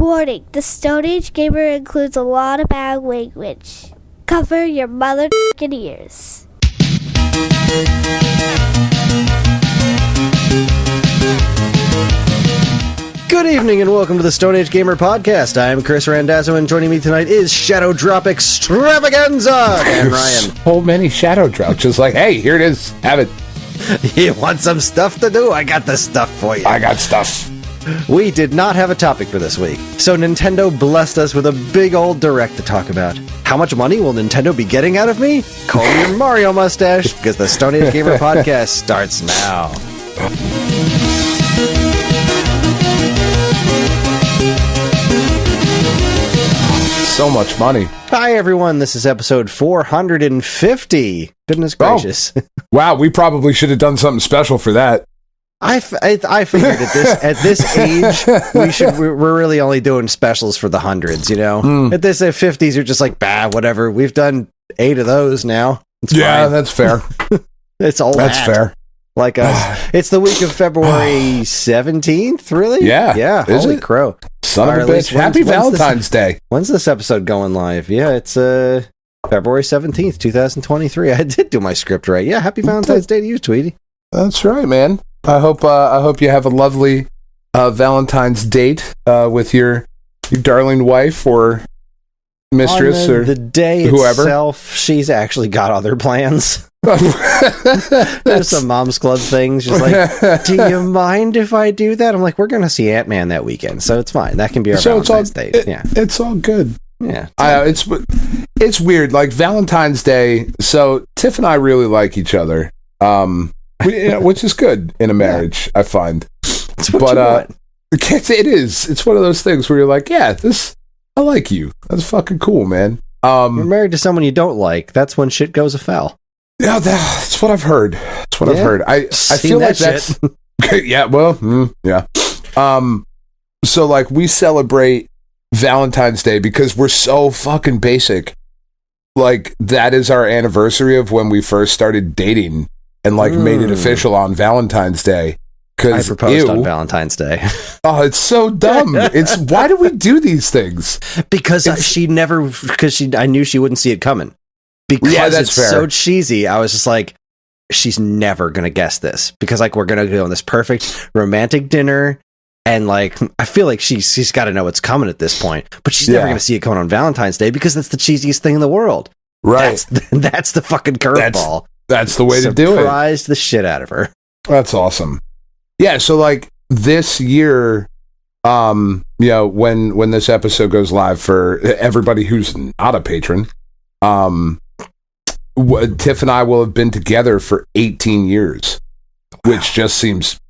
Warning, the Stone Age Gamer includes a lot of bad language. Cover your mother ears. Good evening and welcome to the Stone Age Gamer Podcast. I am Kris Randazzo and joining me tonight is Shadow Drop Extravaganza and Ryan. So many Shadow Drops. Just like, hey, here it is. Have it. You want some stuff to do? I got the stuff for you. I got stuff. We did not have a topic for this week, so Nintendo blessed us with a big old direct to talk about. How much money will Nintendo be getting out of me? Call me your Mario mustache, because the Stone Age Gamer Podcast starts now. So much money. Hi, everyone. This is episode 450. Goodness gracious. Oh. Wow, we probably should have done something special for that. I figured at this age, we're really only doing specials for the hundreds, you know? At this 50s, you're just like, whatever. We've done 8 of those now. It's fine. That's fair. It's all That's fair. Like us. It's the week of February 17th, really? Yeah. Yeah, holy crow. Son of a bitch. Happy Valentine's Day. When's this episode going live? Yeah, it's February 17th, 2023. I did do my script right. Yeah, happy Valentine's Day to you, Tweety. That's right, man. I hope you have a lovely Valentine's date with your darling wife or mistress or the day whoever. Itself, she's actually got other plans. There's some mom's club things. She's like, do you mind if I do that? I'm like, we're going to see Ant-Man that weekend, so it's fine. That can be our Valentine's date. It's all good. Yeah, it's weird. Like Valentine's Day. So Tiff and I really like each other. Which is good in a marriage, I find. But it is. It's one of those things where you're like, I like you. That's fucking cool, man. You're married to someone you don't like. That's when shit goes afoul. Yeah, that's what I've heard. That's what I've heard. I feel like that's yeah. Well, yeah. So like we celebrate Valentine's Day because we're so fucking basic. Like that is our anniversary of when we first started dating. And made it official on Valentine's Day. I proposed on Valentine's Day. Oh, it's so dumb. It's why do we do these things? Because I knew she wouldn't see it coming. Because it's fair. So cheesy. I was just like, she's never gonna guess this. Because we're gonna go on this perfect romantic dinner, and I feel like she's got to know what's coming at this point. But she's never gonna see it coming on Valentine's Day because that's the cheesiest thing in the world. Right. That's the fucking curveball. That's the way to do it. Surprised the shit out of her. That's awesome. Yeah, so this year, when this episode goes live for everybody who's not a patron, Tiff and I will have been together for 18 years, which just seems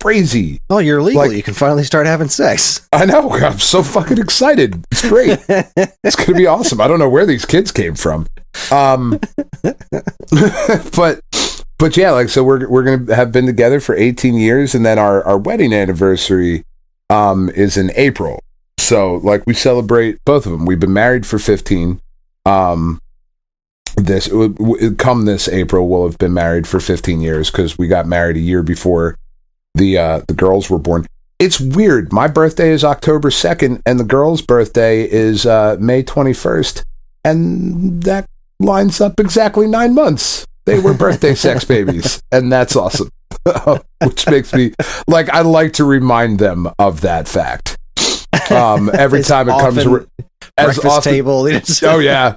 crazy. Oh, you're legal. You can finally start having sex. I know. I'm so fucking excited. It's great. It's going to be awesome. I don't know where these kids came from. But yeah, so we're going to have been together for 18 years, and then our wedding anniversary is in April. So we celebrate both of them. We've been married for 15. This April we'll have been married for 15 years because we got married a year before the girls were born. It's weird. My birthday is October 2nd, and the girl's birthday is May 21st, and that lines up exactly 9 months. They were birthday sex babies, and that's awesome. Which makes me I like to remind them of that fact. Every time it comes to breakfast table. Oh yeah.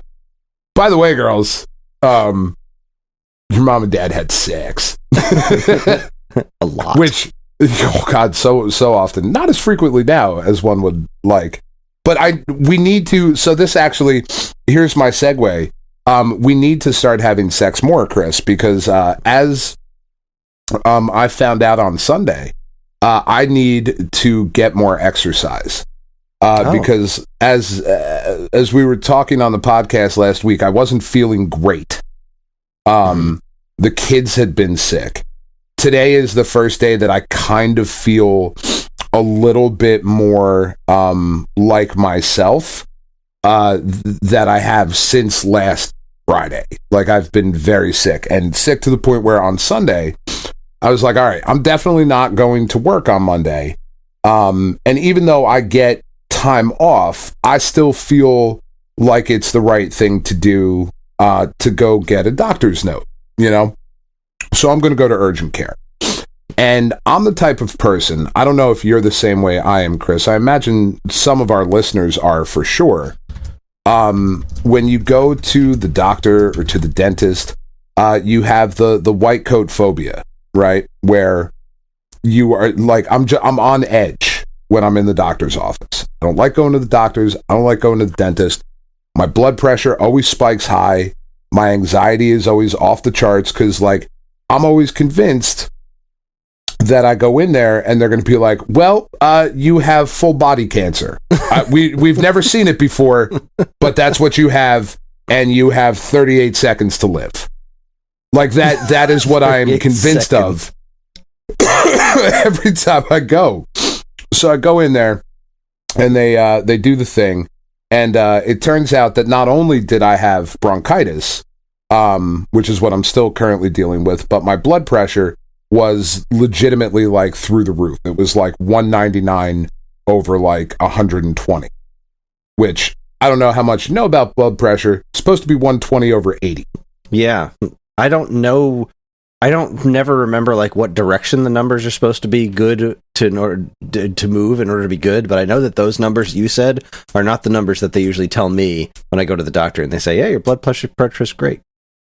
By the way, girls, your mom and dad had sex. A lot. Which, oh God, so often. Not as frequently now as one would like. But we need to, so this actually, here's my segue. We need to start having sex more, Kris, because as I found out on Sunday, I need to get more exercise. Because as we were talking on the podcast last week, I wasn't feeling great. The kids had been sick. Today is the first day that I kind of feel a little bit more like myself that I have since last Friday. I've been very sick, and sick to the point where on Sunday I was like, all right, I'm definitely not going to work on Monday. And even though I get time off, I still feel like it's the right thing to do, to go get a doctor's note, you know? So I'm going to go to urgent care. And I'm the type of person, I don't know if you're the same way I am, Kris. I imagine some of our listeners are for sure. When you go to the doctor or to the dentist, you have the white coat phobia, right? Where you are like, I'm on edge when I'm in the doctor's office. I don't like going to the doctors. I don't like going to the dentist. My blood pressure always spikes high. My anxiety is always off the charts because, like, I'm always convinced that I go in there and they're going to be like, well, you have full body cancer. We've never seen it before, but that's what you have, and you have 38 seconds to live. Like that is what I am convinced of every time I go. So I go in there and they do the thing, and it turns out that not only did I have bronchitis, which is what I'm still currently dealing with, but my blood pressure was legitimately like through the roof. It was like 199 over like 120, which I don't know how much you know about blood pressure. It's supposed to be 120 over 80. Yeah. I don't know. Never remember like what direction the numbers are supposed to be good to move in order to be good. But I know that those numbers you said are not the numbers that they usually tell me when I go to the doctor and they say, yeah, your blood pressure is great.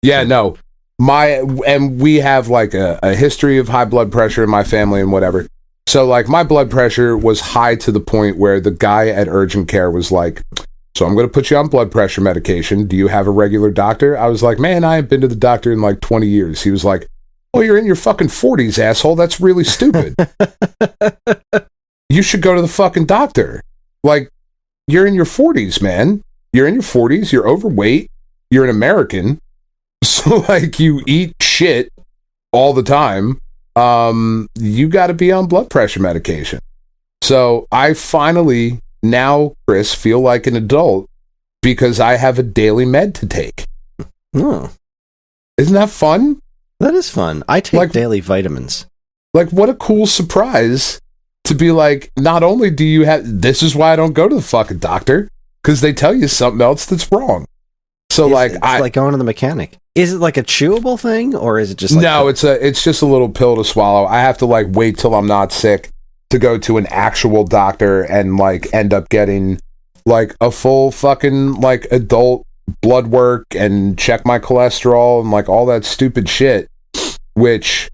Yeah, no. And we have like a history of high blood pressure in my family and whatever. So like my blood pressure was high to the point where the guy at urgent care was like, so I'm going to put you on blood pressure medication. Do you have a regular doctor? I was like, man, I haven't been to the doctor in like 20 years. He was like, oh, you're in your fucking 40s, asshole. That's really stupid. You should go to the fucking doctor. Like, you're in your 40s, man. You're in your 40s. You're overweight. You're an American. So, like, you eat shit all the time. You got to be on blood pressure medication. So, I finally, now, Kris, feel like an adult because I have a daily med to take. Oh. Isn't that fun? That is fun. I take daily vitamins. Like, what a cool surprise to be like, not only do you have, this is why I don't go to the fucking doctor, because they tell you something else that's wrong. So it's like going to the mechanic. Is it like a chewable thing, or is it just like no? It's just a little pill to swallow. I have to like wait till I'm not sick to go to an actual doctor and like end up getting like a full fucking like adult blood work and check my cholesterol and like all that stupid shit, which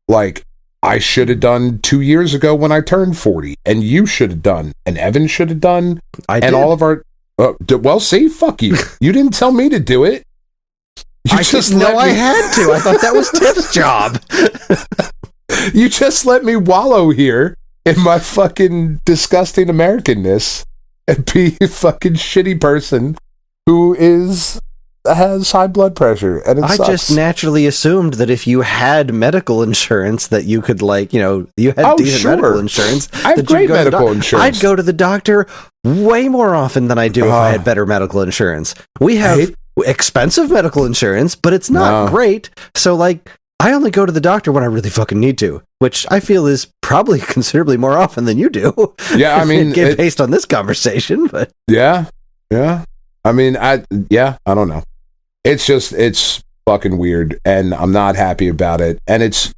like I should have done 2 years ago when I turned 40, and you should have done, and Evan should have done, and all of our. Well, see, fuck you. You didn't tell me to do it. I didn't know I had to. I thought that was Tiff's job. You just let me wallow here in my fucking disgusting Americanness and be a fucking shitty person who has high blood pressure, and it sucks. Just naturally assumed that if you had medical insurance, that you could you had decent medical insurance. I have great medical insurance. I'd go to the doctor way more often than I do if I had better medical insurance. We have expensive medical insurance, but it's not great. So like, I only go to the doctor when I really fucking need to, which I feel is probably considerably more often than you do. Yeah, I mean, based on this conversation, but yeah. I mean, I don't know. It's fucking weird, and I'm not happy about it. And it's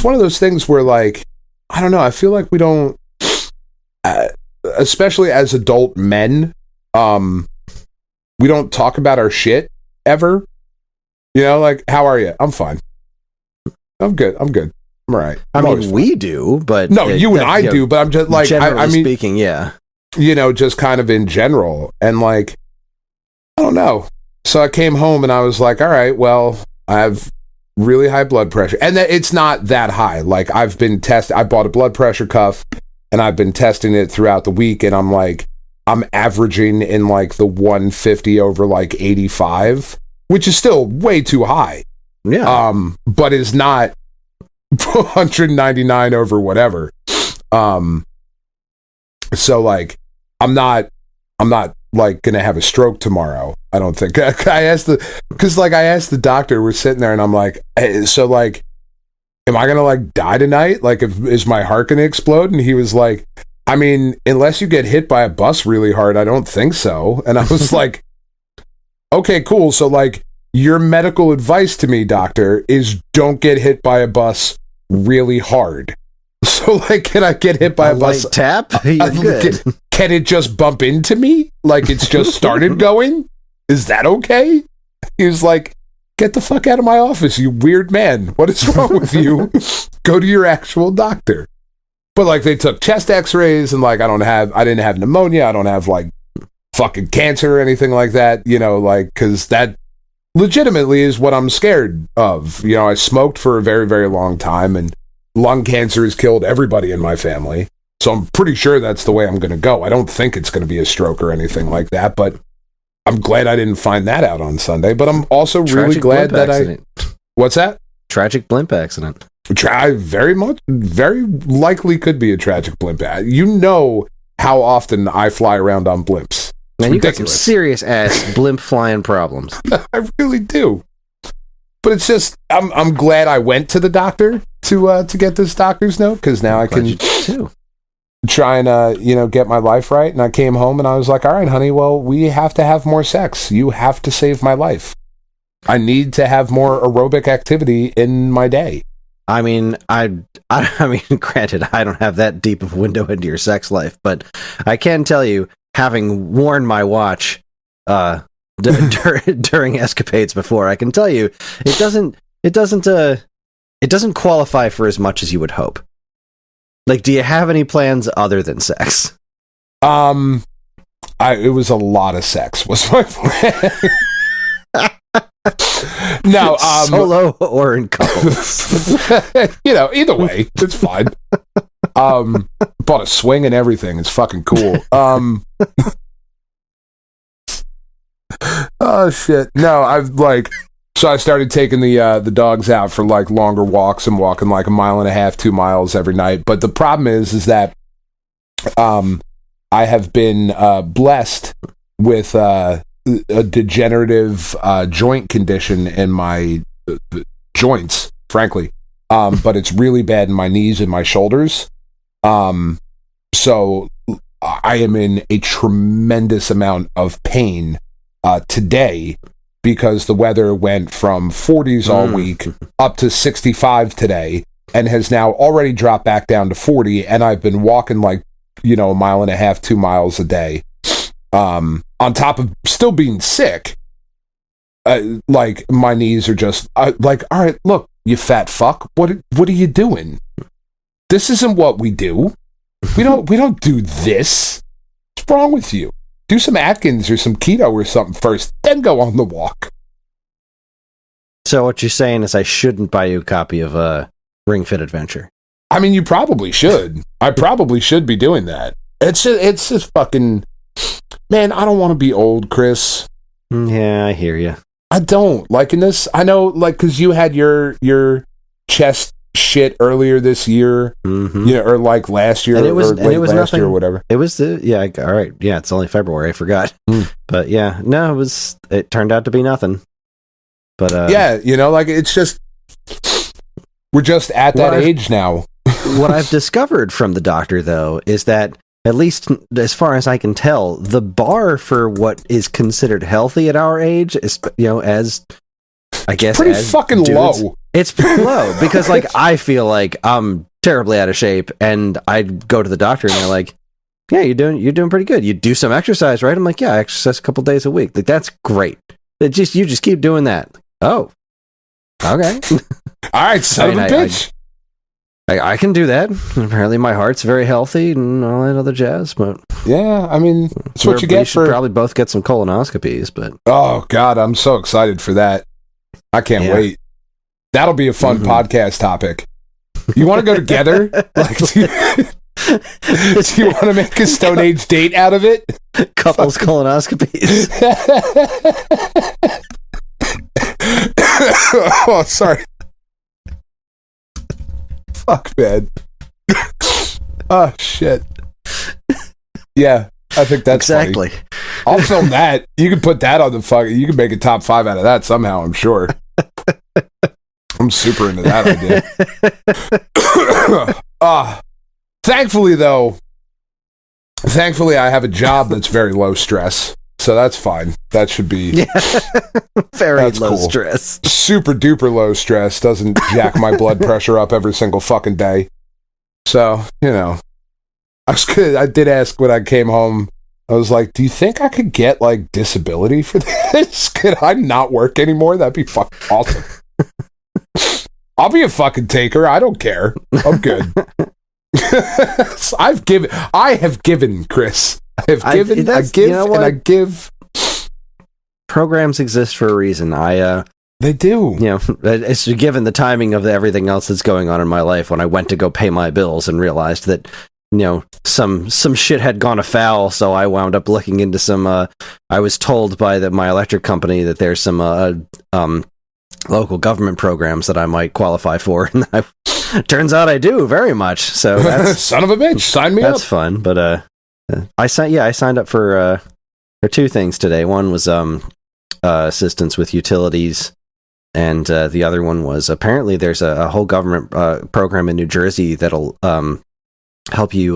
one of those things where, like, I don't know. I feel like we don't, especially as adult men, we don't talk about our shit ever. You know, like, how are you? I'm fine. I'm good. I'm all right. I mean, we do, but no, you and I do. But I'm just like, I mean, speaking, yeah. You know, just kind of in general, and like, I don't know. So I came home and I was like, all right, well, I have really high blood pressure. And it's not that high. Like, I've been tested. I bought a blood pressure cuff and I've been testing it throughout the week. And I'm like, I'm averaging in like the 150 over like 85, which is still way too high. Yeah. But is not 199 over whatever. So like, I'm not like gonna have a stroke tomorrow. I don't think. I asked the doctor, we're sitting there and I'm like, hey, so like, am I gonna like die tonight? Like, is my heart gonna explode? And he was like, I mean, unless you get hit by a bus really hard, I don't think so. And I was like, okay, cool. So like, your medical advice to me, doctor, is don't get hit by a bus really hard. So like, can I get hit by a bus? Light tap? You're good. Can it just bump into me? Like it's just started going? Is that okay? He was like, get the fuck out of my office, you weird man. What is wrong with you? Go to your actual doctor. But like they took chest x-rays and like I didn't have pneumonia. I don't have like fucking cancer or anything like that, you know, like, cause that legitimately is what I'm scared of. You know, I smoked for a very, very long time and lung cancer has killed everybody in my family. So I'm pretty sure that's the way I'm going to go. I don't think it's going to be a stroke or anything like that, but I'm glad I didn't find that out on Sunday. But I'm also really glad that accident. What's that? Tragic blimp accident. Very likely could be a tragic blimp. You know how often I fly around on blimps. Man, you got some serious ass blimp flying problems. I really do. But it's just, I'm glad I went to the doctor to get this doctor's note, because now I can try and get my life right. And I came home and I was like, all right, honey, well, we have to have more sex. You have to save my life. I need to have more aerobic activity in my day. I mean, I mean, granted, I don't have that deep of window into your sex life, but I can tell you, having worn my watch during escapades before, I can tell you it doesn't qualify for as much as you would hope. Like, do you have any plans other than sex? It was a lot of sex was my plan. No, solo or in couples. Either way, it's fine. Bought a swing and everything. It's fucking cool. Oh shit. No, so I started taking the dogs out for like longer walks and walking like 1.5 miles, 2 miles every night. But the problem is that I have been blessed with a degenerative joint condition in my joints, frankly. But it's really bad in my knees and my shoulders. So I am in a tremendous amount of pain today, because the weather went from 40s all week up to 65 today and has now already dropped back down to 40. And I've been walking like, 1.5 miles, 2 miles a day. On top of still being sick, like my knees are just like, all right, look, you fat fuck, what are you doing? This isn't what we do. We don't do this. What's wrong with you? Do some Atkins or some keto or something first, then go on the walk. So what you're saying is I shouldn't buy you a copy of Ring Fit Adventure. I mean, you probably should. I probably should be doing that. It's just fucking... Man, I don't want to be old, Chris. Yeah, I hear you. I don't. Like in this, I know, like, because you had your chest shit earlier this year, or like last year, it was last nothing, year or whatever. It was all right. Yeah, it's only February. I forgot. But yeah, no, it turned out to be nothing. But yeah, like it's just, we're just at that age now. What I've discovered from the doctor, though, is that, at least as far as I can tell, the bar for what is considered healthy at our age is, as I guess, pretty fucking dudes, low. It's pretty low, because like I feel like I'm terribly out of shape, and I go to the doctor and they're like, "Yeah, you're doing pretty good. You do some exercise, right?" I'm like, "Yeah, I exercise a couple days a week. Like that's great. You just keep doing that." Oh, okay. All right, son of a bitch. I can do that. Apparently my heart's very healthy and all that other jazz, but... Yeah, I mean, that's what you get for... We should probably both get some colonoscopies, but... Oh, God, I'm so excited for that. I can't wait. That'll be a fun podcast topic. You want to go together? Like, do you want to make a Stone Age date out of it? Couples colonoscopies. Oh, sorry. Fuck, man. Oh, shit. Yeah, I think that's exactly funny. I'll film that. You can put that on the fucking... You can make a top 5 out of that somehow, I'm sure. I'm super into that idea. Thankfully, I have a job that's very low stress, so that's fine. That should be very low stress. Super duper low stress. Doesn't jack my blood pressure up every single fucking day. So, I did ask when I came home. I was like, do you think I could get, like, disability for this? Could I not work anymore? That'd be fucking awesome. I'll be a fucking taker. I don't care. I'm good. I have given, Chris. I give. Programs exist for a reason. They do. It's given the timing of everything else that's going on in my life when I went to go pay my bills and realized that, some shit had gone afoul, so I wound up looking into some, I was told by my electric company that there's some, local government programs that I might qualify for, and turns out I do very much. So that's son of a bitch, sign me up. That's fun. But I signed up for two things today. One was assistance with utilities, and the other one was apparently there's a whole government program in New Jersey that'll help you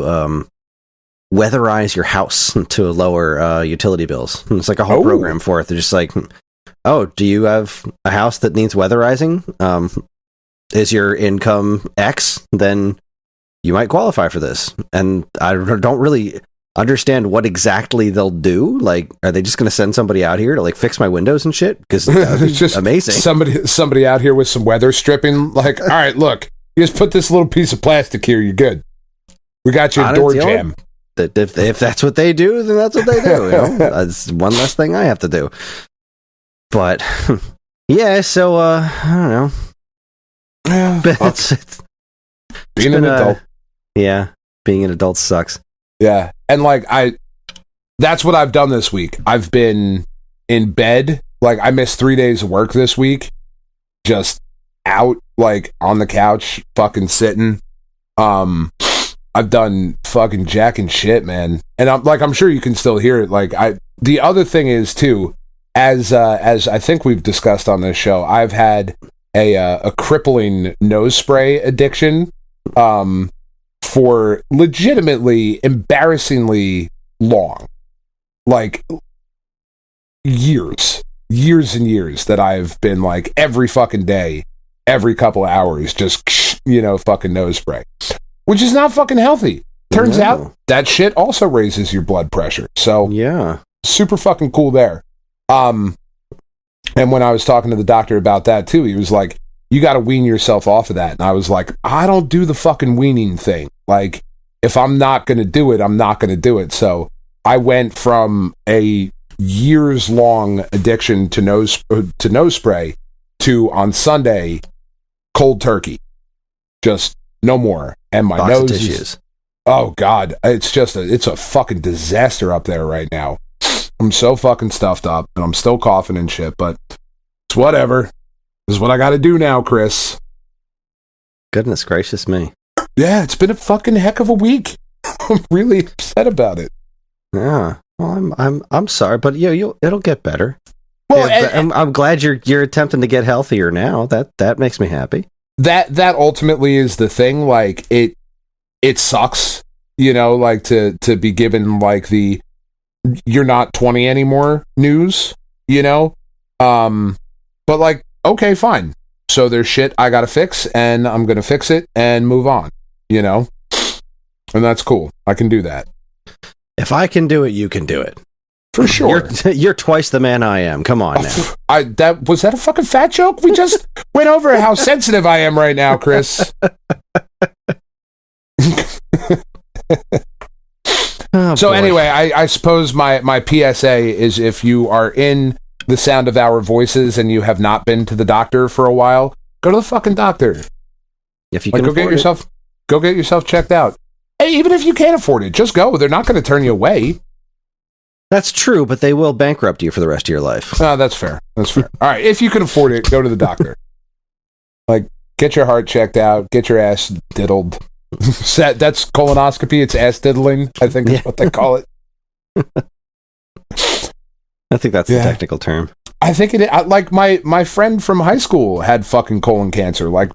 weatherize your house to lower utility bills. And it's like a whole program for it. They're just like, oh, do you have a house that needs weatherizing? Is your income X? Then you might qualify for this. And I don't really understand what exactly they'll do. Like, are they just going to send somebody out here to like fix my windows and shit? Because it's just amazing. Somebody out here with some weather stripping. Like, all right, look, you just put this little piece of plastic here. You're good. We got your door jam. If that's what they do, then that's what they do. That's one less thing I have to do. But yeah, so I don't know. Yeah, it's being an adult. Being an adult sucks. Yeah, and like that's what I've done this week. I've been in bed. Like I missed 3 days of work this week, just out like on the couch, fucking sitting. I've done fucking jack and shit, man. And I'm sure you can still hear it. Like the other thing is too, as I think we've discussed on this show, I've had a crippling nose spray addiction for legitimately embarrassingly long, like years and years, that I've been like every fucking day, every couple of hours, just fucking nose spray, which is not fucking healthy. Turns out that shit also raises your blood pressure. So yeah, super fucking cool there. And when I was talking to the doctor about that too, he was like, you got to wean yourself off of that. And I was like, I don't do the fucking weaning thing. Like, if I'm not going to do it, I'm not going to do it. So I went from a years-long addiction to nose spray to, on Sunday, cold turkey. Just no more. And my nose is, oh God, it's a fucking disaster up there right now. I'm so fucking stuffed up, and I'm still coughing and shit, but it's whatever. This is what I got to do now, Chris. Goodness gracious me. Yeah, it's been a fucking heck of a week. I'm really upset about it. Yeah. Well, I'm sorry, but it'll get better. Well, yeah, I'm glad you're attempting to get healthier now. That makes me happy. That ultimately is the thing. Like it sucks, like to be given like the you're not 20 anymore news, but like, okay, fine. So there's shit I gotta fix, and I'm gonna fix it and move on, and that's cool. I can do that. If I can do it, you can do it. For sure. You're twice the man I am. Come on now. Was that a fucking fat joke? We just went over how sensitive I am right now, Chris. Oh, so boy. Anyway, I suppose my PSA is, if you are in the sound of our voices and you have not been to the doctor for a while, go to the fucking doctor. If you can go get yourself checked out. Hey, even if you can't afford it, just go. They're not going to turn you away. That's true, but they will bankrupt you for the rest of your life. Oh, that's fair. All right, if you can afford it, go to the doctor. Like, get your heart checked out, get your ass diddled. That's colonoscopy. It's ass diddling, I think is what they call it. I think that's the technical term. I think like my friend from high school had fucking colon cancer. Like,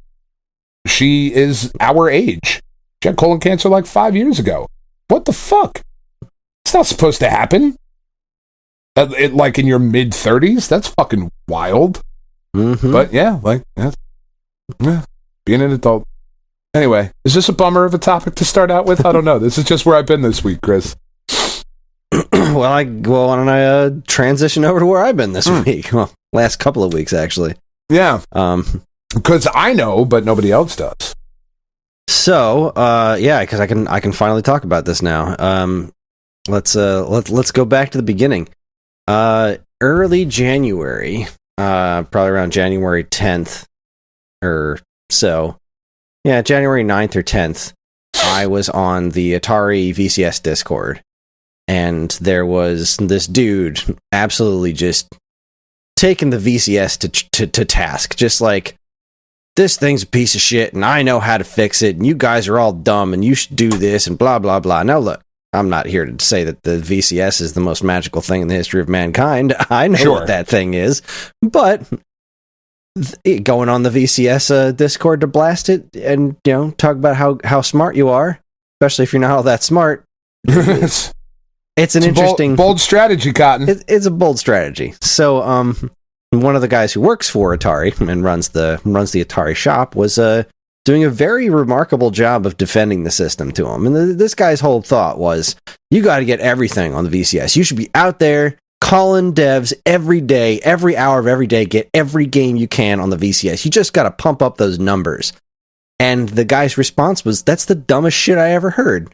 she is our age. She had colon cancer like 5 years ago. What the fuck? It's not supposed to happen. Like in your mid-30s? That's fucking wild. Mm-hmm. But yeah, like, being an adult. Anyway, is this a bummer of a topic to start out with? I don't know. This is just where I've been this week, Chris. Well, why don't I transition over to where I've been this week? Well, last couple of weeks, actually. Yeah. Because I know, but nobody else does. So, yeah, because I can finally talk about this now. Let's go back to the beginning. Early January, probably around January 10th or so. Yeah, January 9th or 10th, I was on the Atari VCS Discord, and there was this dude absolutely just taking the VCS to task, just like, this thing's a piece of shit, and I know how to fix it, and you guys are all dumb, and you should do this, and blah, blah, blah. Now, look, I'm not here to say that the VCS is the most magical thing in the history of mankind. I know what that thing is, but going on the VCS Discord to blast it and, talk about how smart you are, especially if you're not all that smart. It's an interesting... bold strategy, Cotton. It's a bold strategy. So, one of the guys who works for Atari and runs the Atari shop was doing a very remarkable job of defending the system to him. And this guy's whole thought was, you got to get everything on the VCS. You should be out there calling devs every day, every hour of every day, get every game you can on the VCS. You just got to pump up those numbers. And the guy's response was, that's the dumbest shit I ever heard.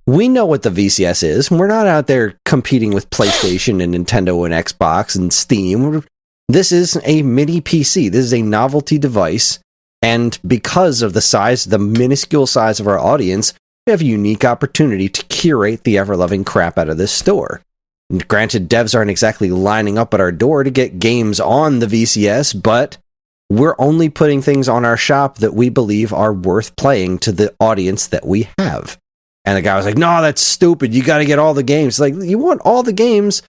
We know what the VCS is. We're not out there competing with PlayStation and Nintendo and Xbox and Steam. This is a mini PC. This is a novelty device. And because of the minuscule size of our audience, we have a unique opportunity to curate the ever-loving crap out of this store. And granted, devs aren't exactly lining up at our door to get games on the VCS, but we're only putting things on our shop that we believe are worth playing to the audience that we have. And the guy was like, no, that's stupid. You got to get all the games. Like, you want all the games?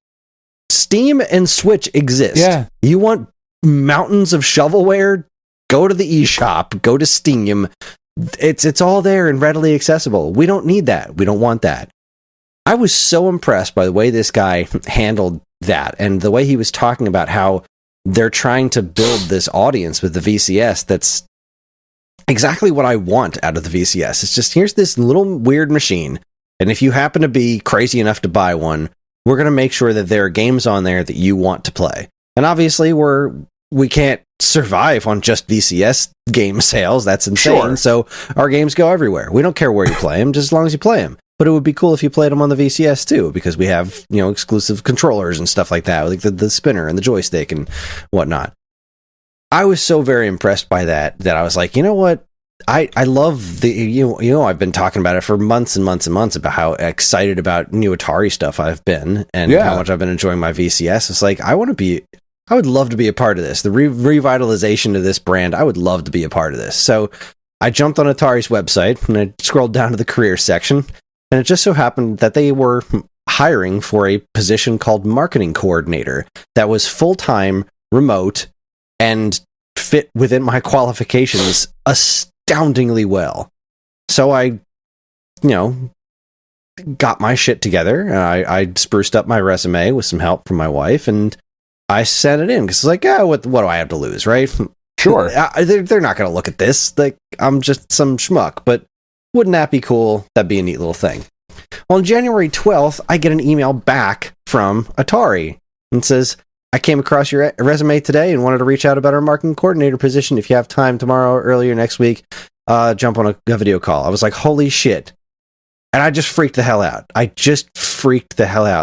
Steam and Switch exist. Yeah. You want mountains of shovelware? Go to the eShop. Go to Steam. It's all there and readily accessible. We don't need that. We don't want that. I was so impressed by the way this guy handled that and the way he was talking about how they're trying to build this audience with the VCS that's exactly what I want out of the VCS. It's just, here's this little weird machine, and if you happen to be crazy enough to buy one, we're going to make sure that there are games on there that you want to play. And obviously, we can't survive on just VCS game sales. That's insane. Sure. So our games go everywhere. We don't care where you play them, just as long as you play them. But it would be cool if you played them on the VCS too, because we have, exclusive controllers and stuff like that, like the spinner and the joystick and whatnot. I was so very impressed by that I was like, you know what? I love I've been talking about it for months and months and months about how excited about new Atari stuff I've been and how much I've been enjoying my VCS. It's like, I would love to be a part of this. The revitalization of this brand, I would love to be a part of this. So I jumped on Atari's website and I scrolled down to the career section. And it just so happened that they were hiring for a position called marketing coordinator that was full-time, remote, and fit within my qualifications astoundingly well. So I, got my shit together. I spruced up my resume with some help from my wife, and I sent it in because it's like, what do I have to lose, right? Sure. They're not going to look at this. Like, I'm just some schmuck, but wouldn't that be cool? That'd be a neat little thing. On January 12th, I get an email back from Atari and says, I came across your resume today and wanted to reach out about our marketing coordinator position. If you have time tomorrow or earlier next week, jump on a video call. I was like, holy shit. And I just freaked the hell out.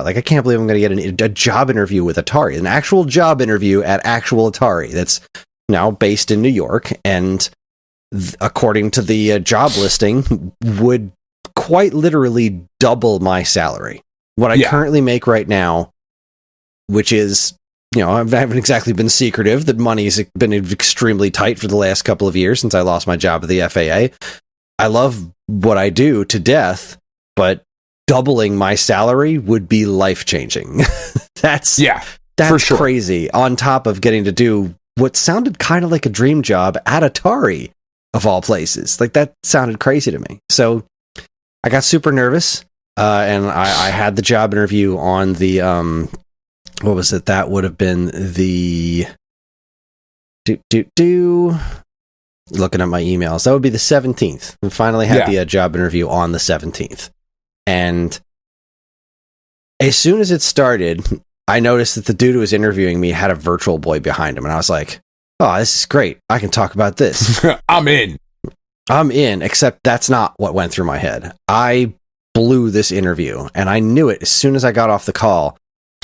Like, I can't believe I'm going to get a job interview with Atari, an actual job interview at actual Atari that's now based in New York, and according to the job listing, would quite literally double my salary. What I currently make right now, which is, I haven't exactly been secretive that money's been extremely tight for the last couple of years since I lost my job at the FAA. I love what I do to death, but doubling my salary would be life-changing. That's That's crazy. On top of getting to do what sounded kind of like a dream job at Atari, of all places. Like, that sounded crazy to me. So I got super nervous, and I had the job interview on the, what was it? That would have been the, looking at my emails, that would be the 17th. We finally had the job interview on the 17th. And as soon as it started, I noticed that the dude who was interviewing me had a Virtual Boy behind him, and I was like, oh, this is great. I can talk about this. I'm in, except that's not what went through my head. I blew this interview, and I knew it as soon as I got off the call,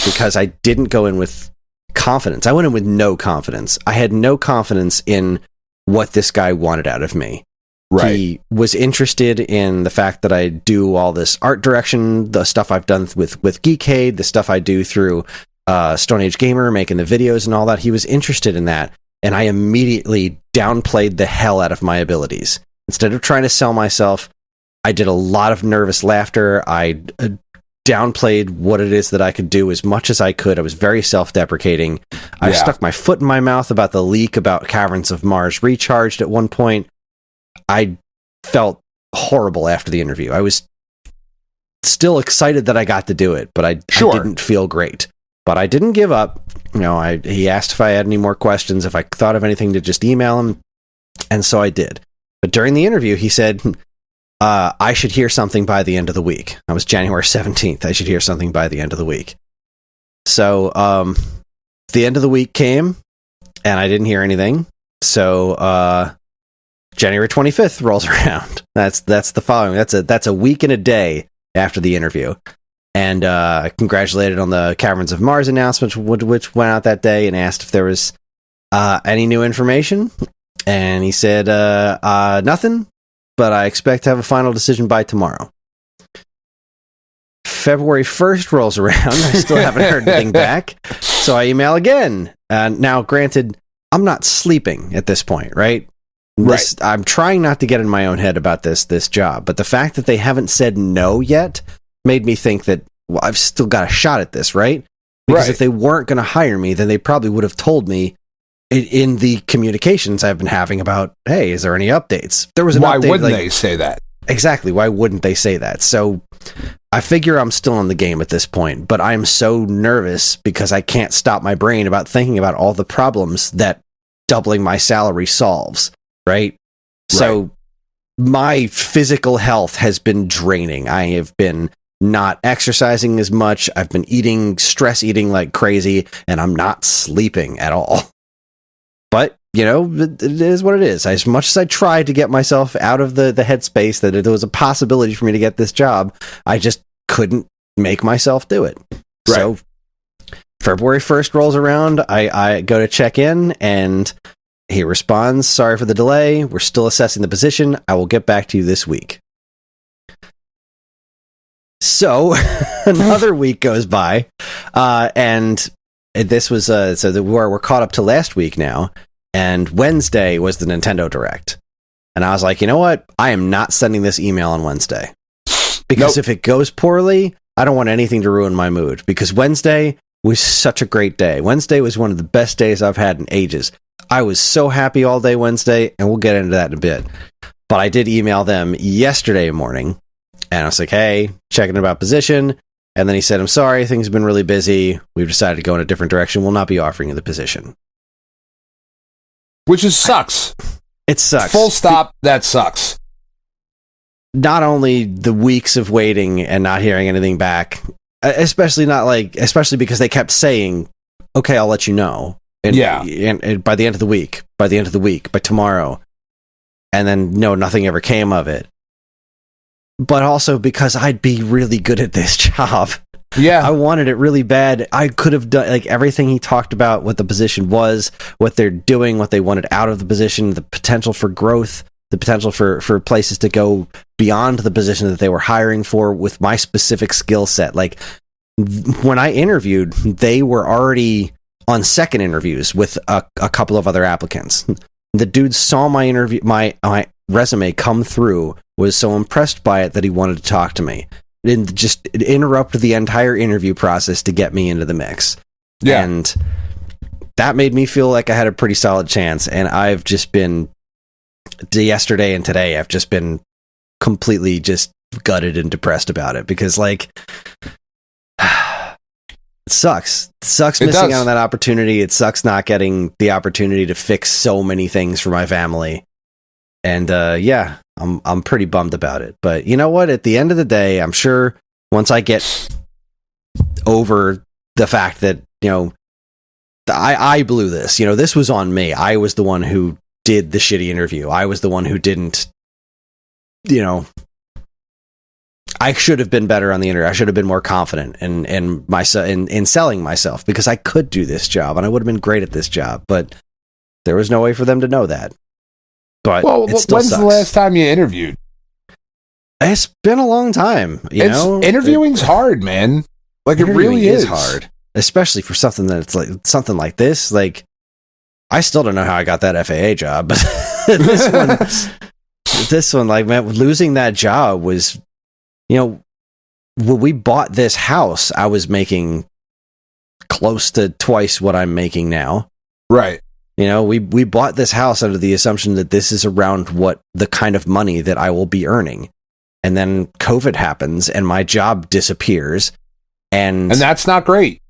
because I didn't go in with confidence. I went in with no confidence. I had no confidence in what this guy wanted out of me. Right. He was interested in the fact that I do all this art direction, the stuff I've done with Geekade, the stuff I do through Stone Age Gamer, making the videos and all that. He was interested in that, and I immediately downplayed the hell out of my abilities. Instead of trying to sell myself, I did a lot of nervous laughter. I downplayed what it is that I could do as much as I could. I was very self-deprecating. I stuck my foot in my mouth about the leak about Caverns of Mars Recharged at one point. I felt horrible after the interview. I was still excited that I got to do it, but I didn't feel great. But I didn't give up. You know, he asked if I had any more questions, if I thought of anything, to just email him, and so I did. But during the interview, he said, I should hear something by the end of the week. That was January 17th. I should hear something by the end of the week. So the end of the week came, and I didn't hear anything. So January 25th rolls around. That's the following. That's a week and a day after the interview. And congratulated on the Caverns of Mars announcement, which went out that day, and asked if there was any new information. And he said, nothing, but I expect to have a final decision by tomorrow. February 1st rolls around. I still haven't heard anything back. So I email again. Now, granted, I'm not sleeping at this point, right? I'm trying not to get in my own head about this job, but the fact that they haven't said no yet made me think that, well, I've still got a shot at this, right? Because if they weren't going to hire me, then they probably would have told me in the communications I've been having about, hey, is there any updates? There was an Why update, wouldn't they say that? Exactly. Why wouldn't they say that? So I figure I'm still in the game at this point, but I'm so nervous because I can't stop my brain about thinking about all the problems that doubling my salary solves. Right? So my physical health has been draining. I have been not exercising as much. I've been stress eating like crazy, and I'm not sleeping at all. But, you know, it is what it is. As much as I tried to get myself out of the headspace that there was a possibility for me to get this job, I just couldn't make myself do it. Right. So February 1st rolls around. I go to check in, and he responds, sorry for the delay. We're still assessing the position. I will get back to you this week. So another week goes by, and this was we're caught up to last week now. And Wednesday was the Nintendo Direct, and I was like, you know what? I am not sending this email on Wednesday, because if it goes poorly, I don't want anything to ruin my mood. Because Wednesday was such a great day. Wednesday was one of the best days I've had in ages. I was so happy all day Wednesday, and we'll get into that in a bit. But I did email them yesterday morning, and I was like, hey, checking about position. And then he said, I'm sorry, things have been really busy. We've decided to go in a different direction. We'll not be offering you the position. Which sucks. It sucks. Full stop, that sucks. Not only the weeks of waiting and not hearing anything back, especially because they kept saying, okay, I'll let you know. And by the end of the week, by tomorrow. And then, no, nothing ever came of it. But also because I'd be really good at this job. Yeah. I wanted it really bad. I could have done everything he talked about, what the position was, what they're doing, what they wanted out of the position, the potential for growth, the potential for places to go beyond the position that they were hiring for with my specific skill set. Like, when I interviewed, they were already on second interviews with a couple of other applicants. The dude saw my interview, my resume come through, was so impressed by it that he wanted to talk to me. And just interrupt the entire interview process to get me into the mix. Yeah. And that made me feel like I had a pretty solid chance. And I've just been, yesterday and today, I've just been completely just gutted and depressed about it because, like, it sucks. It sucks missing out on that opportunity. It sucks not getting the opportunity to fix so many things for my family. And yeah, I'm pretty bummed about it. But you know what? At the end of the day, I'm sure once I get over the fact that, you know, I blew this. You know, this was on me. I was the one who did the shitty interview. I was the one who didn't, you know, I should have been better on the internet. I should have been more confident in selling myself, because I could do this job and I would have been great at this job, but there was no way for them to know that. But well, when's the last time you interviewed? It's been a long time. You know, interviewing's hard, man. Like, it really is hard, especially for something that's like something like this. Like, I still don't know how I got that FAA job, but this one, like, man, losing that job was, you know, when we bought this house, I was making close to twice what I'm making now. Right. You know, we bought this house under the assumption that this is around what the kind of money that I will be earning. And then COVID happens and my job disappears. And that's not great.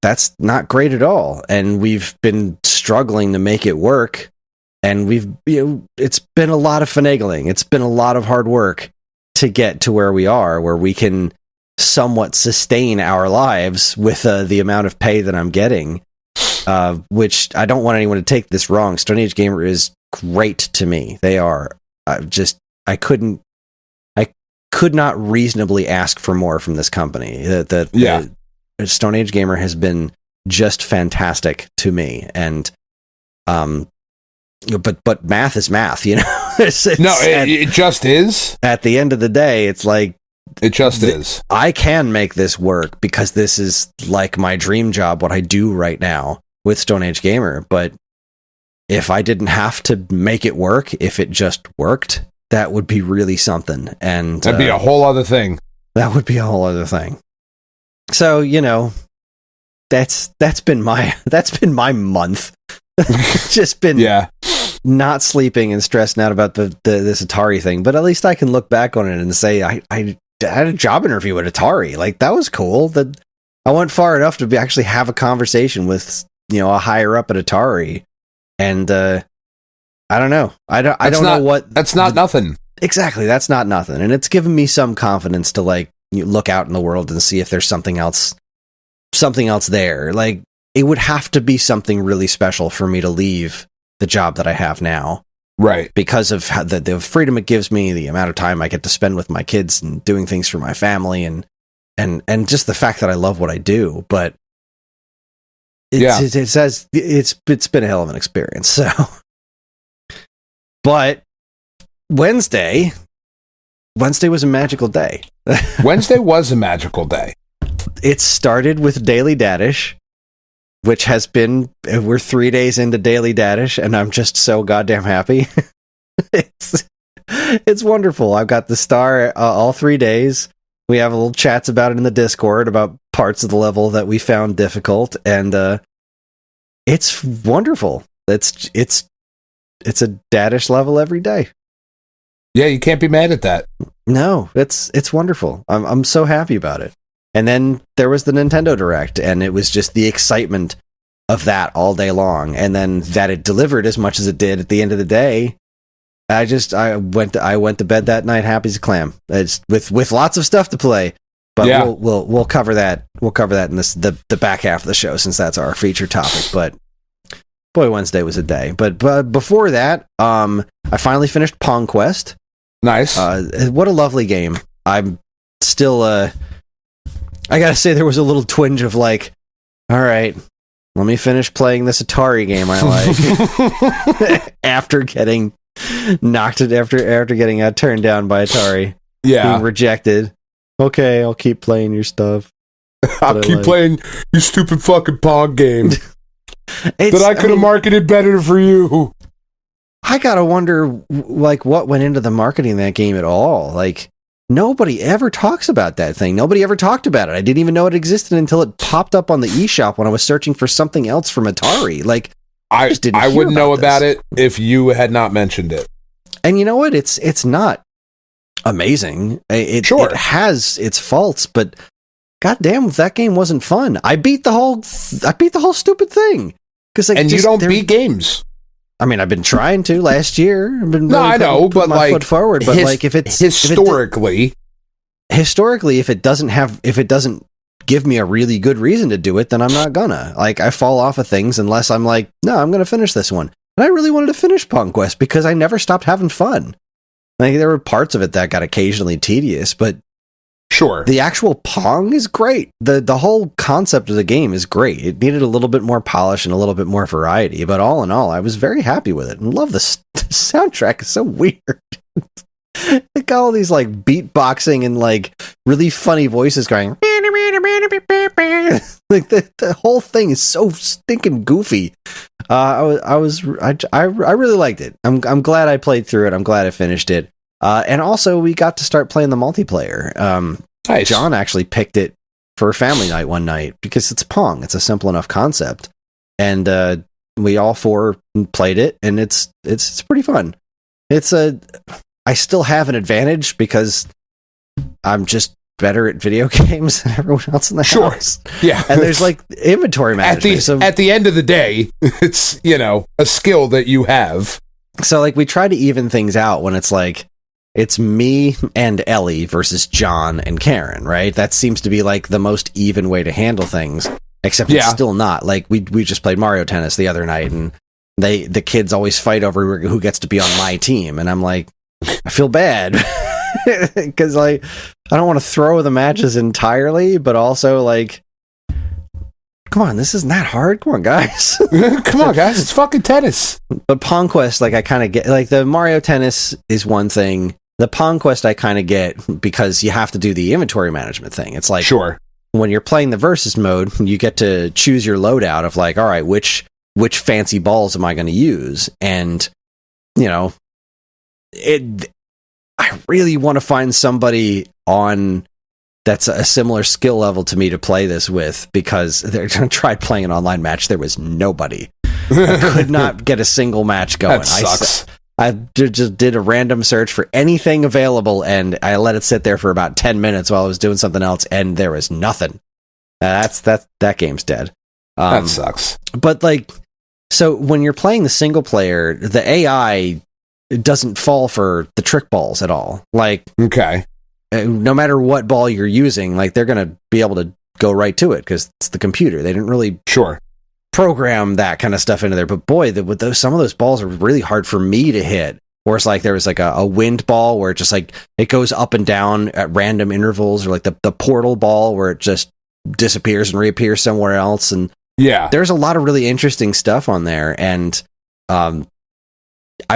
That's not great at all. And we've been struggling to make it work. And it's been a lot of finagling. It's been a lot of hard work to get to where we are, where we can somewhat sustain our lives with the amount of pay that I'm getting. Which I don't want anyone to take this wrong. Stone Age Gamer is great to me. They are. I could not reasonably ask for more from this company. The Stone Age Gamer has been just fantastic to me. And, but math is math, you know? It just is. At the end of the day, it's like, it just is. I can make this work because this is like my dream job, what I do right now with Stone Age Gamer. But if I didn't have to make it work, if it just worked, that would be really something. And that'd be a whole other thing. That would be a whole other thing. So, you know, that's been my month. Just been not sleeping and stressing out about this Atari thing. But at least I can look back on it and say I had a job interview at Atari. Like, that was cool. That I went far enough to actually have a conversation with, you know, a higher up at Atari. And I don't know. I don't know what. That's not nothing. Exactly. That's not nothing. And it's given me some confidence to, like, look out in the world and see if there's something else there. Like, it would have to be something really special for me to leave the job that I have now. Right. Because of how the freedom it gives me, the amount of time I get to spend with my kids and doing things for my family, and just the fact that I love what I do. But it says it's been a hell of an experience. So, but Wednesday was a magical day. Wednesday was a magical day. It started with Daily Dadish, which has been, we're 3 days into Daily Dadish, and I'm just so goddamn happy. It's wonderful. I've got the star all 3 days. We have little chats about it in the Discord about parts of the level that we found difficult, and it's wonderful. It's a Dadish level every day. Yeah, you can't be mad at that. No, it's wonderful. I'm so happy about it. And then there was the Nintendo Direct, and it was just the excitement of that all day long. And then that it delivered as much as it did at the end of the day. I went to bed that night happy as a clam. It's with lots of stuff to play. But yeah, we'll cover that. We'll cover that in the back half of the show, since that's our feature topic. But boy, Wednesday was a day. But before that, I finally finished Pong Quest. Nice. What a lovely game. I'm still I gotta say, there was a little twinge of like, all right, let me finish playing this Atari game I like. After getting turned down by Atari. Yeah. Being rejected. Okay, I'll keep playing your stuff. I'll keep playing your stupid fucking Pong game. That I could have marketed better for you. I gotta wonder, like, what went into the marketing of that game at all. Like, nobody ever talks about that thing. Nobody ever talked about it. I didn't even know it existed until it popped up on the eShop when I was searching for something else from Atari. Like, I wouldn't know about it if you had not mentioned it. And you know what? It's not amazing. It has its faults, but goddamn, if that game wasn't fun. I beat the whole stupid thing. And you don't beat games. I mean, I've been trying to last year. I've been I know, but my like foot forward. But like, if it's historically, if it doesn't give me a really good reason to do it, then I'm not gonna. Like, I fall off of things unless I'm like, no, I'm gonna finish this one. And I really wanted to finish Pong Quest because I never stopped having fun. Like, there were parts of it that got occasionally tedious, but sure, the actual Pong is great. The whole concept of the game is great. It needed a little bit more polish and a little bit more variety, but all in all, I was very happy with it and love the soundtrack. It's so weird. They got all these like beatboxing and like really funny voices going. Like the whole thing is so stinking goofy. I really liked it. I'm glad I played through it. I'm glad I finished it. And also, we got to start playing the multiplayer. Nice. John actually picked it for a family night one night because it's Pong. It's a simple enough concept, and we all four played it, and it's pretty fun. I still have an advantage because I'm just better at video games than everyone else in the house. Yeah, and there's like inventory management. At the end of the day, it's a skill that you have. So like we try to even things out when it's like. It's me and Ellie versus John and Karen, right? That seems to be like the most even way to handle things, except it's still not. Like we just played Mario Tennis the other night, and the kids always fight over who gets to be on my team, and I'm like, I feel bad because like I don't want to throw the matches entirely, but also like, come on, this isn't that hard. Come on, guys. Come on, guys. It's fucking tennis. But Pong Quest, like I kind of get, like the Mario Tennis is one thing. The Pong Quest I kind of get because you have to do the inventory management thing. It's like, sure, when you're playing the versus mode, you get to choose your loadout of like, all right, which fancy balls am I going to use? And I really want to find somebody on that's a similar skill level to me to play this with, because I tried playing an online match. There was nobody. I could not get a single match going. That sucks. I just did a random search for anything available, and I let it sit there for about 10 minutes while I was doing something else, and there was nothing. That game's dead. That sucks. But like, so when you're playing the single player, the AI doesn't fall for the trick balls at all. Like, okay. No matter what ball you're using, like they're going to be able to go right to it because it's the computer. They didn't really program that kind of stuff into there. But boy, some of those balls are really hard for me to hit. Or it's like there was like a wind ball where it just like it goes up and down at random intervals, or like the portal ball where it just disappears and reappears somewhere else. And there's a lot of really interesting stuff on there. And I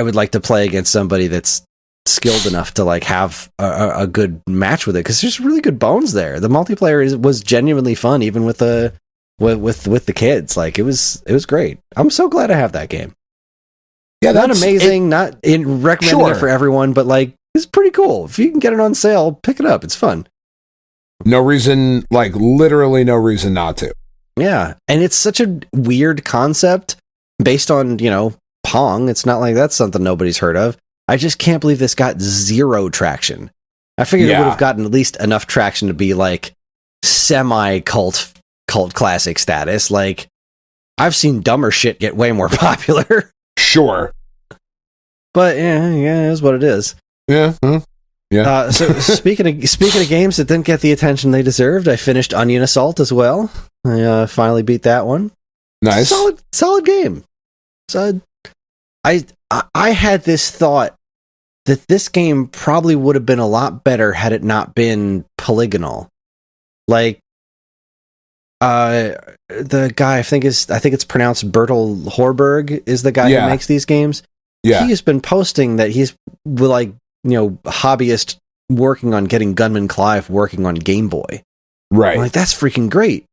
would like to play against somebody that's skilled enough to like have a good match with it, because there's really good bones there. The multiplayer was genuinely fun, even with the kids. Like it was great. I'm so glad I have that game. Yeah, not amazing, not in recommending it for everyone, but like it's pretty cool. If you can get it on sale, pick it up. It's fun. No reason, like literally no reason not to. Yeah, and it's such a weird concept based on Pong. It's not like that's something nobody's heard of. I just can't believe this got zero traction. I figured it would have gotten at least enough traction to be like semi-cult classic status. Like, I've seen dumber shit get way more popular. Sure. But yeah, it is what it is. Yeah. Yeah. So speaking of games that didn't get the attention they deserved, I finished Onion Assault as well. I finally beat that one. Nice. Solid game. So I had this thought that this game probably would have been a lot better had it not been polygonal. Like, the guy I think it's pronounced Bertel Horberg is the guy who makes these games. Yeah, he's been posting that he's like hobbyist working on getting Gunman Clive working on Game Boy. Right, I'm like, that's freaking great.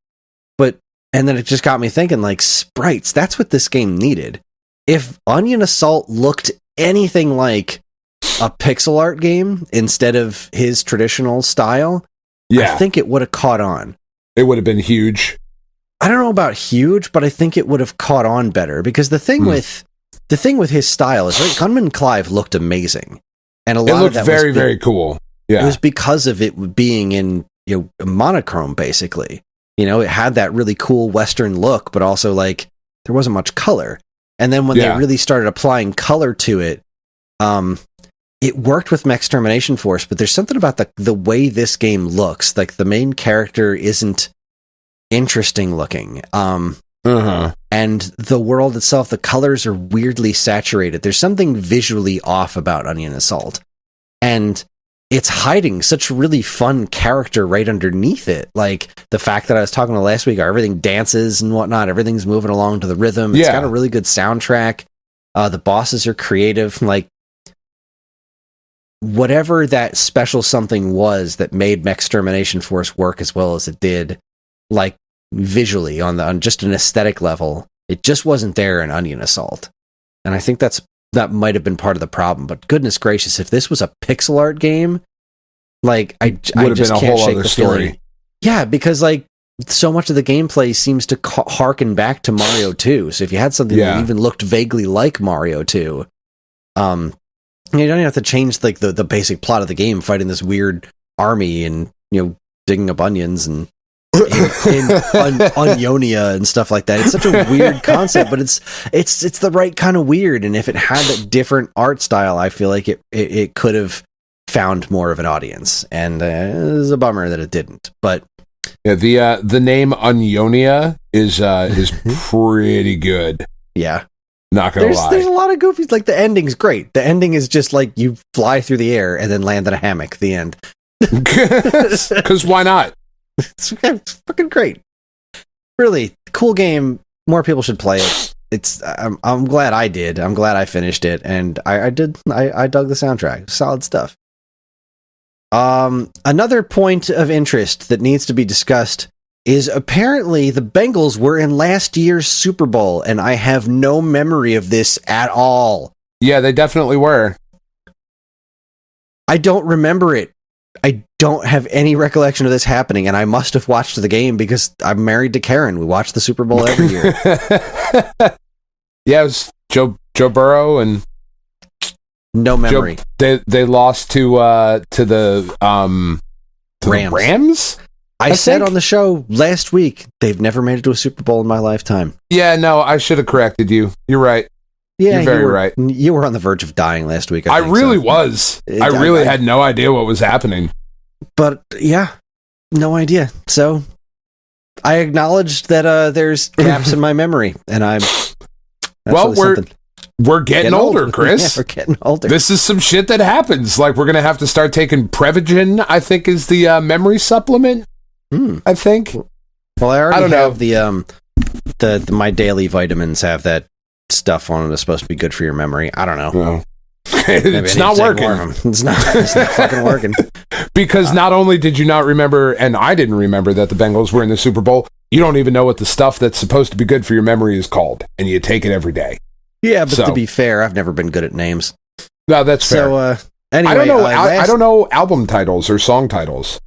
And then it just got me thinking, like, sprites. That's what this game needed. If Onion Assault looked anything like a pixel art game instead of his traditional style, I think it would have caught on. It would have been huge. I don't know about huge, but I think it would have caught on better because the thing with his style is Gunman Clive looked amazing, and a lot of that very, very cool. Yeah, it was because of it being in monochrome, basically. It had that really cool Western look, but also like there wasn't much color. And then when they really started applying color to it, it worked with Mech Extermination Force. But there's something about the way this game looks. Like the main character isn't interesting looking. And the world itself, the colors are weirdly saturated. There's something visually off about Onion Assault. And it's hiding such a really fun character right underneath it. Like the fact that I was talking about last week, everything dances and whatnot. Everything's moving along to the rhythm. It's got a really good soundtrack. The bosses are creative. Like whatever that special something was that made Mech Extermination Force work as well as it did, like visually on just an aesthetic level, it just wasn't there in Onion Assault. And I think that might have been part of the problem, but goodness gracious, if this was a pixel art game, like I just can't shake the feeling. Yeah, because like so much of the gameplay seems to harken back to Mario 2. So if you had something that even looked vaguely like Mario 2, you don't even have to change like the basic plot of the game, fighting this weird army and digging up onions and in Onionia and stuff like that. It's such a weird concept, but it's the right kind of weird. And if it had a different art style, I feel like it could have found more of an audience. And it was a bummer that it didn't. But yeah, the name Onionia is pretty good. Yeah, not gonna lie. There's a lot of goofies. Like the ending's great. The ending is just like you fly through the air and then land in a hammock. The end. Because why not? It's fucking great. Really cool game. More people should play it. I'm glad I did. I'm glad I finished it, and I dug the soundtrack. Solid stuff. Another point of interest that needs to be discussed is apparently the Bengals were in last year's Super Bowl, and I have no memory of this at all. Yeah, they definitely were. I don't remember it. I don't have any recollection of this happening, and I must have watched the game because I'm married to Karen. We watch the Super Bowl every year. Yeah, it was Joe Burrow and no memory. They lost to the Rams. I said on the show last week they've never made it to a Super Bowl in my lifetime. Yeah, no, I should have corrected you. You're right. Yeah, you're very right. You were on the verge of dying last week. I really was. I really had no idea what was happening. But yeah, no idea. So I acknowledged that there's gaps in my memory, and we're getting older, Chris. Yeah, we're getting older. This is some shit that happens. Like we're gonna have to start taking Prevagen. I think is the memory supplement. I think. Well, I don't have the my daily vitamins have that stuff on it. It's supposed to be good for your memory. I don't know. No. It's not working. It's not fucking working. Because not only did you not remember, and I didn't remember that the Bengals were in the Super Bowl, you don't even know what the stuff that's supposed to be good for your memory is called, and you take it every day. Yeah, but to be fair, I've never been good at names. No, that's fair. So, anyway, I don't know. I don't know album titles or song titles.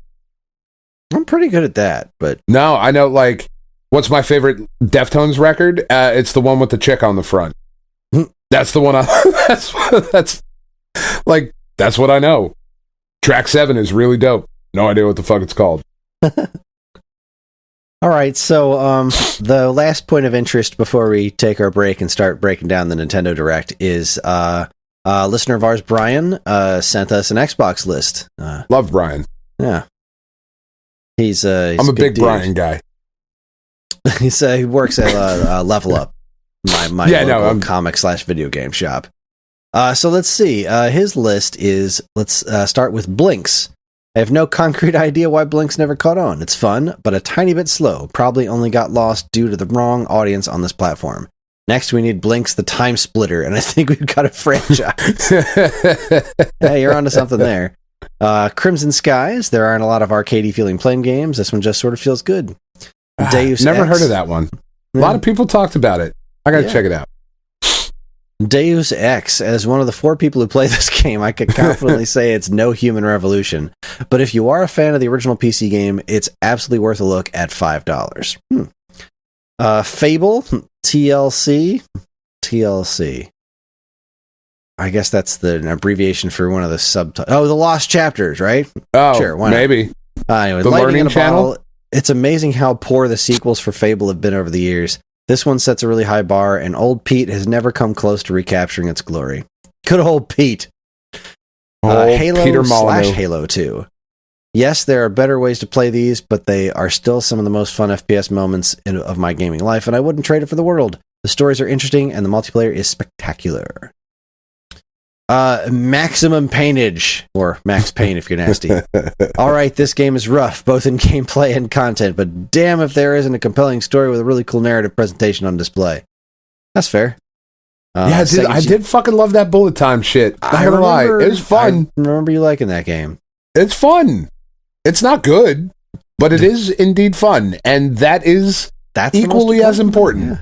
I'm pretty good at that, but no, I know. Like, what's my favorite Deftones record? It's the one with the chick on the front. That's the one. That's what I know. Track 7 is really dope. No idea what the fuck it's called. All right, so the last point of interest before we take our break and start breaking down the Nintendo Direct is a listener of ours, Brian, sent us an Xbox list. Love Brian. Yeah. He's I'm a big dude. Brian guy. He works at Level Up, my local comic/video game shop. So let's see. His list is, let's start with Blinks. I have no concrete idea why Blinks never caught on. It's fun, but a tiny bit slow. Probably only got lost due to the wrong audience on this platform. Next, we need Blinks the Time Splitter, and I think we've got a franchise. Hey, you're onto something there. Crimson Skies. There aren't a lot of arcadey feeling playing games. This one just sort of feels good. Deus Never Ex. heard of that one. A lot of people talked about it. I gotta check it out. Deus Ex, as one of the 4 people who play this game, I could confidently say it's no human revolution. But if you are a fan of the original PC game, it's absolutely worth a look at $5. Fable, TLC. I guess that's an abbreviation for one of the subtitles. Oh, the Lost Chapters, right? Oh, sure, why maybe. Anyway, the Learning Channel. Bottle, it's amazing how poor the sequels for Fable have been over the years. This one sets a really high bar, and old Pete has never come close to recapturing its glory. Good old Pete. Halo / Halo 2. Yes, there are better ways to play these, but they are still some of the most fun FPS moments of my gaming life, and I wouldn't trade it for the world. The stories are interesting, and the multiplayer is spectacular. Maximum Painage, or Max Payne if you're nasty. Alright, this game is rough, both in gameplay and content, but damn if there isn't a compelling story with a really cool narrative presentation on display. That's fair. Yeah, dude, I did fucking love that bullet time shit. Not gonna lie, it was fun. I remember you liking that game. It's fun. It's not good, but it is indeed fun, and that's equally as important. Yeah.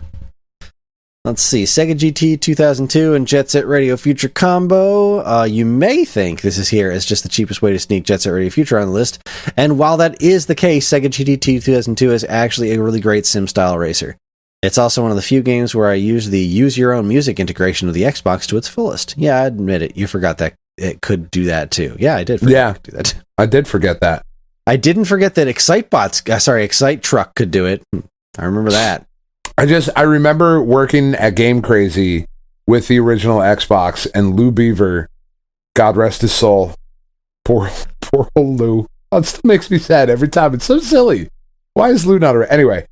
Let's see, Sega GT 2002 and Jet Set Radio Future combo. You may think this is here as just the cheapest way to sneak Jet Set Radio Future on the list, and while that is the case, Sega GT 2002 is actually a really great sim-style racer. It's also one of the few games where I use the use-your-own music integration of the Xbox to its fullest. Yeah, I admit it, you forgot that it could do that too. Yeah, I did forget to do that. I did forget that. I didn't forget that Excite Truck could do it. I remember that. I remember working at Game Crazy with the original Xbox, and Lou Beaver, God rest his soul, poor old Lou. Oh, it still makes me sad every time. It's so silly. Why is Lou not around? Anyway,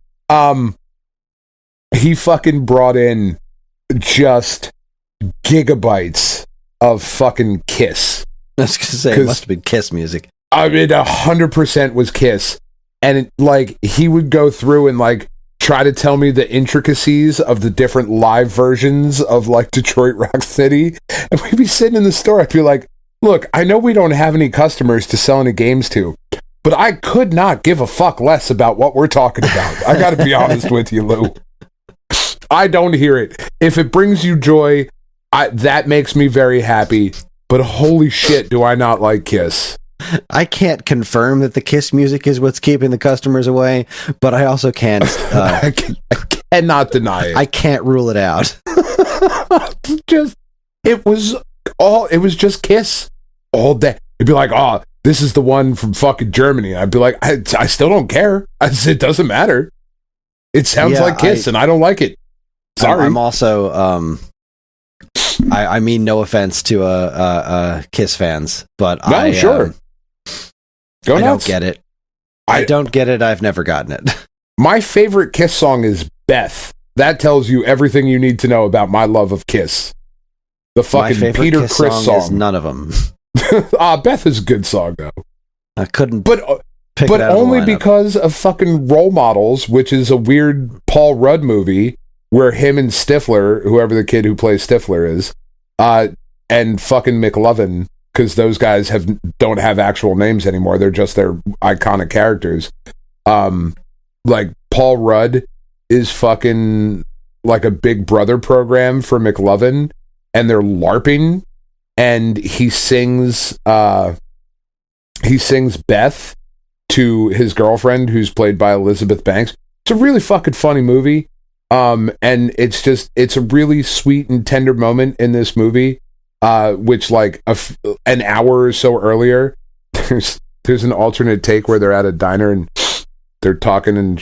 he fucking brought in just gigabytes of fucking Kiss. I was gonna say, it must have been Kiss music. I mean, 100% was Kiss. And he would go through and try to tell me the intricacies of the different live versions of Detroit Rock City. And we'd be sitting in the store. I'd be like, look, I know we don't have any customers to sell any games to, but I could not give a fuck less about what we're talking about. I gotta be honest with you, Lou. I don't hear it. If it brings you joy, that makes me very happy. But holy shit, do I not like Kiss. I can't confirm that the Kiss music is what's keeping the customers away, but I also can't. I cannot deny it. I can't rule it out. It was just Kiss all day. It'd be like, oh, this is the one from fucking Germany. I'd be like, I still don't care. It doesn't matter. It sounds like Kiss, and I don't like it. Sorry. I'm also. I mean, no offense to Kiss fans, but sure. I don't get it. I don't get it. I've never gotten it. My favorite Kiss song is Beth. That tells you everything you need to know about my love of Kiss. The fucking Peter Kiss Chris song. Is none of them. Beth is a good song though. I couldn't, but only because of fucking Role Models, which is a weird Paul Rudd movie where him and Stifler, whoever the kid who plays Stifler is, and fucking McLovin. Because those guys don't have actual names anymore. They're just their iconic characters. Paul Rudd is fucking like a Big Brother program for McLovin, and they're LARPing, and he sings Beth to his girlfriend, who's played by Elizabeth Banks. It's a really fucking funny movie. And it's a really sweet and tender moment in this movie. Which an hour or so earlier, there's an alternate take where they're at a diner and they're talking, and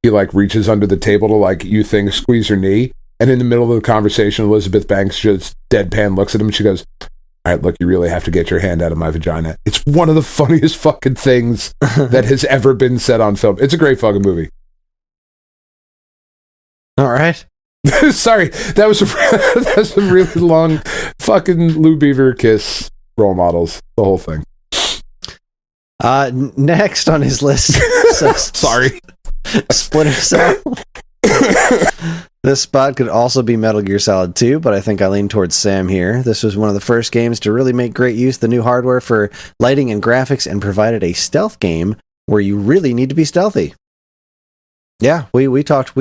he reaches under the table to you think squeeze her knee, and in the middle of the conversation, Elizabeth Banks just deadpan looks at him and she goes, "All right, look, you really have to get your hand out of my vagina." It's one of the funniest fucking things that has ever been said on film. It's a great fucking movie. All right. Sorry, that was a really long fucking Lou Beaver Kiss Role Models, the whole thing. Next on his list, sorry, Splinter Cell. This spot could also be Metal Gear Solid 2, but I think I lean towards Sam here. This was one of the first games to really make great use of the new hardware for lighting and graphics, and provided a stealth game where you really need to be stealthy. Yeah, we talked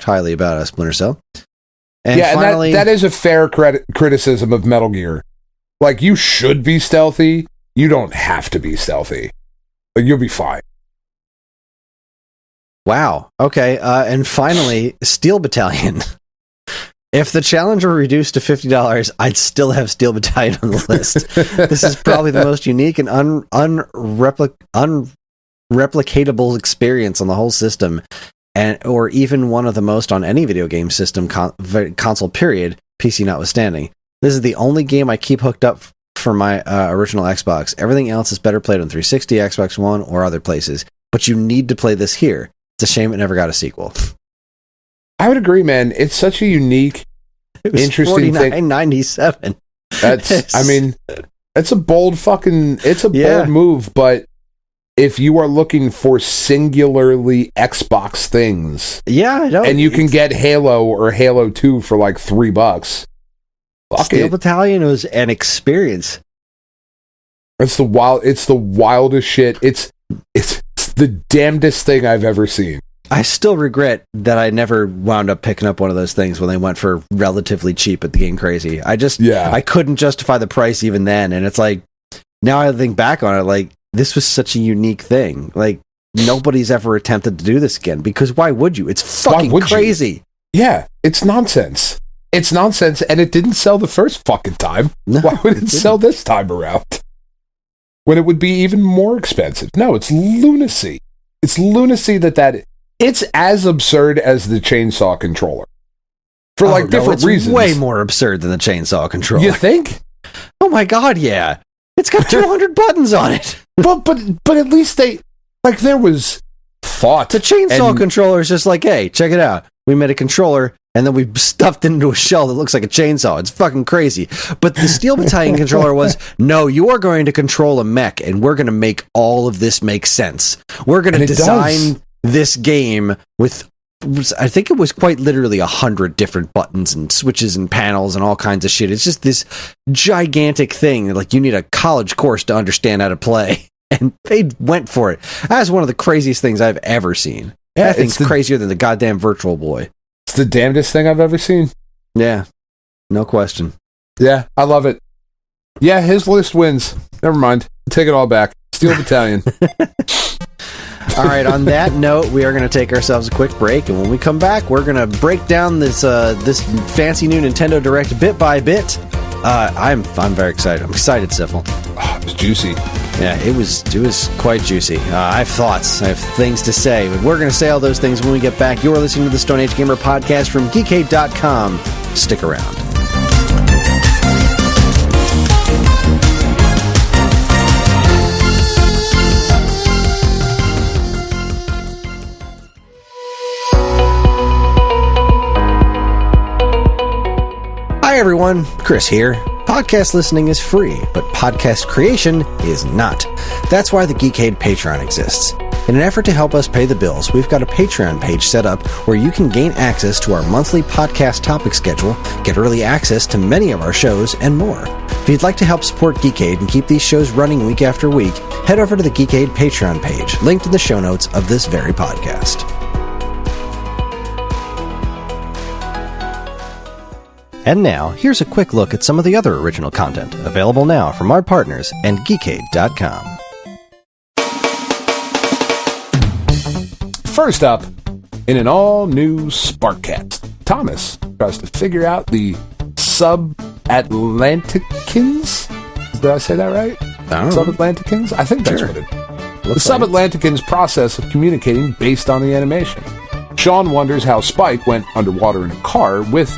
highly about Splinter Cell. And finally, that is a fair criticism of Metal Gear. Like, you should be stealthy. You don't have to be stealthy. But you'll be fine. Wow. Okay. And finally, Steel Battalion. If the challenge were reduced to $50, I'd still have Steel Battalion on the list. This is probably the most unique and unreplicatable experience on the whole system, or even one of the most on any video game system console period, PC notwithstanding. This is the only game I keep hooked up for my original Xbox. Everything else is better played on 360, Xbox One, or other places. But you need to play this here. It's a shame it never got a sequel. I would agree, man. It's such a unique, interesting thing. $49.97. It's a bold bold move, but if you are looking for singularly Xbox things, and you can get Halo or Halo 2 for like $3, Steel Battalion was an experience. It's the wildest shit. It's the damnedest thing I've ever seen. I still regret that I never wound up picking up one of those things when they went for relatively cheap at the Game Crazy. I couldn't justify the price even then, and it's like, now I think back on it, like, this was such a unique thing. Like, nobody's ever attempted to do this again, because why would you? It's fucking crazy. Yeah, it's nonsense. It's nonsense, and it didn't sell the first fucking time. No, why would it sell this time around? When it would be even more expensive. No, it's lunacy. It's lunacy that it's as absurd as the chainsaw controller. For different reasons. Way more absurd than the chainsaw controller. You think? Oh my god, yeah. It's got 200 buttons on it. But at least there was thought. The chainsaw controller is just like, hey, check it out. We made a controller, and then we stuffed it into a shell that looks like a chainsaw. It's fucking crazy. But the Steel Battalion controller was, no, you are going to control a mech, and we're going to make all of this make sense. We're going to design this game with, I think it was quite literally 100 different buttons and switches and panels and all kinds of shit. It's just this gigantic thing. Like, you need a college course to understand how to play. And they went for it. That's one of the craziest things I've ever seen. Yeah, that thing's crazier than the goddamn Virtual Boy. It's the damnedest thing I've ever seen. Yeah, no question. Yeah, I love it. Yeah, his list wins. Never mind. Take it all back. Steel Battalion. All right, on that note, we are going to take ourselves a quick break, and when we come back, we're going to break down this fancy new Nintendo Direct bit by bit. I'm very excited. I'm excited, Syphil. Oh, it was juicy. Yeah, it was quite juicy. I have thoughts. I have things to say, but we're going to say all those things when we get back. You're listening to the Stone Age Gamer podcast from Geekade.com. Stick around. Hi everyone, Kris here. Podcast listening is free, but podcast creation is not. That's why the Geekade Patreon exists. In an effort to help us pay the bills, we've got a Patreon page set up where you can gain access to our monthly podcast topic schedule, get early access to many of our shows, and more. If you'd like to help support Geekade and keep these shows running week after week, head over to the Geekade Patreon page, linked in the show notes of this very podcast. And now, here's a quick look at some of the other original content available now from our partners and Geekade.com. First up, in an all-new Sparkcast, Thomas tries to figure out the Sub-Atlanticans. Did I say that right? Sub-Atlanticans? I think that's what it is. The Sub-Atlanticans' process of communicating based on the animation. Sean wonders how Spike went underwater in a car with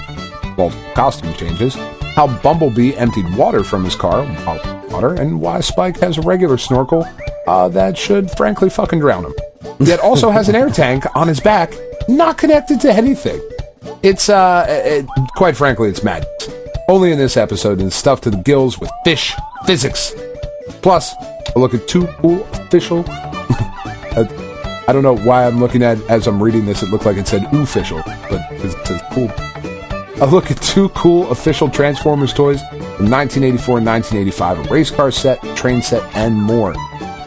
multiple costume changes, how Bumblebee emptied water from his car, and why Spike has a regular snorkel that should frankly fucking drown him. Yet also has an air tank on his back, not connected to anything. It's, quite frankly, it's madness. Only in this episode and stuffed to the gills with fish physics. Plus, a look at two cool official... I don't know why I'm looking at, as I'm reading this, it looked like it said official, but it says cool. A look at two cool official Transformers toys from 1984 and 1985, a race car set, train set, and more.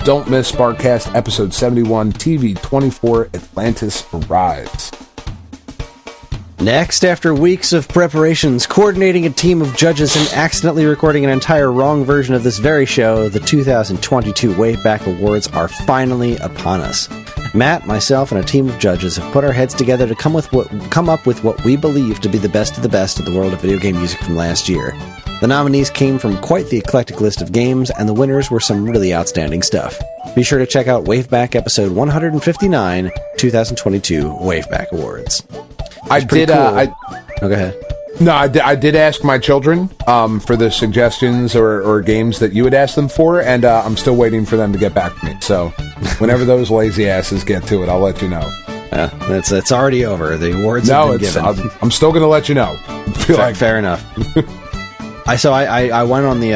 Don't miss Sparkcast episode 71, TV 24, Atlantis Arrives. Next, after weeks of preparations, coordinating a team of judges, and accidentally recording an entire wrong version of this very show, the 2022 Waveback Awards are finally upon us. Matt, myself, and a team of judges have put our heads together to come up with what we believe to be the best of the world of video game music from last year. The nominees came from quite the eclectic list of games, and the winners were some really outstanding stuff. Be sure to check out Waveback episode 159, 2022 Waveback Awards. I did. Cool. Go ahead. No, I did ask my children for the suggestions or games that you would ask them for, and I'm still waiting for them to get back to me. So, whenever those lazy asses get to it, I'll let you know. It's already over. The awards have been given. I'm still going to let you know. Fair enough. I went on the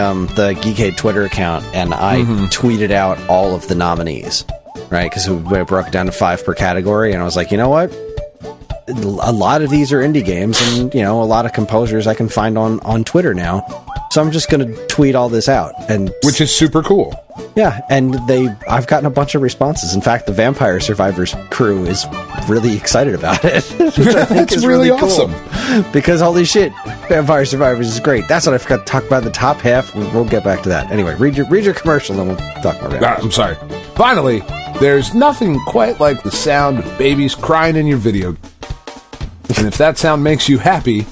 Geekade Twitter account and I tweeted out all of the nominees, right? Because we broke it down to 5 per category, and I was like, you know what? A lot of these are indie games, and a lot of composers I can find on Twitter now. So I'm just going to tweet all this out, which is super cool. Yeah, and I've gotten a bunch of responses. In fact, the Vampire Survivors crew is really excited about it. Which I think is really awesome. Cool, because holy shit, Vampire Survivors is great. That's what I forgot to talk about in the top half. We'll get back to that. Anyway, read your commercial, and we'll talk more about it. I'm sorry. Finally, there's nothing quite like the sound of babies crying in your video game. And if that sound makes you happy,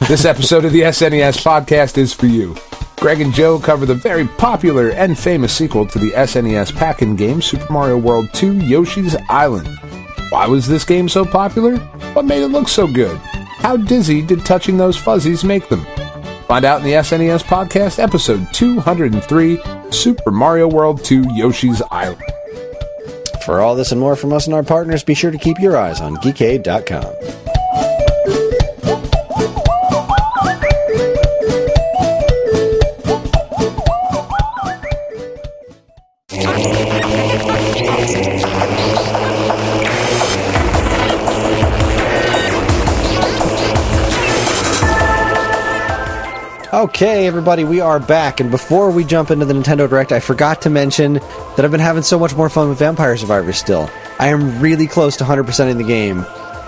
this episode of the SNES podcast is for you. Greg and Joe cover the very popular and famous sequel to the SNES pack-in game, Super Mario World 2 Yoshi's Island. Why was this game so popular? What made it look so good? How dizzy did touching those fuzzies make them? Find out in the SNES podcast, episode 203, Super Mario World 2 Yoshi's Island. For all this and more from us and our partners, be sure to keep your eyes on Geekade.com. Okay, everybody, we are back, and before we jump into the Nintendo Direct, I forgot to mention that I've been having so much more fun with Vampire Survivors still. I am really close to 100%ing the game,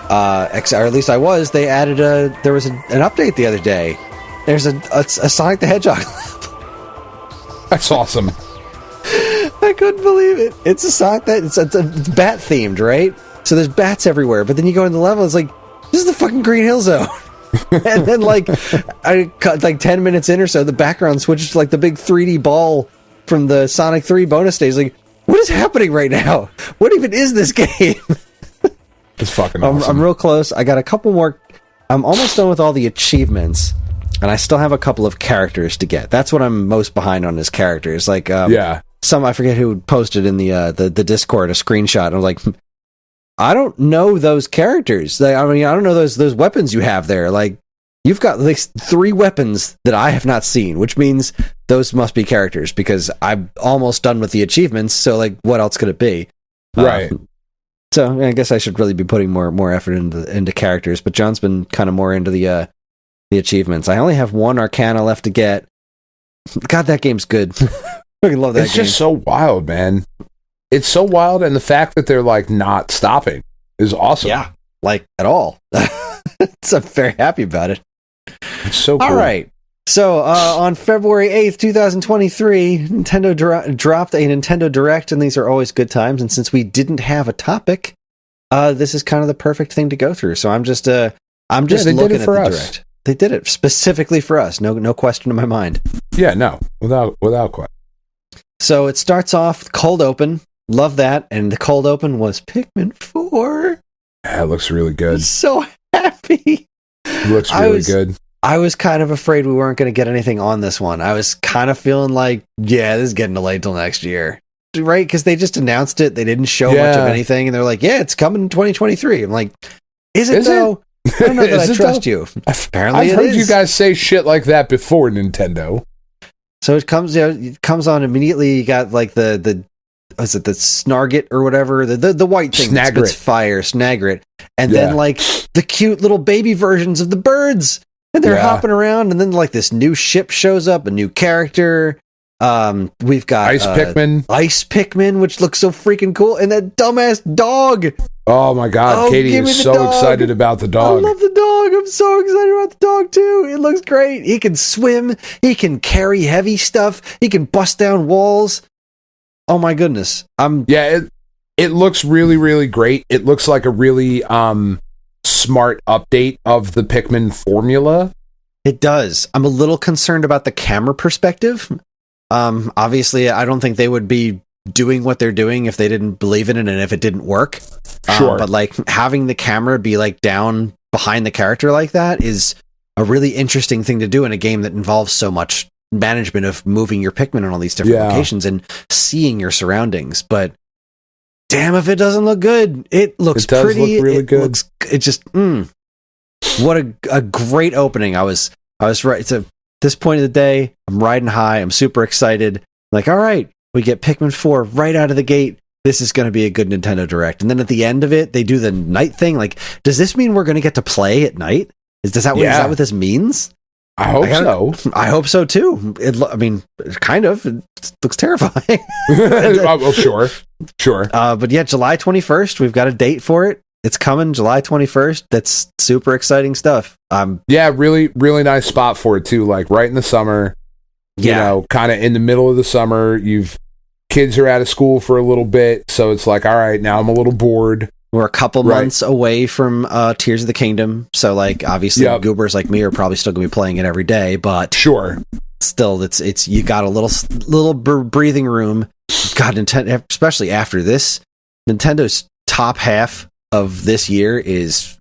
or at least I was. They added there was an update the other day. There's a Sonic the Hedgehog level. That's awesome. I couldn't believe it. It's a Sonic it's bat themed, right? So there's bats everywhere, but then you go in the level, it's like, this is the fucking Green Hill Zone. And then, I cut 10 minutes in or so, the background switches to the big 3D ball from the Sonic 3 bonus stage. What is happening right now? What even is this game? It's fucking awesome. I'm real close. I got a couple more. I'm almost done with all the achievements, and I still have a couple of characters to get. That's what I'm most behind on, is characters. I forget who posted in the Discord a screenshot, and I was like, I don't know those characters. I don't know those weapons you have there. You've got 3 weapons that I have not seen, which means those must be characters, because I'm almost done with the achievements. So, what else could it be? Right. So I guess I should really be putting more effort into characters. But John's been kind of more into the achievements. I only have 1 Arcana left to get. God, that game's good. I love that game. It's just so wild, man. It's so wild, and the fact that they're not stopping is awesome. Yeah, at all. So I'm very happy about it. It's so cool. All right. So on February 8th, 2023, Nintendo dropped a Nintendo Direct, and these are always good times. And since we didn't have a topic, this is kind of the perfect thing to go through. So I'm just looking at the Direct. They did it specifically for us. No question in my mind. Yeah, no, without question. So it starts off cold open. Love that. And the cold open was Pikmin 4. Yeah, it looks really good. I'm so happy. It looks really good. I was kind of afraid we weren't going to get anything on this one. I was kind of feeling this is getting delayed till next year. Right? Because they just announced it. They didn't show much of anything. And they're like, yeah, it's coming in 2023. I'm like, is it though? I don't know that I trust you. Apparently I've heard you guys say shit like that before, Nintendo. So it comes on immediately. You got the was it the Snargit or whatever, the white thing that spits fire, Snagrit, and then the cute little baby versions of the birds, and they're hopping around, and then this new ship shows up, a new character. We've got Ice Pikmin, which looks so freaking cool, and that dumbass dog. Oh my god, Katie is so excited about the dog. I love the dog. I'm so excited about the dog too. It looks great. He can swim. He can carry heavy stuff. He can bust down walls. Oh my goodness. It looks really, really great. It looks like a really smart update of the Pikmin formula. It does. I'm a little concerned about the camera perspective. Obviously, I don't think they would be doing what they're doing if they didn't believe in it and if it didn't work. Sure. But like having the camera be like down behind the character like that is a really interesting thing to do in a game that involves so much management of moving your Pikmin on all these different locations and seeing your surroundings. But damn if it doesn't look good. It looks pretty. Look really good. What a great opening. I was right. It's at this point of the day, I'm riding high. I'm super excited. Like, all right, we get Pikmin 4 right out of the gate. This is going to be a good Nintendo Direct. And then at the end of it, they do the night thing. Like, does this mean we're going to get to play at night? Is that what this means? I hope so. I hope so too. Kind of. It looks terrifying. Well, sure. But yeah, July 21st, we've got a date for it. It's coming July 21st. That's super exciting stuff. Really, really nice spot for it too. Like right in the summer, you know, kind of in the middle of the summer, kids are out of school for a little bit. So it's like, all right, now I'm a little bored. We're a couple months away from Tears of the Kingdom. So like, obviously goobers like me are probably still gonna be playing it every day, but sure. Still, it's you got a little breathing room. God, Nintendo, especially after this, Nintendo's top half of this year is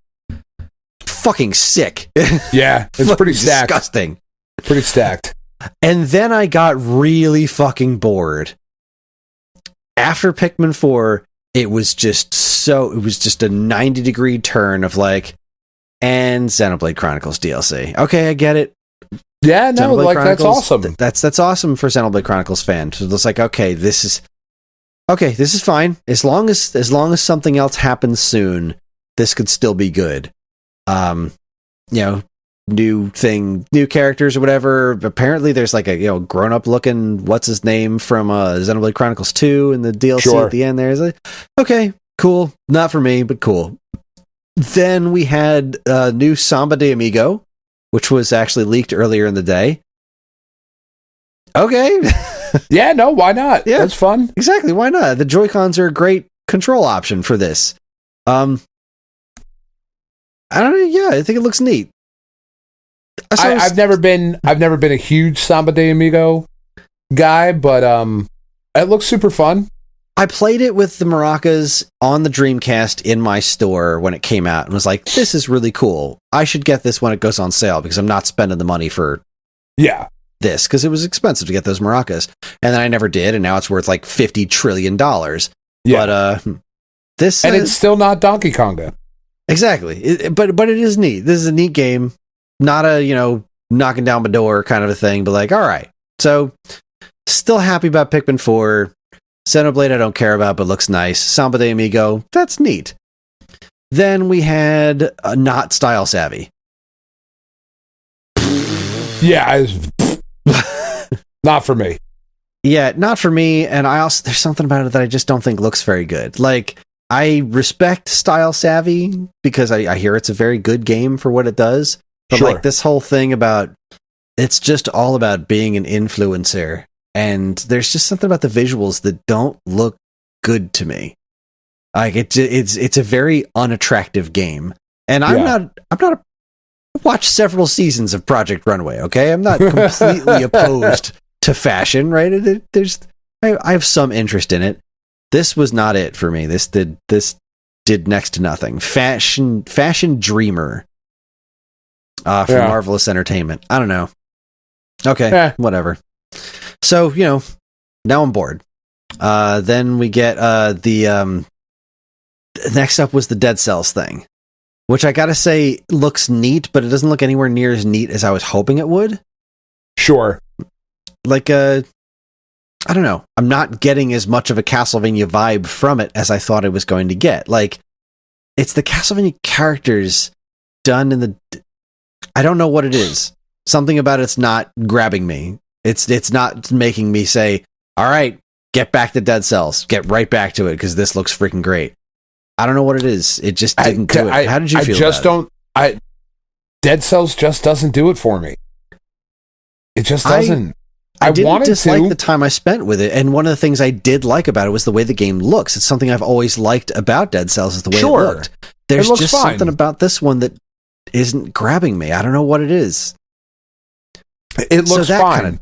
fucking sick. Yeah, it's pretty stacked. Disgusting. Pretty stacked. And then I got really fucking bored. After Pikmin 4, it was just a 90-degree turn of like, and Xenoblade Chronicles DLC. Okay, I get it. Yeah, no, like that's awesome. That's awesome for Xenoblade Chronicles fans. So it's like, okay, this is fine. As long as something else happens soon, this could still be good. New characters or whatever. Apparently there's like a grown-up looking what's his name from Xenoblade Chronicles 2 in the DLC at the end there. Is like, okay, cool. Not for me, but cool. Then we had new Samba de Amigo, which was actually leaked earlier in the day. Okay. Yeah, no, why not? Yeah, that's fun. Exactly, why not? The Joy-Cons are a great control option for this. I don't know. Yeah, I think it looks neat. I've never been a huge Samba de Amigo guy, but it looks super fun. I played it with the maracas on the Dreamcast in my store when it came out and was like, this is really cool. I should get this when it goes on sale because I'm not spending the money for this because it was expensive to get those maracas. And then I never did, and now it's worth like $50 trillion. Yeah. But this and it's still not Donkey Konga. Exactly. But it is neat. This is a neat game. Not a, knocking down my door kind of a thing, but like, all right. So still happy about Pikmin 4. Xenoblade I don't care about, but looks nice. Samba de Amigo, that's neat. Then we had not Style Savvy. Yeah, not for me. Yeah, not for me. And there's something about it that I just don't think looks very good. Like, I respect Style Savvy because I hear it's a very good game for what it does. But like this whole thing about, it's just all about being an influencer. And there's just something about the visuals that don't look good to me. Like it's a very unattractive game. And I've watched several seasons of Project Runway. Okay, I'm not completely opposed to fashion, right? I have some interest in it. This was not it for me. This did next to nothing. Fashion Dreamer from Marvelous Entertainment. I don't know. Okay, whatever. So, now I'm bored. Then we get the next up was the Dead Cells thing, which I gotta say looks neat, but it doesn't look anywhere near as neat as I was hoping it would. Sure. Like, I don't know. I'm not getting as much of a Castlevania vibe from it as I thought I was going to get. Like, it's the Castlevania characters done in the... I don't know what it is. Something about it's not grabbing me. It's not making me say, all right, get back to Dead Cells. Get right back to it because this looks freaking great. I don't know what it is. It just didn't do it. How did you feel about it? Dead Cells just doesn't do it for me. It just doesn't. I didn't dislike the time I spent with it, and one of the things I did like about it was the way the game looks. It's something I've always liked about Dead Cells is the way it looked. There's just something about this one that isn't grabbing me. I don't know what it is. It looks fine.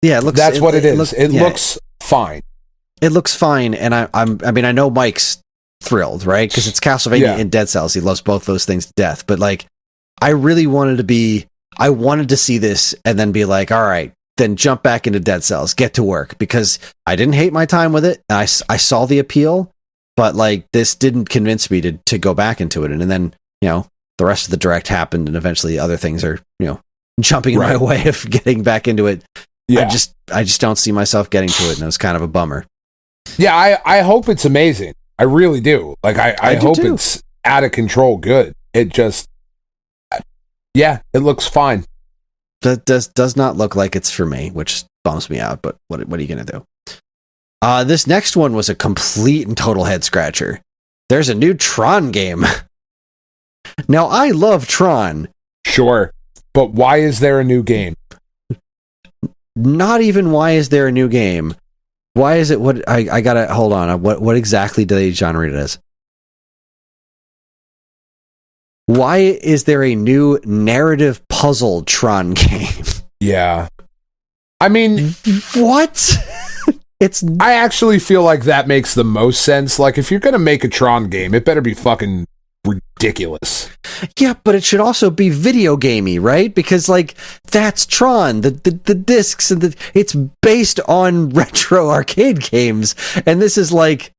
It looks. That's what it is. It looks fine. It looks fine, and I know Mike's thrilled, right? Because it's Castlevania and Dead Cells. He loves both those things to death. But like, I really wanted to see this and then be like, all right, then jump back into Dead Cells, get to work, because I didn't hate my time with it. I saw the appeal, but like this didn't convince me to go back into it. And then, the rest of the direct happened, and eventually other things are, jumping in my way of getting back into it. Yeah. I just don't see myself getting to it, and it was kind of a bummer. Yeah, I hope it's amazing. I really do. Like I hope it's out of control good. It just it looks fine. That does not look like it's for me, which bums me out, but what are you going to do? This next one was a complete and total head scratcher. There's a new Tron game. Now, I love Tron. Sure, but why is there a new game? Not even why is there a new game. Why is it what I gotta hold on. What exactly do they genre it as? Why is there a new narrative puzzle Tron game? Yeah. I mean, what? I actually feel like that makes the most sense. Like, if you're going to make a Tron game, it better be fucking ridiculous. Yeah, but it should also be video gamey, right? Because, like, that's Tron. The discs, and it's based on retro arcade games. And this is like,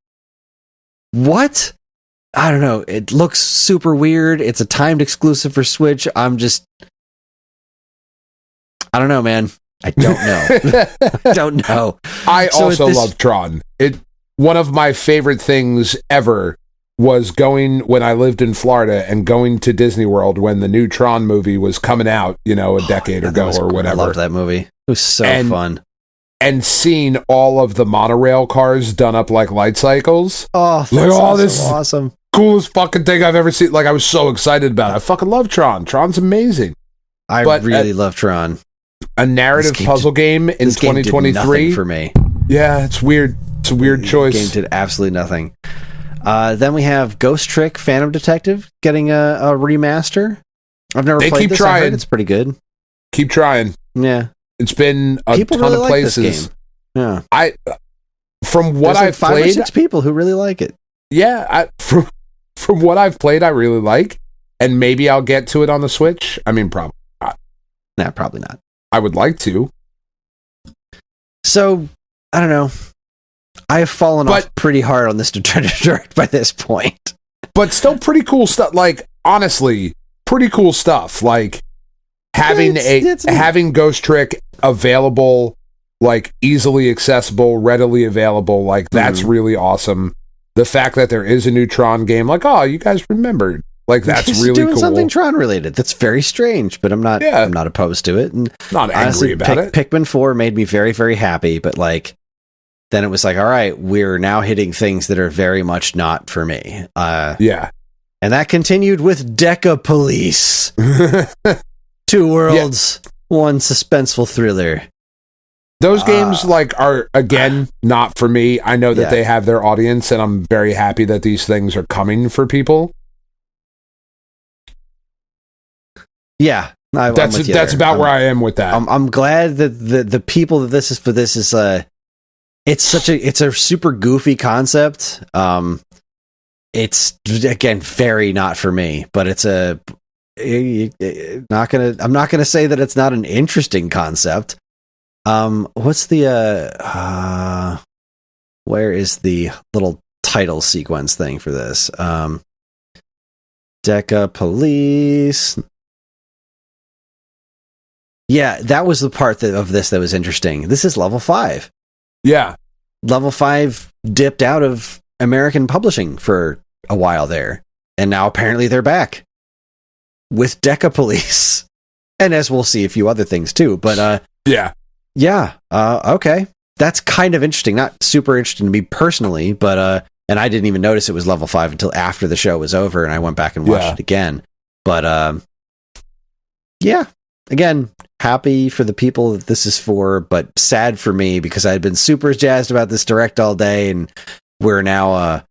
what? I don't know. It looks super weird. It's a timed exclusive for Switch. I don't know, man. I don't know. I don't know. I also love Tron. One of my favorite things ever was going when I lived in Florida and going to Disney World when the new Tron movie was coming out, a decade ago or whatever. I loved that movie. It was so fun. And seeing all of the monorail cars done up like light cycles. Oh, this is awesome. Coolest fucking thing I've ever seen. Like, I was so excited about it. I fucking love Tron. Tron's amazing. I really love Tron. A narrative puzzle game in 2023 for me. Yeah, it's weird. It's a weird choice. Game did absolutely nothing. Then we have Ghost Trick Phantom Detective getting a remaster. I've never played this. I heard it's pretty good. Keep trying. Yeah, it's been a people ton really of like places. This game. Yeah, from what I've played, 5 or 6 people who really like it. Yeah, from what I've played, I really like, and maybe I'll get to it on the Switch. I mean, probably not. Nah, probably not. I would like to. So, I don't know. I have fallen off pretty hard on this Direct by this point. But still pretty cool stuff. Like, honestly, pretty cool stuff. Like, having Ghost Trick available, like, easily accessible, readily available, like, that's really awesome. The fact that there is a new Tron game, like, oh, you guys remembered. Like, that's really doing cool. Something Tron related. That's very strange, but I'm not opposed to it. And not angry about it. Pikmin 4 made me very, very happy, but like, then it was like, all right, we're now hitting things that are very much not for me. Yeah. And that continued with Deca Police. 2 worlds, one suspenseful thriller. Those games, like, are, again, not for me. I know that they have their audience, and I'm very happy that these things are coming for people. Yeah, that's about where I am with that. I'm glad that the people that this is for this is it's a super goofy concept. It's again very not for me, but I'm not gonna say that it's not an interesting concept. What's the where is the little title sequence thing for this? Deca Police. Yeah, that was the part of this that was interesting. This is level 5. Yeah. Level 5 dipped out of American publishing for a while there. And now apparently they're back. With Deca Police. And as we'll see, a few other things too. But yeah. Yeah. Okay. That's kind of interesting. Not super interesting to me personally, but and I didn't even notice it was level 5 until after the show was over, and I went back and watched it again. But yeah. Again, happy for the people that this is for, but sad for me because I had been super jazzed about this direct all day, and we're now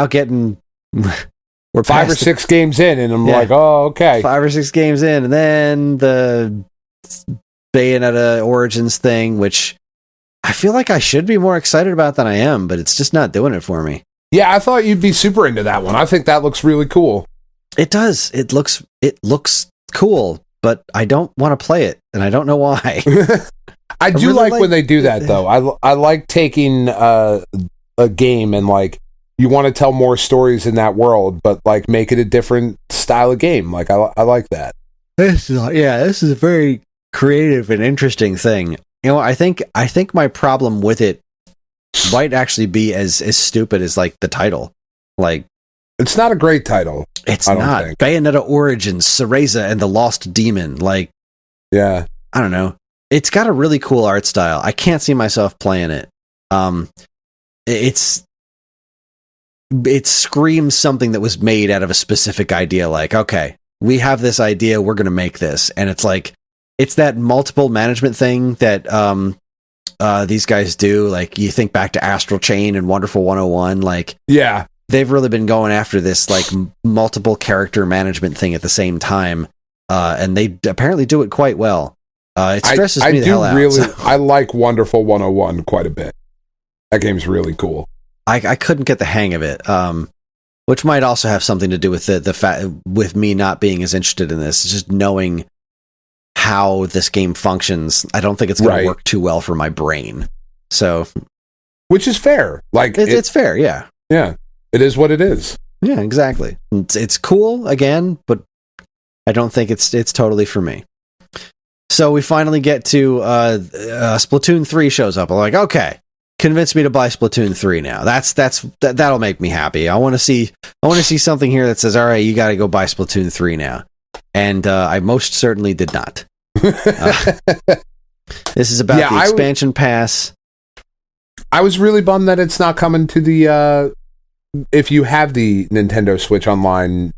getting we're 5 or 6 games in, and I'm like, oh, okay, 5 or 6 games in, and then the Bayonetta Origins thing, which I feel like I should be more excited about than I am, but it's just not doing it for me. Yeah, I thought you'd be super into that one. I think that looks really cool. It does. It looks cool, but I don't want to play it, and I don't know why. I do really like when they do that, though. I like taking a game and like you want to tell more stories in that world, but like make it a different style of game. Like I like that. This is a very creative and interesting thing. You know, I think my problem with it might actually be as stupid as like the title. Like, it's not a great title. It's not. Bayonetta Origins, Cereza and the Lost Demon. Like, yeah, I don't know. It's got a really cool art style. I can't see myself playing it. It screams something that was made out of a specific idea. Like, okay, we have this idea, we're going to make this, and it's like it's that multiple management thing that these guys do. Like, you think back to Astral Chain and Wonderful 101. Like, yeah. They've really been going after this like multiple character management thing at the same time, and they apparently do it quite well. It stresses me the hell out. I like Wonderful 101 quite a bit. That game's really cool. I couldn't get the hang of it, which might also have something to do with the fact with me not being as interested in this. Just knowing how this game functions, I don't think it's going to work too well for my brain. So, which is fair. Like it's fair, yeah. Yeah. It is what it is. Yeah, exactly. It's cool again, but I don't think it's totally for me. So we finally get to Splatoon 3 shows up. I'm like, okay, convince me to buy Splatoon 3 now. That'll make me happy. I want to see something here that says, all right, you got to go buy Splatoon 3 now. And I most certainly did not. This is about the expansion pass. I was really bummed that it's not coming to the if you have the Nintendo Switch Online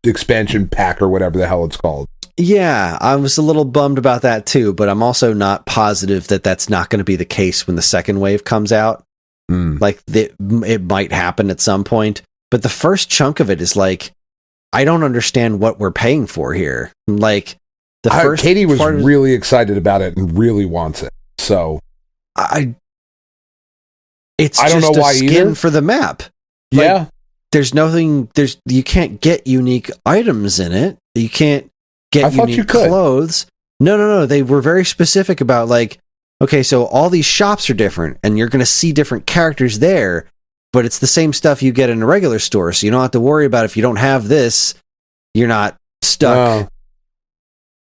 expansion pack or whatever the hell it's called. Yeah, I was a little bummed about that too, but I'm also not positive that that's not going to be the case when the second wave comes out. Like, it might happen at some point, but the first chunk of it is like, I don't understand what we're paying for here. Like, the first Katie was really excited about it and really wants it. So it's I don't just know why a skin either. for the map. Like, yeah. You can't get unique items in it. You can't get unique clothes. No. They were very specific about, like, okay, so all these shops are different and you're going to see different characters there, but it's the same stuff you get in a regular store. So you don't have to worry about if you don't have this, you're not stuck.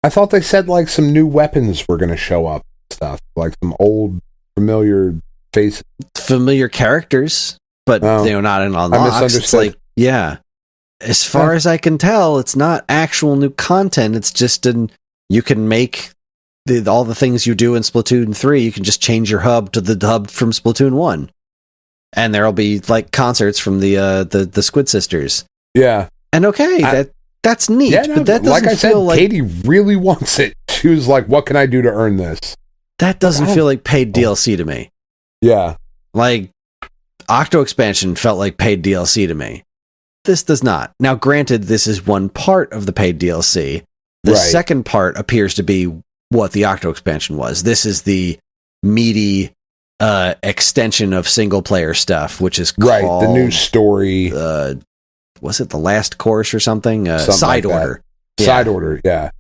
I thought they said like some new weapons were going to show up, stuff like some old familiar faces, familiar characters. But they're not in unlocks. I misunderstood. It's like, yeah. As far as I can tell, it's not actual new content. It's just you can make all the things you do in Splatoon 3. You can just change your hub to the hub from Splatoon 1, and there'll be like concerts from the Squid Sisters. Yeah, and that's neat. Yeah, but that doesn't like I said, feel like Katie really wants it. She was like, "What can I do to earn this?" That doesn't feel like paid DLC to me. Yeah, like Octo expansion felt like paid DLC to me. This does not. Now, granted, this is one part of the paid DLC. The second part appears to be what the Octo expansion was. This is the meaty extension of single player stuff, which is called the new story. Was it The Last Course or something? Side like Order. Yeah. Side Order, yeah.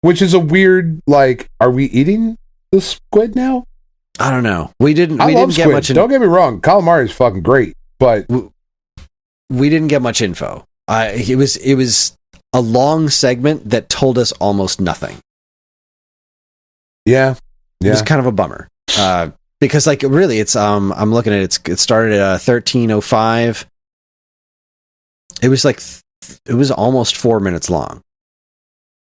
Which is a weird, like, are we eating the squid now? I don't know. We didn't love get squid. much. Don't get me wrong, calamari is fucking great, but we didn't get much info. It was a long segment that told us almost nothing. Yeah. It was kind of a bummer. Because like really it's I'm looking at it started at 13:05. It was like it was almost 4 minutes long.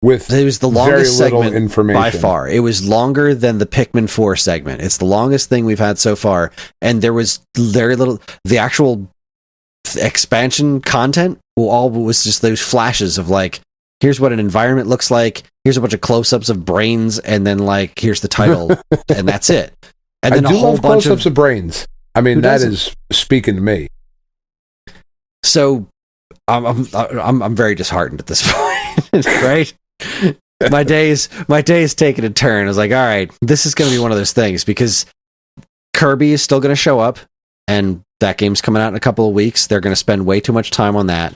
with it was the longest very little segment information by far. It was longer than the Pikmin 4 segment. It's the longest thing we've had so far, and there was very little. The actual expansion content all was just those flashes of like, here's what an environment looks like, here's a bunch of close-ups of brains, and then like here's the title, and that's it. And then I do love close-ups of brains. I mean, that is speaking to me. So I'm very disheartened at this point, right? My day's taking a turn. I was like, all right, this is going to be one of those things, because Kirby is still going to show up, and that game's coming out in a couple of weeks. They're going to spend way too much time on that.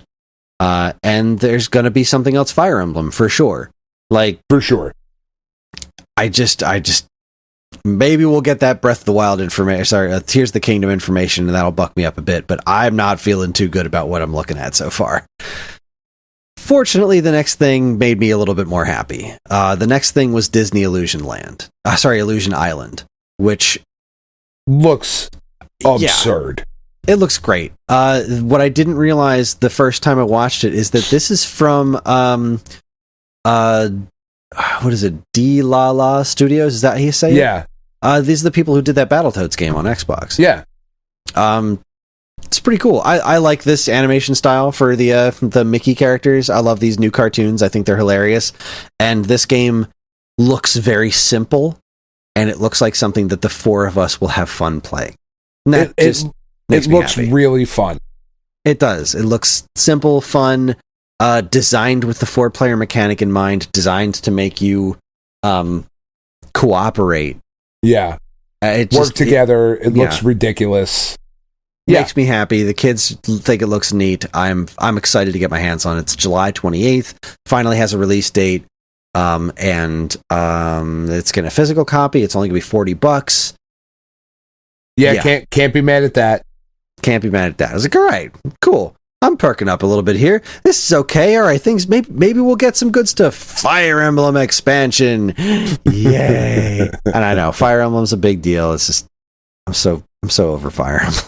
And there's going to be something else Fire Emblem for sure. Like, for sure. I just maybe we'll get that Breath of the Wild information. Sorry, Tears of the Kingdom information, and that'll buck me up a bit, but I'm not feeling too good about what I'm looking at so far. Fortunately, the next thing made me a little bit more happy. The next thing was Disney Illusion Island, which looks absurd. Yeah, it looks great. What I didn't realize the first time I watched it is that this is from what is it? D-La-La Studios? Is that how you say it? Yeah. These are the people who did that Battletoads game on Xbox. Yeah. It's pretty cool. I like this animation style for the Mickey characters. I love these new cartoons. I think they're hilarious. And this game looks very simple, and it looks like something that the four of us will have fun playing. It looks really fun. It does. It looks simple, fun, designed with the 4-player mechanic in mind, designed to make you cooperate. Yeah. Work together. It looks ridiculous. Makes me happy. The kids think it looks neat. I'm excited to get my hands on it. It's July 28th. Finally has a release date. And it's getting a physical copy. It's only going to be $40. Yeah, can't be mad at that. Can't be mad at that. I was like, all right, cool. I'm perking up a little bit here. This is okay. All right, things maybe we'll get some good stuff. Fire Emblem expansion. Yay. And I know Fire Emblem's a big deal. It's just I'm so over Fire Emblem.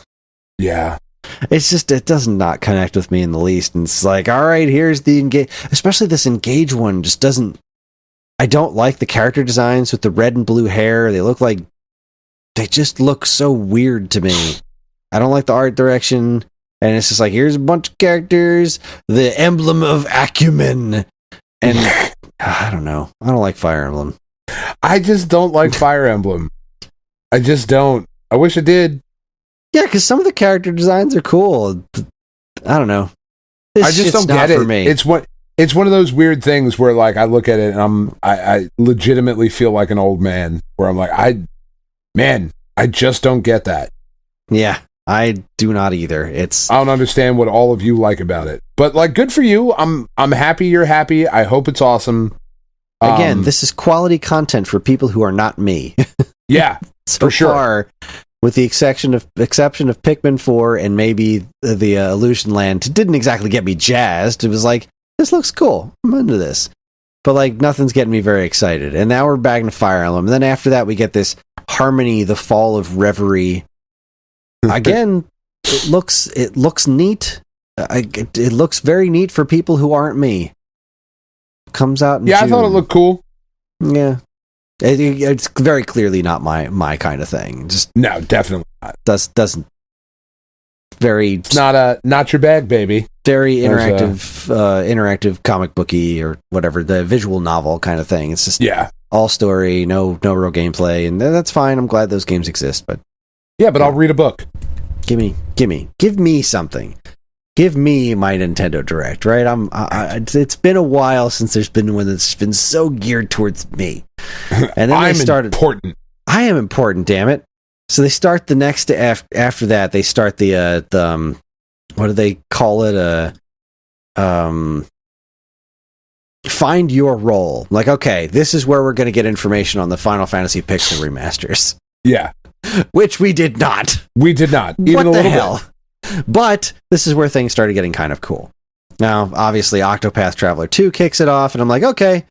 Yeah. It's just, it does not connect with me in the least. And it's like, all right, here's the Engage, especially this Engage one just doesn't, I don't like the character designs with the red and blue hair. They just look so weird to me. I don't like the art direction. And it's just like, here's a bunch of characters, the emblem of acumen. And I don't know. I don't like Fire Emblem. I just don't like Fire Emblem. I just don't. I wish I did. Yeah, because some of the character designs are cool. I don't know. I just don't get it. For me. It's one of those weird things where, like, I look at it and I legitimately feel like an old man. Where I'm like, I just don't get that. Yeah, I do not either. I don't understand what all of you like about it. But like, good for you. I'm happy you're happy. I hope it's awesome. Again, this is quality content for people who are not me. Yeah, so for sure. Far, with the exception of Pikmin 4 and maybe the Illusion Land, it didn't exactly get me jazzed. It was like, this looks cool. I'm into this. But like, nothing's getting me very excited. And now we're back into Fire Emblem. And then after that, we get this Harmony, the Fall of Reverie. Again, it looks neat. It looks very neat for people who aren't me. Comes out in June. I thought it looked cool. Yeah. It's very clearly not my kind of thing. Just no, definitely not. Doesn't very. It's not your bag, baby. Very interactive comic booky or whatever, the visual novel kind of thing. It's just all story, no real gameplay, and that's fine. I'm glad those games exist, but I'll read a book. Give me something. Give me my Nintendo Direct, right? It's been a while since there's been one that's been so geared towards me. And then they started. Important. I am important, damn it. So they start the next after that. They start the what do they call it? Find your role. Like, okay, this is where we're going to get information on the Final Fantasy Pixel remasters. Yeah, which we did not. We did not. Even what a the little hell? bit. But this is where things started getting kind of cool. Now, obviously, Octopath Traveler 2 kicks it off, and I'm like, okay.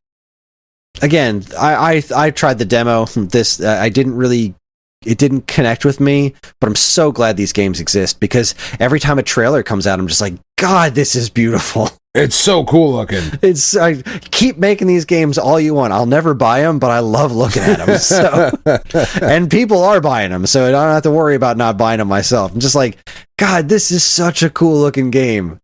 Again, I tried the demo. This it didn't connect with me, but I'm so glad these games exist, because every time a trailer comes out, I'm just like, God, this is beautiful. It's so cool looking. I keep making these games all you want. I'll never buy them, but I love looking at them. So, and people are buying them, so I don't have to worry about not buying them myself. I'm just like, God, this is such a cool looking game.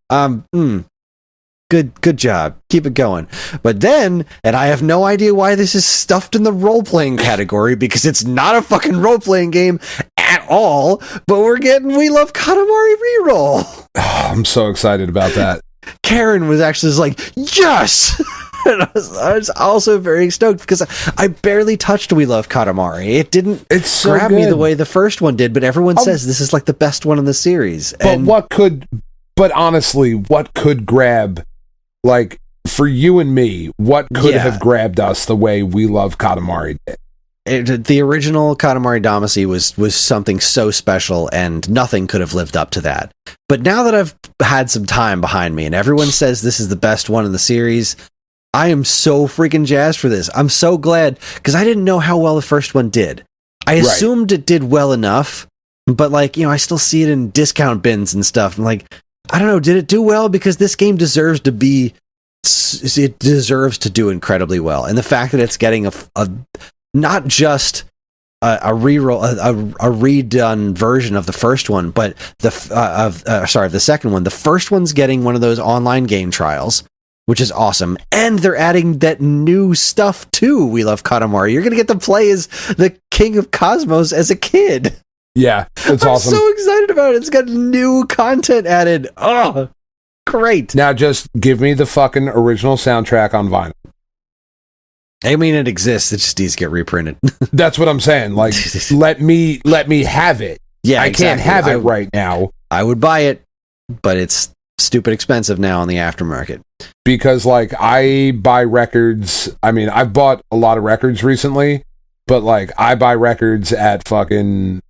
Good job. Keep it going. But then, and I have no idea why this is stuffed in the role-playing category, because it's not a fucking role-playing game at all, but we're getting We Love Katamari Reroll. Oh, I'm so excited about that. Karen was actually just like, yes! And I was also very stoked because I barely touched We Love Katamari. It didn't grab me the way the first one did, but everyone says this is like the best one in the series. But honestly, what could grab, like, for you and me, what could have grabbed us the way We Love Katamari did? The original Katamari Damacy was something so special, and nothing could have lived up to that. But now that I've had some time behind me, and everyone says this is the best one in the series, I am so freaking jazzed for this. I'm so glad, because I didn't know how well the first one did. I assumed it did well enough, but like, I still see it in discount bins and stuff. I'm like, I don't know, did it do well? Because this game deserves to do incredibly well. And the fact that it's getting a not just a reroll, a redone version of the first one, but the second one. The first one's getting one of those online game trials, which is awesome, and they're adding that new stuff too. We Love Katamari. You're gonna get to play as the King of Cosmos as a kid. Yeah, it's awesome. I'm so excited about it. It's got new content added. Oh, great! Now just give me the fucking original soundtrack on vinyl. I mean, it exists. It just needs to get reprinted. That's what I'm saying. Like, let me have it. Yeah, I can't have it right now. I would buy it, but it's stupid expensive now on the aftermarket. Because, like, I buy records. I mean, I've bought a lot of records recently, but, like, I buy records at fucking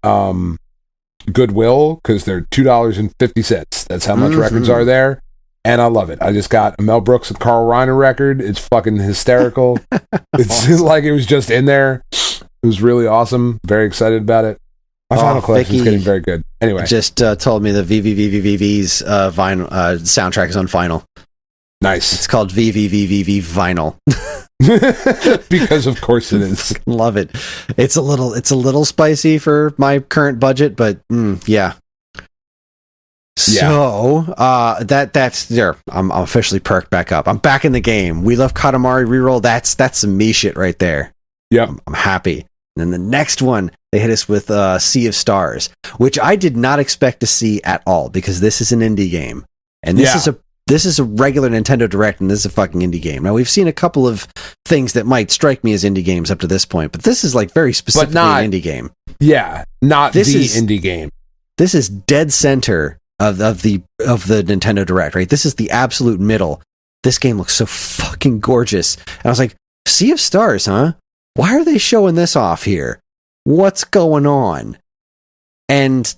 Goodwill because they're $2.50. That's how much records are there. And I love it. I just got a Mel Brooks and Carl Reiner record. It's fucking hysterical. It's awesome. Like it was just in there. It was really awesome. Very excited about it. My vinyl collection is getting very good. Anyway. Just told me the VVVVV's vinyl soundtrack is on vinyl. Nice. It's called VVVVV Vinyl. Because of course it is. Love it. It's a little spicy for my current budget, but yeah. So, that's there. I'm officially perked back up. I'm back in the game. We Love Katamari Reroll. That's some me shit right there. Yep. I'm happy. And then the next one, they hit us with Sea of Stars, which I did not expect to see at all, because this is an indie game. And this is a regular Nintendo Direct, and this is a fucking indie game. Now, we've seen a couple of things that might strike me as indie games up to this point, but this is like very specifically an indie game. Yeah, not indie game. This is dead center of the Nintendo Direct, right? This is the absolute middle. This game looks so fucking gorgeous. And I was like, Sea of Stars, huh? Why are they showing this off here? What's going on? And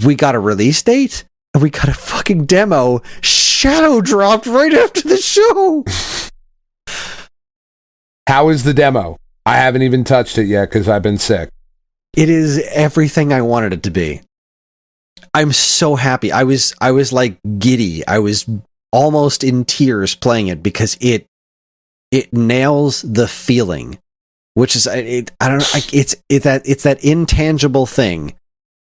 we got a release date, and we got a fucking demo shadow dropped right after the show. How is the demo? I haven't even touched it yet because I've been sick. It is everything I wanted it to be. I'm so happy. I was like giddy. I was almost in tears playing it because it nails the feeling, which is it's that intangible thing.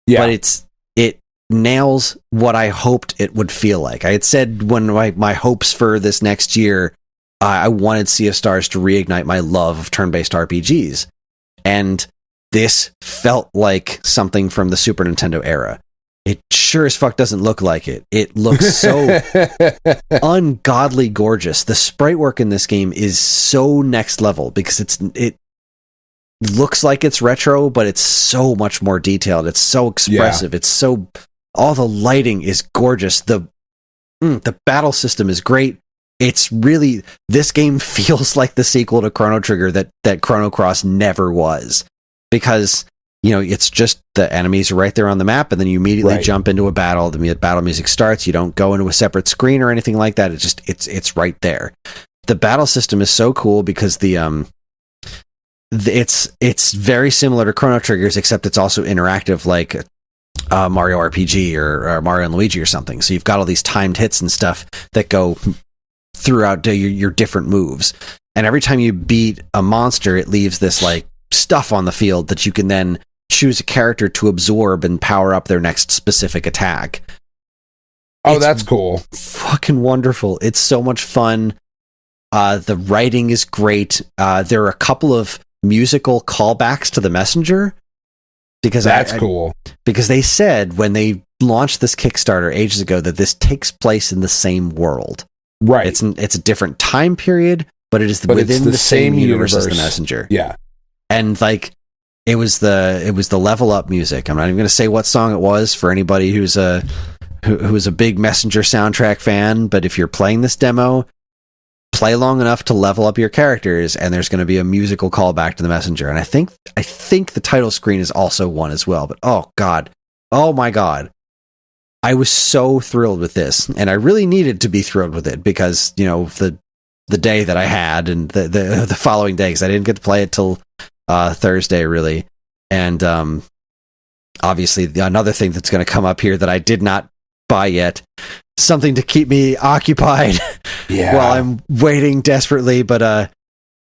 Yeah. But it nails what I hoped it would feel like. I had said when my hopes for this next year, I wanted Sea of Stars to reignite my love of turn-based RPGs, and this felt like something from the Super Nintendo era. It sure as fuck doesn't look like it. It looks so ungodly gorgeous. The sprite work in this game is so next level because it looks like it's retro, but it's so much more detailed. It's so expressive. Yeah. All the lighting is gorgeous. The battle system is great. It's really, this game feels like the sequel to Chrono Trigger that Chrono Cross never was, because it's just the enemies are right there on the map, and then you immediately jump into a battle. The battle music starts. You don't go into a separate screen or anything like that. It's right there. The battle system is so cool because it's very similar to Chrono Trigger's, except it's also interactive, like Mario RPG or Mario and Luigi or something. So you've got all these timed hits and stuff that go throughout your different moves. And every time you beat a monster, it leaves this like stuff on the field that you can then choose a character to absorb and power up their next specific attack. Oh, that's cool. Fucking wonderful. It's so much fun. The writing is great. There are a couple of musical callbacks to The Messenger. Because that's cool. Because they said when they launched this Kickstarter ages ago that this takes place in the same world. Right. It's a different time period, but it is within the same universe as The Messenger. Yeah. And like it was the level up music. I'm not even going to say what song it was for anybody who's a big Messenger soundtrack fan, but if you're playing this demo, play long enough to level up your characters, and there's going to be a musical callback to The Messenger. And I think the title screen is also one as well. But oh my god, I was so thrilled with this, and I really needed to be thrilled with it because the day that I had and the following day, because I didn't get to play it till Thursday really, and obviously another thing that's going to come up here that I did not buy yet. Something to keep me occupied while I'm waiting desperately, but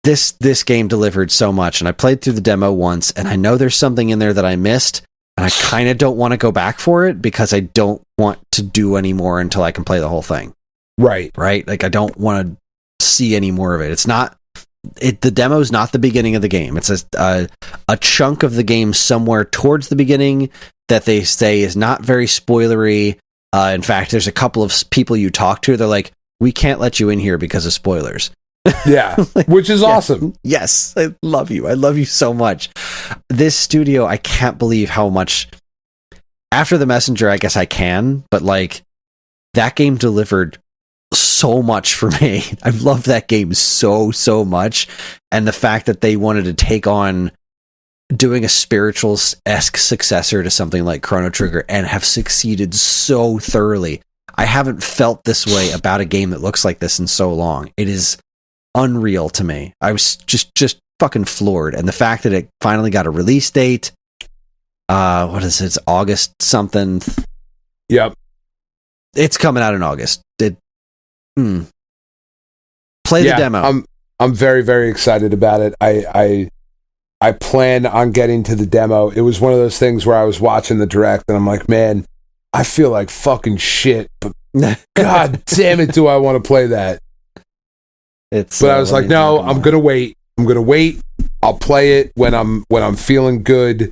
this game delivered so much, and I played through the demo once, and I know there's something in there that I missed, and I kind of don't want to go back for it because I don't want to do any more until I can play the whole thing. Right? Like I don't want to see any more of it. It's not the demo's not the beginning of the game. It's a chunk of the game somewhere towards the beginning that they say is not very spoilery. In fact, there's a couple of people you talk to. They're like, we can't let you in here because of spoilers. Yeah, which is awesome. Yes, I love you. I love you so much. This studio, I can't believe how much. After The Messenger, I guess I can, but like that game delivered so much for me. I've loved that game so much, and the fact that they wanted to take on doing a spiritual-esque successor to something like Chrono Trigger and have succeeded so thoroughly. I haven't felt this way about a game that looks like this in so long. It is unreal to me. I was just fucking floored. And the fact that it finally got a release date, what is it? It's August something. Yep. It's coming out in August. Play the demo. I'm very, very excited about it. I plan on getting to the demo. It was one of those things where I was watching the direct and I'm like, man, I feel like fucking shit, but god damn it, do I want to play that? But I was like, no, I'm gonna wait. I'll play it when I'm feeling good.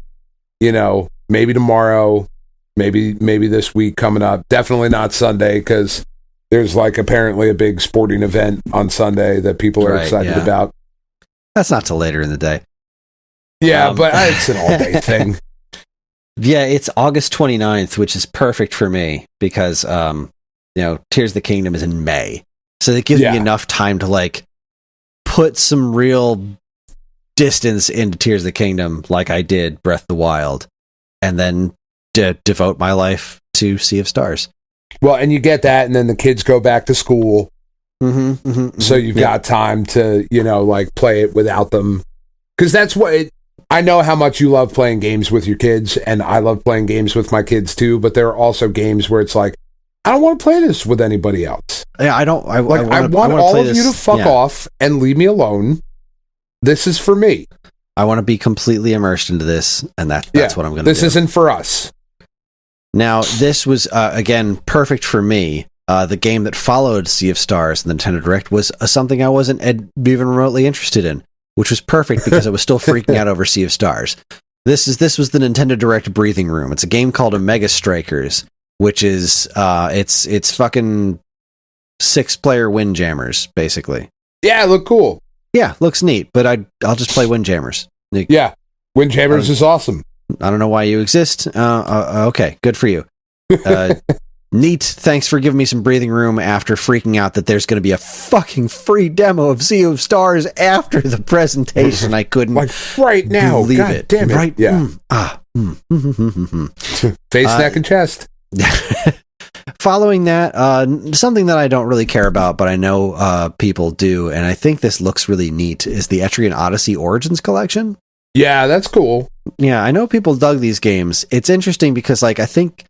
Maybe tomorrow, maybe this week coming up. Definitely not Sunday because there's like apparently a big sporting event on Sunday that people are excited about. That's not till later in the day. Yeah, but it's an all-day thing. Yeah, it's August 29th, which is perfect for me because, Tears of the Kingdom is in May. So it gives me enough time to, like, put some real distance into Tears of the Kingdom like I did Breath of the Wild, and then devote my life to Sea of Stars. Well, and you get that, and then the kids go back to school. So you've got time to, play it without them. Because that's what I know how much you love playing games with your kids, and I love playing games with my kids too, but there are also games where it's like, I don't want to play this with anybody else. Yeah, I don't. I want all of you to fuck off and leave me alone. This is for me. I want to be completely immersed into this, and that's what I'm going to do. This isn't for us. Now, this was, again, perfect for me. The game that followed Sea of Stars and the Nintendo Direct was something I wasn't even remotely interested in, which was perfect because I was still freaking out over Sea of Stars. This was the Nintendo Direct breathing room. It's a game called Omega Strikers, which is it's fucking 6-player Windjammers, basically. Yeah, look cool. Yeah, looks neat, but I'll just play Windjammers. Yeah, Windjammers is awesome. I don't know why you exist. Okay, good for you. Neat. Thanks for giving me some breathing room after freaking out that there's going to be a fucking free demo of Sea of Stars after the presentation. I couldn't right now. Believe God it. Damn it. Right? Yeah. Face, neck, and chest. Following that, something that I don't really care about, but I know people do, and I think this looks really neat, is the Etrian Odyssey Origins Collection. Yeah, that's cool. Yeah, I know people dug these games. It's interesting because, like, I think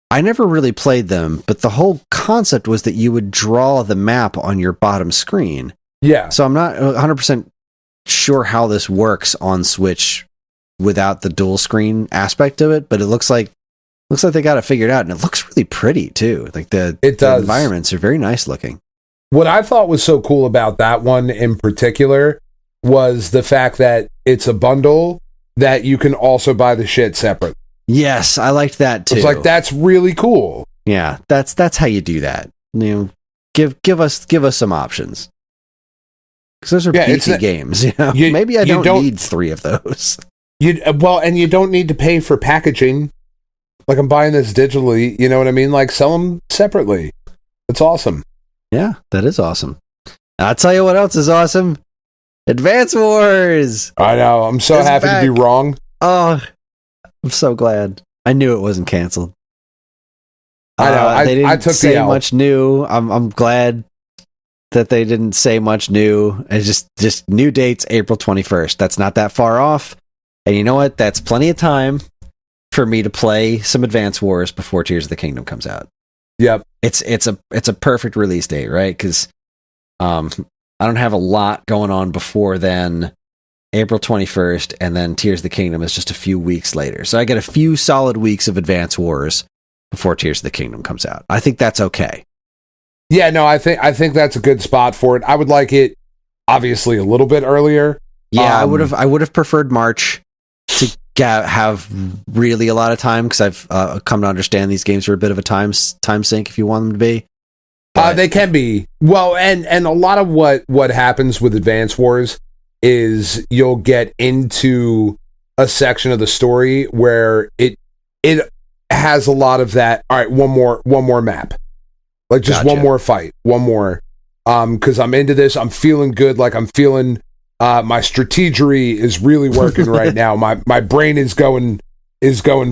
I never really played them, but the whole concept was that you would draw the map on your bottom screen. Yeah. So I'm not 100% sure how this works on Switch without the dual screen aspect of it, but it looks like they got it figured out, and it looks really pretty too. Like the environments are very nice looking. What I thought was so cool about that one in particular was the fact that it's a bundle that you can also buy the shit separate. Yes, I liked that too. It's like, that's really cool. Yeah, that's how you do that. You know, give us some options. Because those are beefy games. You know? Maybe I don't need 3 of those. And you don't need to pay for packaging. Like, I'm buying this digitally, you know what I mean? Like, sell them separately. It's awesome. Yeah, that is awesome. I'll tell you what else is awesome. Advance Wars! I know. I'm so happy to be wrong. Oh, I'm so glad. I knew it wasn't canceled. I know. They didn't I took say much new. I'm glad that they didn't say much new. It's just new dates, April 21st. That's not that far off. And you know what? That's plenty of time for me to play some Advance Wars before Tears of the Kingdom comes out. Yep. It's a perfect release date, right? Because I don't have a lot going on before then. April 21st, and then Tears of the Kingdom is just a few weeks later. So I get a few solid weeks of Advance Wars before Tears of the Kingdom comes out. I think that's okay. Yeah, no, I think that's a good spot for it. I would like it, obviously, a little bit earlier. Yeah, I would have preferred March to have really a lot of time, because I've come to understand these games are a bit of a time sink if you want them to be. They can be. Well, and a lot of what happens with Advance Wars is you'll get into a section of the story where it has a lot of that. All right, one more map, like just one more fight, one more. Because I'm into this, I'm feeling good. Like, I'm feeling my strategery is really working right now. My brain is going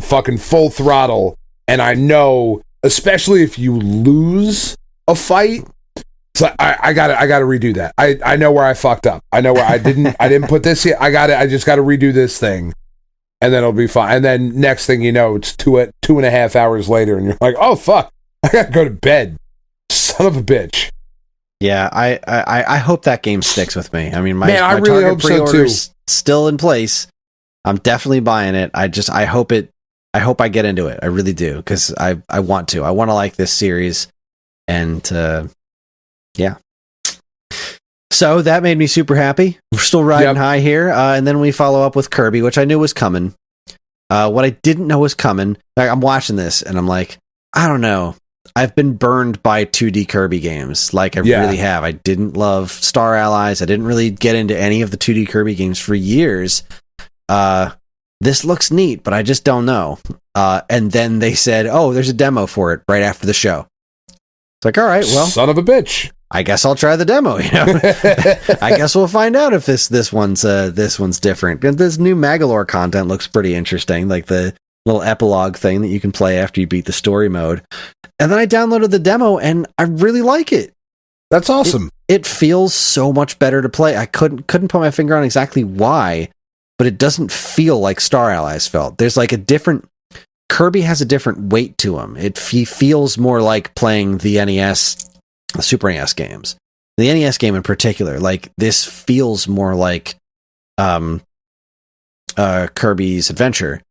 fucking full throttle, and I know, especially if you lose a fight. So I gotta redo that. I know where I fucked up. I know where I didn't put this here. I just gotta redo this thing, and then it'll be fine. And then next thing you know, it's 2.5 hours later, and you're like, oh fuck, I gotta go to bed. Son of a bitch. Yeah, I hope that game sticks with me. I mean, my really Target pre-order's still in place. I'm definitely buying it. I hope I get into it. I really do, because I want to. I want to like this series, and yeah. So that made me super happy. We're still riding high here, and then we follow up with Kirby, which I knew was coming. What I didn't know was coming, like, I'm watching this, and I'm like, I don't know. I've been burned by 2D Kirby games, like I really have. I didn't love Star Allies. I didn't really get into any of the 2D Kirby games for years. This looks neat, but I just don't know. And then they said, oh, there's a demo for it right after the show. It's like, all right, well, son of a bitch. I guess I'll try the demo. You know, I guess we'll find out if this one's different. And this new Magalore content looks pretty interesting, like the little epilogue thing that you can play after you beat the story mode. And then I downloaded the demo, and I really like it. That's awesome. It feels so much better to play. I couldn't put my finger on exactly why, but it doesn't feel like Star Allies felt. There's like a different Kirby has a different weight to him. He feels more like playing the NES, the Super NES games. The NES game in particular, like, this feels more like Kirby's Adventure,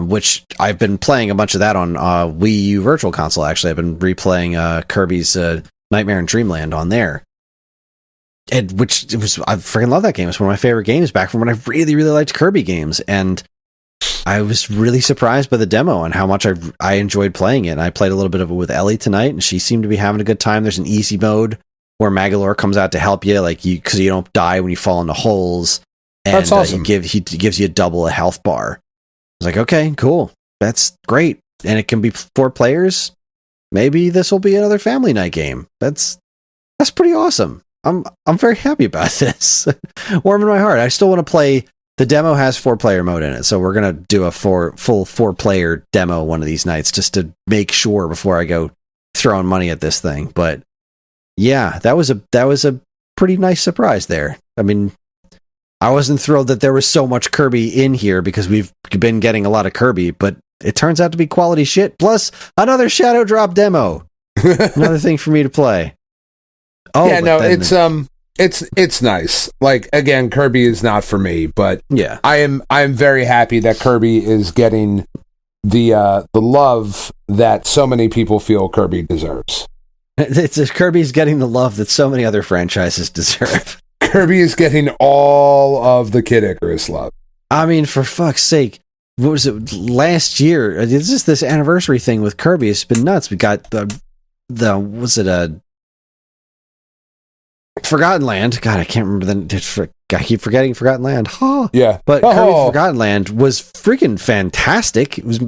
which I've been playing a bunch of that on Wii U Virtual Console. Actually, I've been replaying Kirby's Nightmare in Dreamland on there. I freaking love that game. It's one of my favorite games back from when I really, really liked Kirby games. And I was really surprised by the demo and how much I enjoyed playing it. And I played a little bit of it with Ellie tonight, and she seemed to be having a good time. There's an easy mode where Magalore comes out to help you, like, because you don't die when you fall into holes. And that's awesome. He gives you double a health bar. I was like, okay, cool. That's great. And it can be 4 players. Maybe this will be another family night game. That's pretty awesome. I'm very happy about this. Warm in my heart. I still want to play. The demo has 4-player mode in it, so we're gonna do a full 4-player demo one of these nights, just to make sure before I go throwing money at this thing. But yeah, that was a pretty nice surprise there. I mean, I wasn't thrilled that there was so much Kirby in here because we've been getting a lot of Kirby, but it turns out to be quality shit. Plus, another Shadow Drop demo. Another thing for me to play. Oh, yeah, no, it's nice. Like, again, Kirby is not for me, but yeah, I am very happy that Kirby is getting the love that so many people feel Kirby deserves. Kirby's getting the love that so many other franchises deserve. Kirby is getting all of the Kid Icarus love. I mean, for fuck's sake, what was it last year? This anniversary thing with Kirby. It's been nuts. We got Forgotten Land. God, I can't remember I keep forgetting Forgotten Land. Huh. Yeah. But Kirby's Forgotten Land was freaking fantastic. It was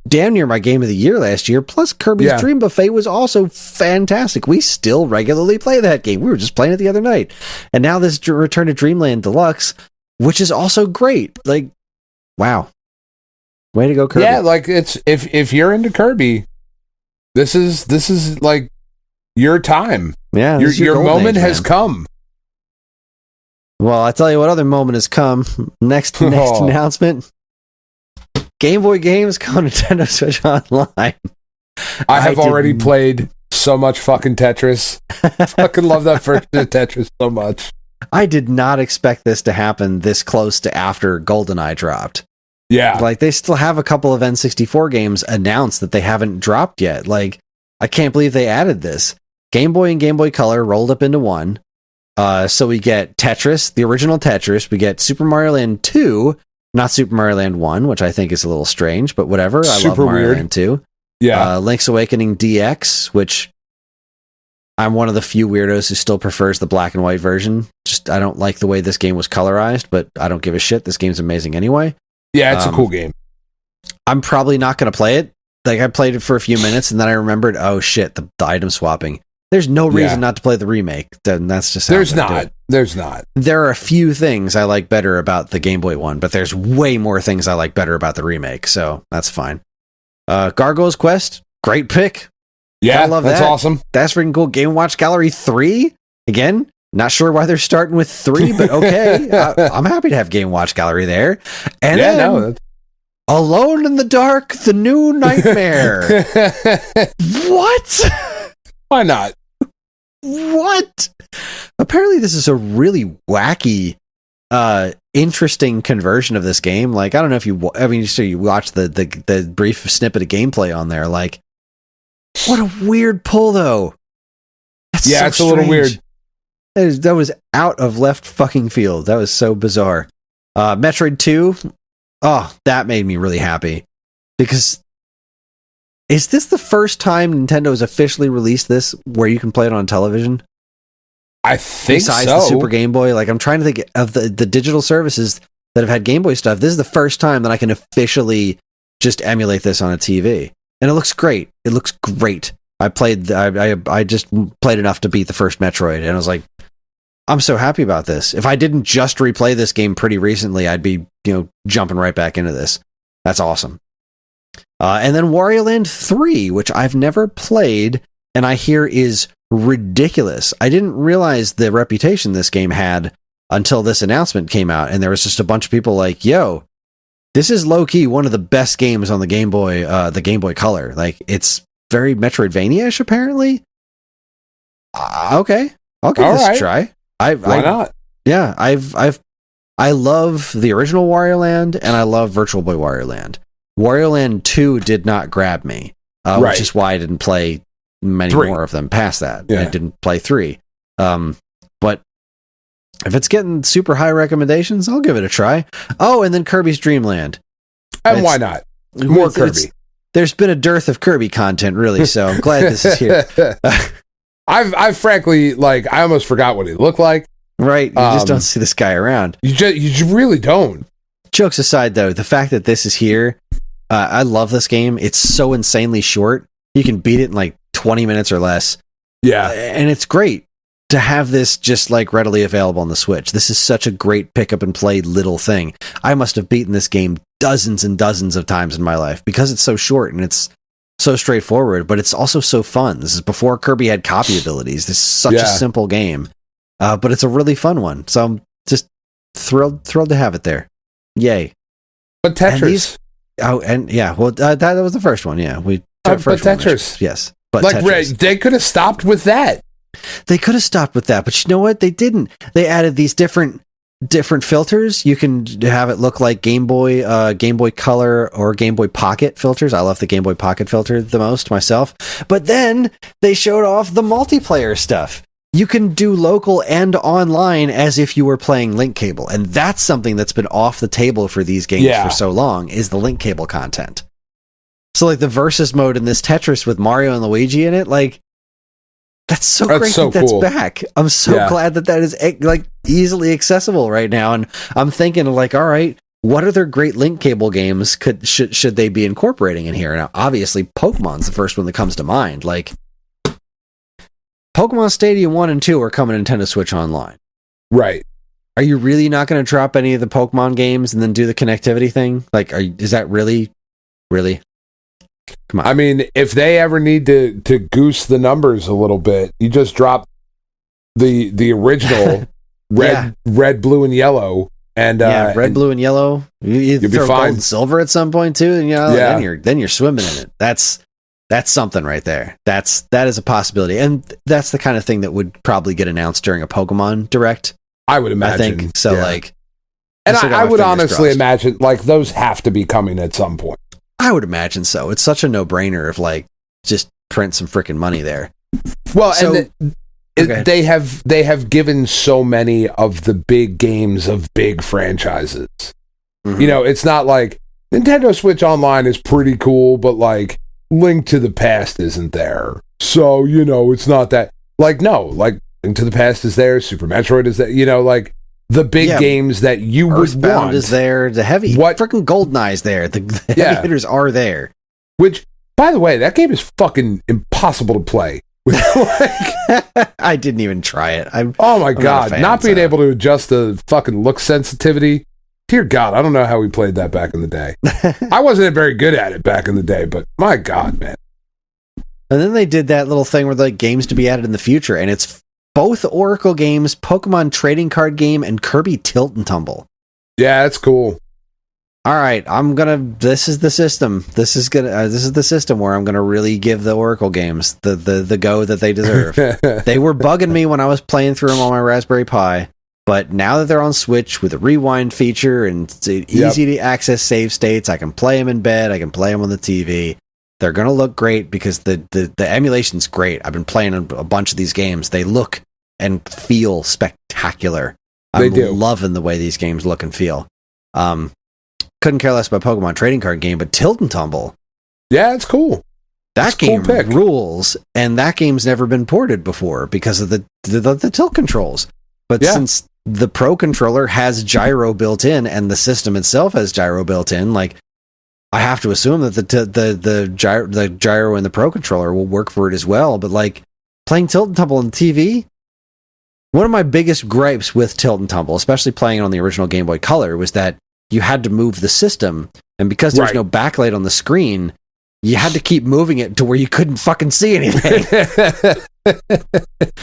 damn near my game of the year last year. Plus, Kirby's Dream Buffet was also fantastic. We still regularly play that game. We were just playing it the other night. And now this Return to Dreamland Deluxe, which is also great. Like, wow. Way to go, Kirby. Yeah, like, it's if you're into Kirby, this is like your time. Yeah, your moment has come. Well, I tell you what other moment has come. Next announcement. Game Boy games come to Nintendo Switch Online. I have already played so much fucking Tetris. Fucking love that version of Tetris so much. I did not expect this to happen this close to after GoldenEye dropped. Yeah. Like, they still have a couple of N64 games announced that they haven't dropped yet. Like, I can't believe they added this. Game Boy and Game Boy Color rolled up into one. So we get Tetris, the original Tetris. We get Super Mario Land 2, not Super Mario Land 1, which I think is a little strange, but whatever. I love Mario Land 2. Yeah. Link's Awakening DX, which I'm one of the few weirdos who still prefers the black and white version. Just, I don't like the way this game was colorized, but I don't give a shit. This game's amazing anyway. Yeah, it's a cool game. I'm probably not going to play it. Like, I played it for a few minutes, and then I remembered, oh shit, the item swapping. There's no reason not to play the remake. Then that's just how There's not. There are a few things I like better about the Game Boy one, but there's way more things I like better about the remake, so that's fine. Gargoyle's Quest, great pick. Yeah, I love that's that. awesome. That's freaking cool. Game Watch Gallery 3, again, not sure why they're starting with 3, but okay. I'm happy to have Game Watch Gallery there. And then, Alone in the Dark, The New Nightmare. What? Why not? What? Apparently this is a really wacky, interesting conversion of this game. Like, I don't know if you watched the brief snippet of gameplay on there. Like, what a weird pull, though. That's so it's a little weird. That was out of left fucking field. That was so bizarre. Metroid 2, that made me really happy. Because, is this the first time Nintendo has officially released this where you can play it on television? I think Besides the Super Game Boy. Like, I'm trying to think of the digital services that have had Game Boy stuff. This is the first time that I can officially just emulate this on a TV. And it looks great. It looks great. I just played enough to beat the first Metroid, and I was like, I'm so happy about this. If I didn't just replay this game pretty recently, I'd be, jumping right back into this. That's awesome. And then Wario Land 3, which I've never played, and I hear is ridiculous. I didn't realize the reputation this game had until this announcement came out, and there was just a bunch of people like, yo, this is low-key one of the best games on the Game Boy Color. Like, it's very Metroidvania-ish, apparently. Okay. I'll give this a try. Why not? Yeah, I love the original Wario Land, and I love Virtual Boy Wario Land. Wario Land 2 did not grab me, which is why I didn't play many more of them past that. Yeah. I didn't play 3. But if it's getting super high recommendations, I'll give it a try. Oh, and then Kirby's Dream Land. And why not? More Kirby. There's been a dearth of Kirby content, really, so I'm glad this is here. I've frankly, like, I almost forgot what he looked like. Right, you just don't see this guy around. You really don't. Jokes aside, though, the fact that this is here, I love this game. It's so insanely short. You can beat it in like 20 minutes or less. Yeah. And it's great to have this just like readily available on the Switch. This is such a great pick up and play little thing. I must have beaten this game dozens and dozens of times in my life because it's so short and it's so straightforward, but it's also so fun. This is before Kirby had copy abilities. This is such a simple game, but it's a really fun one. So I'm just thrilled to have it there. Yay. But Tetris. That was the first one. Yeah, but Tetris. Yes, but like Tetris. They could have stopped with that. They could have stopped with that, but you know what? They didn't. They added these different filters. You can have it look like Game Boy Color or Game Boy Pocket filters. I love the Game Boy Pocket filter the most myself. But then they showed off the multiplayer stuff. You can do local and online as if you were playing link cable, and that's something that's been off the table for these games for so long, is the link cable content. So like the versus mode in this Tetris with Mario and Luigi in it, like that's great so that's cool. back. I'm so glad that is like easily accessible right now, and I'm thinking like, all right, what other great link cable games should they be incorporating in here? Now, obviously, Pokemon's the first one that comes to mind. Like, Pokemon Stadium 1 and 2 are coming to Nintendo Switch Online. Right. Are you really not going to drop any of the Pokemon games and then do the connectivity thing? Like, is that really? Come on. I mean, if they ever need to goose the numbers a little bit, you just drop the original red, blue, and yellow. And red, blue, and yellow. You throw be fine. gold and silver at some point too, and then you're swimming in it. That's something right there. That is a possibility, and that's the kind of thing that would probably get announced during a Pokemon Direct. I would imagine. I think so. Yeah. Like, and I would honestly imagine like those have to be coming at some point. I would imagine so. It's such a no-brainer if like just print some freaking money there. Well, they have given so many of the big games of big franchises. Mm-hmm. You know, it's not like Nintendo Switch Online is pretty cool, but like Link to the Past isn't there. So, you know, it's not that like Link to the Past is there, Super Metroid is there, you know, like the big games that you would want is there, the heavy freaking GoldenEye's there, the heavy hitters are there. Which, by the way, that game is fucking impossible to play. I didn't even try it. Oh my god, not being able to adjust the fucking look sensitivity. Dear God, I don't know how we played that back in the day. I wasn't very good at it back in the day, but my god, man. And then they did that little thing where like games to be added in the future, and it's both Oracle games, Pokemon trading card game, and Kirby Tilt and Tumble. Yeah, that's cool. All right, this is the system. This is the system where I'm gonna really give the Oracle games the go that they deserve. They were bugging me when I was playing through them on my Raspberry Pi, but now that they're on Switch with a rewind feature and it's easy to access save states, I can play them in bed. I can play them on the TV. They're gonna look great because the emulation's great. I've been playing a bunch of these games. They look and feel spectacular. I'm loving the way these games look and feel. Couldn't care less about Pokemon trading card game, but Tilt and Tumble. Yeah, it's cool. That game rules, and that game's never been ported before because of the tilt controls. But since the Pro controller has gyro built in, and the system itself has gyro built in, like I have to assume that the gyro in the Pro controller will work for it as well. But like playing Tilt and Tumble on TV, one of my biggest gripes with Tilt and Tumble, especially playing it on the original Game Boy Color, was that you had to move the system, and because there's no backlight on the screen, you had to keep moving it to where you couldn't fucking see anything.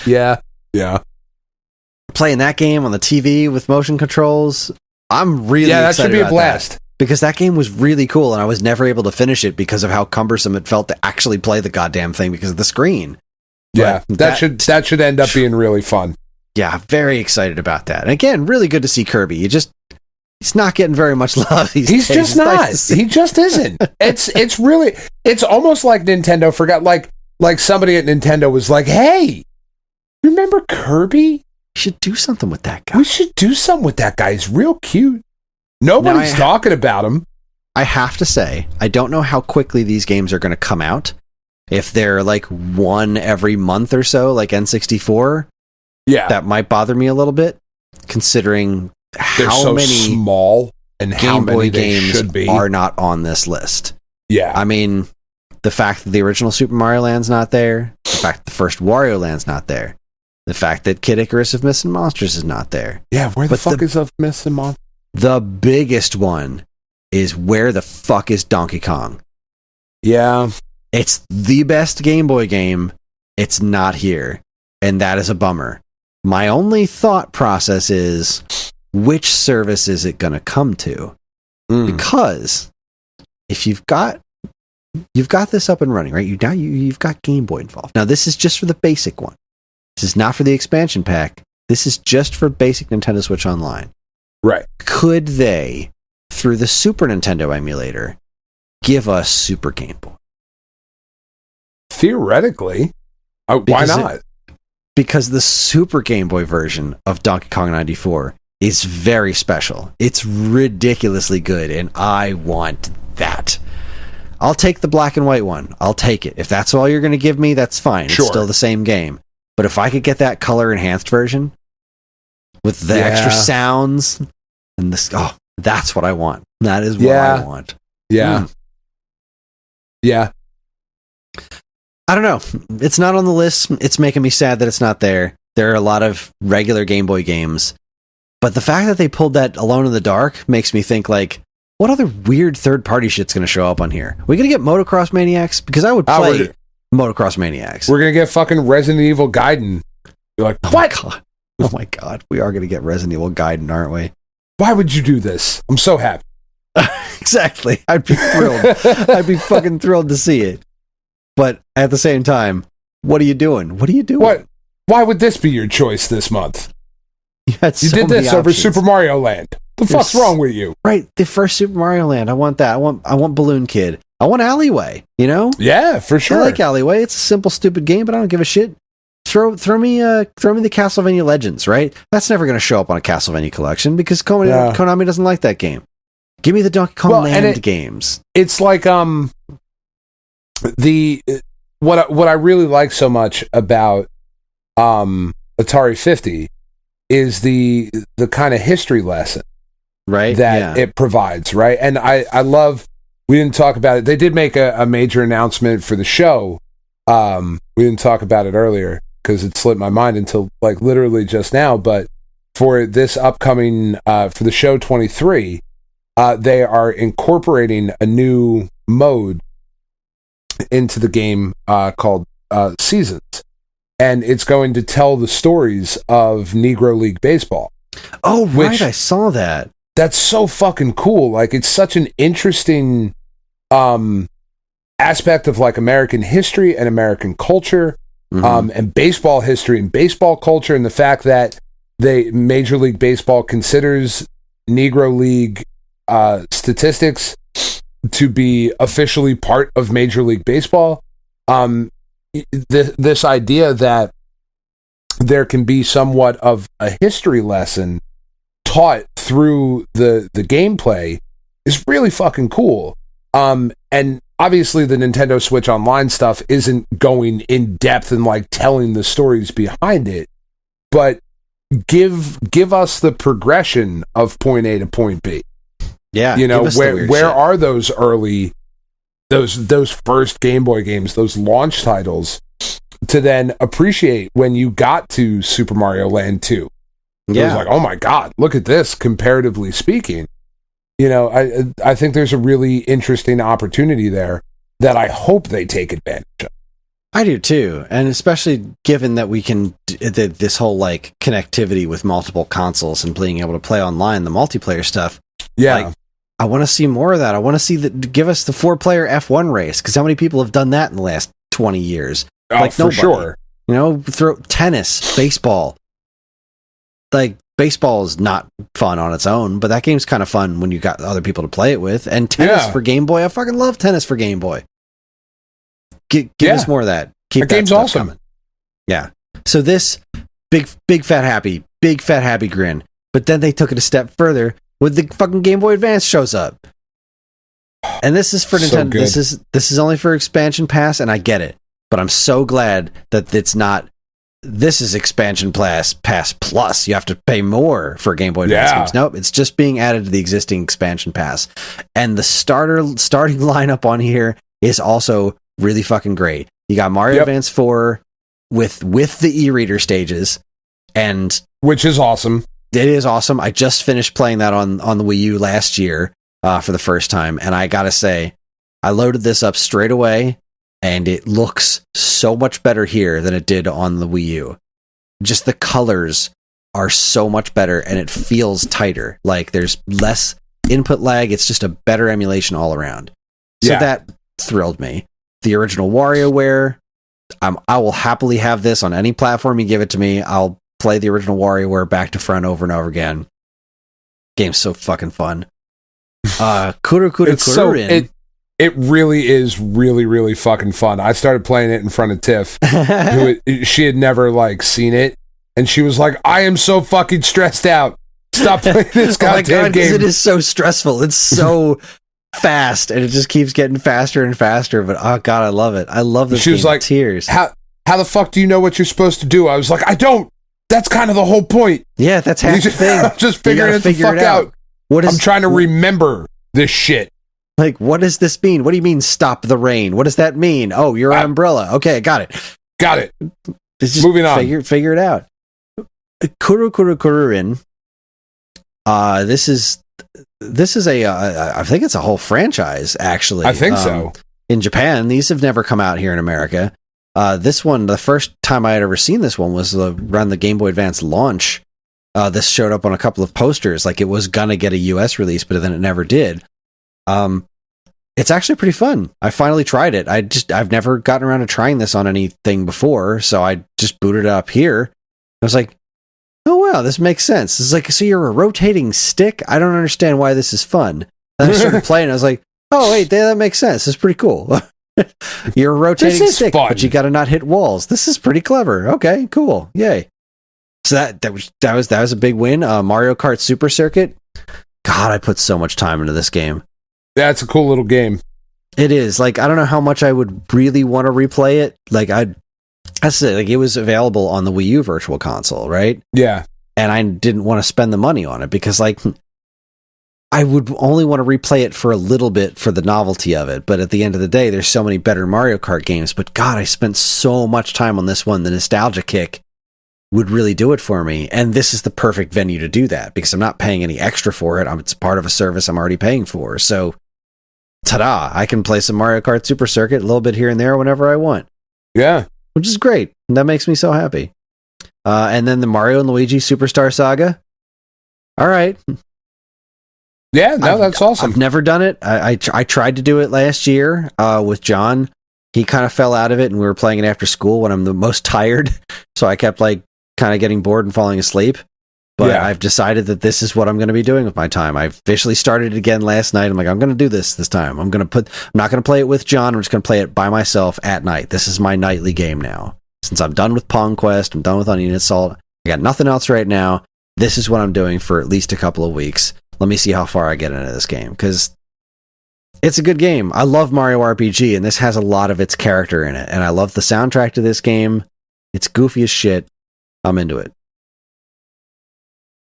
Yeah. Playing that game on the TV with motion controls, I'm really excited that should be a blast. Because that game was really cool, and I was never able to finish it because of how cumbersome it felt to actually play the goddamn thing because of the screen. Yeah, that should end up being really fun. Yeah, very excited about that. And again, really good to see Kirby. He's not getting very much love these days. He's just not. He just isn't. It's almost like Nintendo forgot. Like somebody at Nintendo was like, "Hey, remember Kirby? We should do something with that guy. He's real cute. Nobody's talking about him." I have to say, I don't know how quickly these games are going to come out. If they're like one every month or so, like N64, that might bother me a little bit, considering they're how many small and how Game Boy many games are not on this list. Yeah. I mean, the fact that the original Super Mario Land's not there, the fact that the first Wario Land's not there, the fact that Kid Icarus of Myths and Monsters is not there. Yeah, where the fuck is of Myths and Monsters? The biggest one is where the fuck is Donkey Kong? Yeah. It's the best Game Boy game. It's not here. And that is a bummer. My only thought process is, which service is it going to come to? Because if you've got this up and running, right? You've got Game Boy involved. Now, this is just for the basic one. This is not for the expansion pack. This is just for basic Nintendo Switch Online. Right. Could they, through the Super Nintendo emulator, give us Super Game Boy? Theoretically. Why not? Because the Super Game Boy version of Donkey Kong 94 is very special. It's ridiculously good, and I want that. I'll take the black and white one. I'll take it. If that's all you're going to give me, that's fine. Sure. It's still the same game. But if I could get that color enhanced version with the extra sounds and this, that's what I want. That is what I want. Yeah. Yeah. I don't know. It's not on the list. It's making me sad that it's not there. There are a lot of regular Game Boy games. But the fact that they pulled that Alone in the Dark makes me think, like, what other weird third-party shit's going to show up on here? Are we going to get Motocross Maniacs? Because I would play Motocross Maniacs. We're going to get fucking Resident Evil Gaiden. You're like, what? Oh my God. We are going to get Resident Evil Gaiden, aren't we? Why would you do this? I'm so happy. Exactly. I'd be thrilled. I'd be fucking thrilled to see it. But at the same time, what are you doing? What are you doing? What? Why would this be your choice this month? You did this over Super Mario Land. The fuck's wrong with you? Right, the first Super Mario Land. I want that. I want Balloon Kid. I want Alleyway. You know? Yeah, for sure. I like Alleyway. It's a simple, stupid game, but I don't give a shit. Throw me the Castlevania Legends. Right? That's never going to show up on a Castlevania collection because Konami doesn't like that game. Give me the Donkey Kong Land games. It's like what I really like so much about Atari 50 is the kind of history lesson, right, that it provides, right? And I love, we didn't talk about it. They did make a major announcement for the show. We didn't talk about it earlier because it slipped my mind until like literally just now, but for this upcoming for the show 23, they are incorporating a new mode into the game called Seasons, and it's going to tell the stories of Negro League Baseball. Oh, right, I saw that. That's so fucking cool. Like, it's such an interesting aspect of like American history and American culture, and baseball history and baseball culture, and the fact that Major League Baseball considers Negro League statistics to be officially part of Major League Baseball. This idea that there can be somewhat of a history lesson taught through the gameplay is really fucking cool. And obviously the Nintendo Switch Online stuff isn't going in depth and like telling the stories behind it, but give us the progression of point A to point B. Yeah, you know, where are those early, those first Game Boy games, those launch titles, to then appreciate when you got to Super Mario Land 2. Yeah. It was like, oh my God, look at this, comparatively speaking. You know, I think there's a really interesting opportunity there that I hope they take advantage of. I do too, and especially given that we can this whole like connectivity with multiple consoles and being able to play online, the multiplayer stuff. Yeah. Like, I want to see more of that. I want to see give us the 4-player F1 race, because how many people have done that in the last 20 years? Oh, like, for sure. You know, throw tennis, baseball. Like, baseball is not fun on its own, but that game's kind of fun when you got other people to play it with. And tennis for Game Boy, I fucking love tennis for Game Boy. Give us more of that. Keep that game's awesome. Coming. Yeah. So this big fat happy grin. But then they took it a step further with the fucking Game Boy Advance shows up. And this is for Nintendo. So this is only for expansion pass, and I get it. But I'm so glad that it's not. This is expansion pass plus. You have to pay more for Game Boy Advance games. Nope, it's just being added to the existing expansion pass. And the starting lineup on here is also really fucking great. You got Mario Advance 4 with the e-reader stages, and which is awesome. It is awesome. I just finished playing that on the Wii U last year for the first time, and I gotta say, I loaded this up straight away, and it looks so much better here than it did on the Wii U. Just the colors are so much better, and it feels tighter. Like there's less input lag. It's just a better emulation all around. So that thrilled me. The original WarioWare, I will happily have this on any platform you give it to me. I'll play the original WarioWare back to front over and over again. Game's so fucking fun. Kururin. It really is really, really fucking fun. I started playing it in front of Tiff, she had never like seen it, and she was like, I am so fucking stressed out. Stop playing this goddamn game. It is so stressful. It's so fast, and it just keeps getting faster and faster, but oh god, I love it. I love this. She was like, tears. How the fuck do you know what you're supposed to do? I was like, I don't. That's kind of the whole point. Yeah, that's half the thing. I'm just figuring it the fuck out. I'm trying to remember this shit. Like, what does this mean? What do you mean, stop the rain? What does that mean? Oh, your umbrella. Okay, got it. It's just moving on. Figure it out. Kururin. This is a I think it's a whole franchise, actually. I think so. In Japan, these have never come out here in America. This one, the first time I had ever seen this one was around the Game Boy Advance launch. This showed up on a couple of posters, like it was gonna get a US release, but then it never did. It's actually pretty fun. I finally tried it. I've never gotten around to trying this on anything before, so I just booted it up here. I was like, oh wow, this makes sense. It's like, so you're a rotating stick? I don't understand why this is fun. And I started playing, I was like, oh wait, that makes sense. It's pretty cool. You're a rotating stick, but you gotta not hit walls. This is pretty clever. Okay, cool. Yay. So that was a big win. Mario Kart Super Circuit. God, I put so much time into this game. That's a cool little game. It is. Like, I don't know how much I would really want to replay it. Like, that's it. Like, it was available on the Wii U Virtual Console, right? Yeah. And I didn't want to spend the money on it because, like, I would only want to replay it for a little bit for the novelty of it. But at the end of the day, there's so many better Mario Kart games. But God, I spent so much time on this one. The nostalgia kick would really do it for me. And this is the perfect venue to do that because I'm not paying any extra for it. It's part of a service I'm already paying for. So, ta-da, I can play some Mario Kart Super Circuit a little bit here and there whenever I want. Yeah. Which is great. That makes me so happy. And then the Mario and Luigi Superstar Saga. All right. Yeah, no, that's awesome. I've never done it. I tried to do it last year with John. He kind of fell out of it, and we were playing it after school when I'm the most tired. So I kept like kind of getting bored and falling asleep. But yeah. I've decided that this is what I'm going to be doing with my time. I officially started it again last night. I'm like, I'm going to do this time. I'm not going to play it with John. I'm just going to play it by myself at night. This is my nightly game now. Since I'm done with Pong Quest, I'm done with Onion Assault. I got nothing else right now. This is what I'm doing for at least a couple of weeks. Let me see how far I get into this game, because it's a good game. I love Mario RPG, and this has a lot of its character in it. And I love the soundtrack to this game. It's goofy as shit. I'm into it.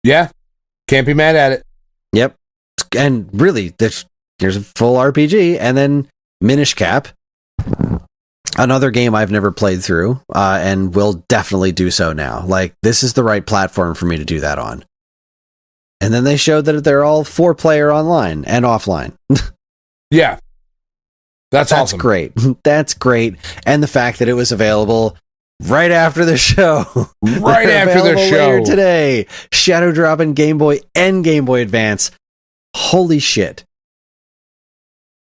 Yeah, can't be mad at it. Yep. And really, there's a full RPG, and then Minish Cap, another game I've never played through, and will definitely do so now. Like, this is the right platform for me to do that on. And then they showed that they're all 4-player online and offline. Yeah. That's awesome. Great. That's great. And the fact that it was available right after the show. Right after the show. Later today. Shadow Drop in Game Boy and Game Boy Advance. Holy shit.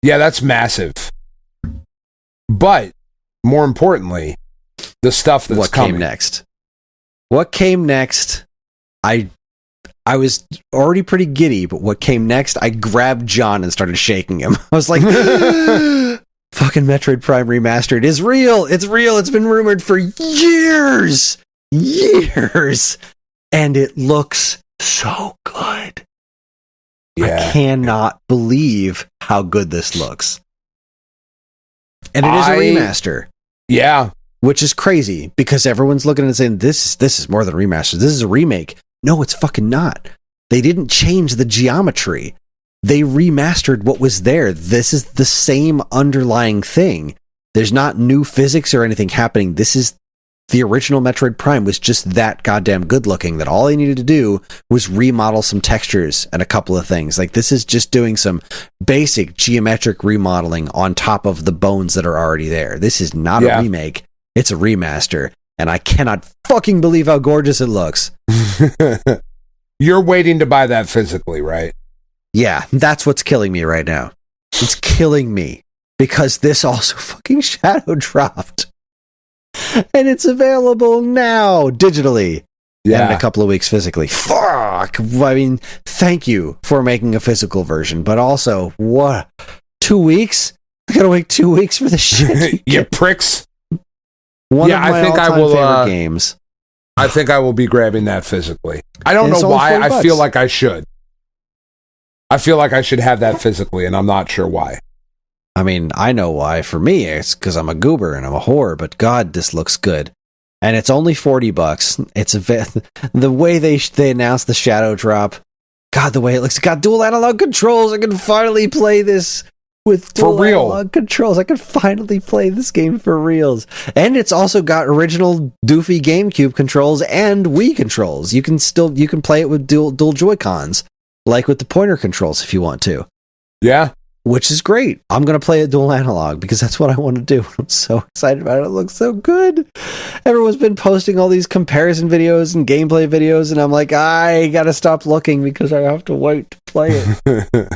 Yeah, that's massive. But, more importantly, the stuff that's coming. What came next? I was already pretty giddy, but what came next, I grabbed John and started shaking him. I was like, fucking Metroid Prime Remastered is real. It's real. It's been rumored for years. And it looks so good. Yeah. I cannot believe how good this looks. And it is a remaster. Yeah. Which is crazy because everyone's looking at it and saying, this is more than a remaster. This is a remake. No, it's fucking not. They didn't change the geometry. They remastered what was there. This is the same underlying thing. There's not new physics or anything happening. This is the original Metroid Prime was just that goddamn good looking that all they needed to do was remodel some textures and a couple of things. Like, this is just doing some basic geometric remodeling on top of the bones that are already there. This is not a remake. It's a remaster. and I cannot fucking believe how gorgeous it looks. You're waiting to buy that physically, right? Yeah, that's what's killing me right now. It's killing me because this also fucking shadow dropped. And it's available now digitally. Yeah. And in a couple of weeks physically. Fuck! I mean, thank you for making a physical version, but also, what? 2 weeks? I gotta wait 2 weeks for the shit. You pricks. One of my all-time favorite games. I think I will be grabbing that physically. I don't know why. I feel like I should. I feel like I should have that physically, and I'm not sure why. I mean, I know why. For me, it's because I'm a goober and I'm a whore, but God, this looks good. And it's only $40. It's the way they announced the shadow drop. God, the way it looks. It's got dual analog controls. I can finally play this with dual analog controls. I can finally play this game for reals. And it's also got original doofy GameCube controls and Wii controls. You can play it with dual Joy-Cons, like with the pointer controls if you want to. Yeah. Which is great. I'm going to play it dual analog because that's what I want to do. I'm so excited about it. It looks so good. Everyone's been posting all these comparison videos and gameplay videos, and I'm like, I got to stop looking because I have to wait to play it.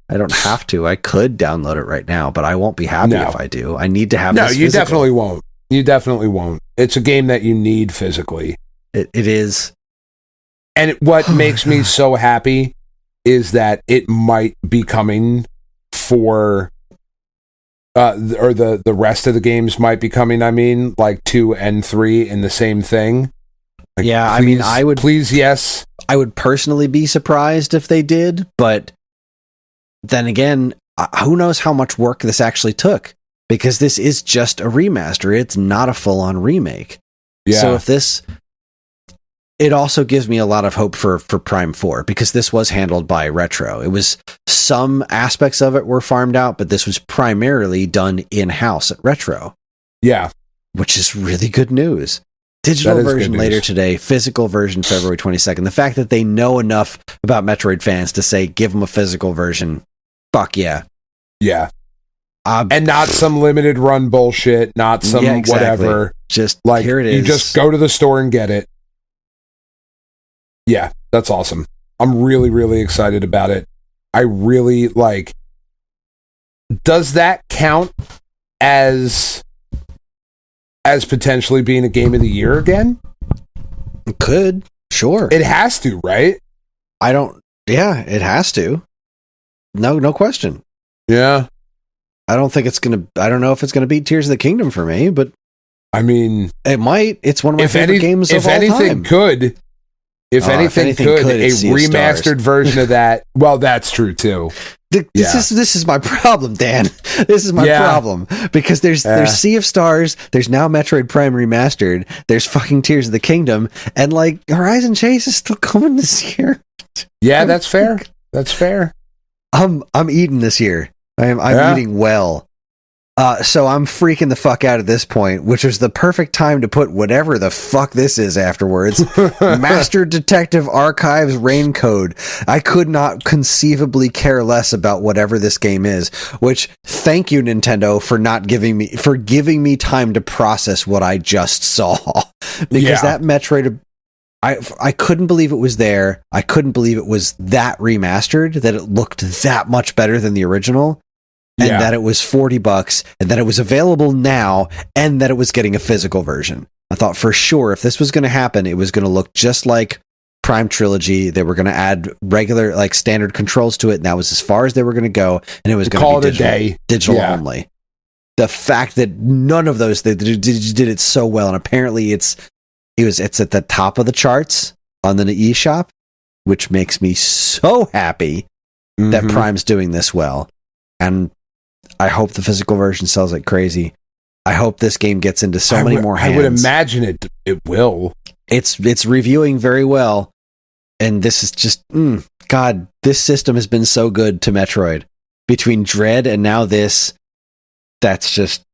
I don't have to. I could download it right now, but I won't be happy if I do. I need to have this physical. You definitely won't. You definitely won't. It's a game that you need physically. It is. And what makes me so happy is that it might be coming for or the rest of the games might be coming. I mean, like 2 and 3 in the same thing. Like, yeah, please, I mean, I would yes. I would personally be surprised if they did, but then again, who knows how much work this actually took? Because this is just a remaster. It's not a full-on remake. Yeah. So if this, it also gives me a lot of hope for Prime 4, because this was handled by Retro. It was, some aspects of it were farmed out, but this was primarily done in-house at Retro. Yeah. Which is really good news. Digital version later today, physical version February 22nd. The fact that they know enough about Metroid fans to say, give them a physical version. Fuck yeah. Yeah. And not some limited run bullshit, not some whatever. Just, like, here it is. You just go to the store and get it. Yeah, that's awesome. I'm really, really excited about it. I really like... Does that count as potentially being a game of the year again? It could. Sure. It has to, right? Yeah, it has to. No question. Yeah. I don't know if it's gonna beat Tears of the Kingdom for me, but I mean, it might. It's one of my favorite games of all time. If anything could, a remastered version of that. Well, that's true too. This is my problem, Dan. This is my problem, because there's Sea of Stars, there's now Metroid Prime Remastered, there's fucking Tears of the Kingdom, and like Horizon Chase is still coming this year. Yeah, that's fair. That's fair. I'm eating this year. I'm eating well. So I'm freaking the fuck out at this point, which was the perfect time to put whatever the fuck this is afterwards. Master Detective Archives Rain Code. I could not conceivably care less about whatever this game is, which, thank you, Nintendo, for giving me time to process what I just saw. Because that Metroid, I couldn't believe it was there. I couldn't believe it was that remastered, that it looked that much better than the original. And that it was $40, and that it was available now, and that it was getting a physical version. I thought for sure if this was going to happen, it was going to look just like Prime Trilogy. They were going to add regular, like, standard controls to it, and that was as far as they were going to go, and it was going to be digital only. The fact that none of those, they did it so well, and apparently it's at the top of the charts on the eShop, which makes me so happy that Prime's doing this well. And I hope the physical version sells like crazy. I hope this game gets into many more hands. I would imagine it will. It's reviewing very well, and this is just God. This system has been so good to Metroid. Between Dread and now this, that's just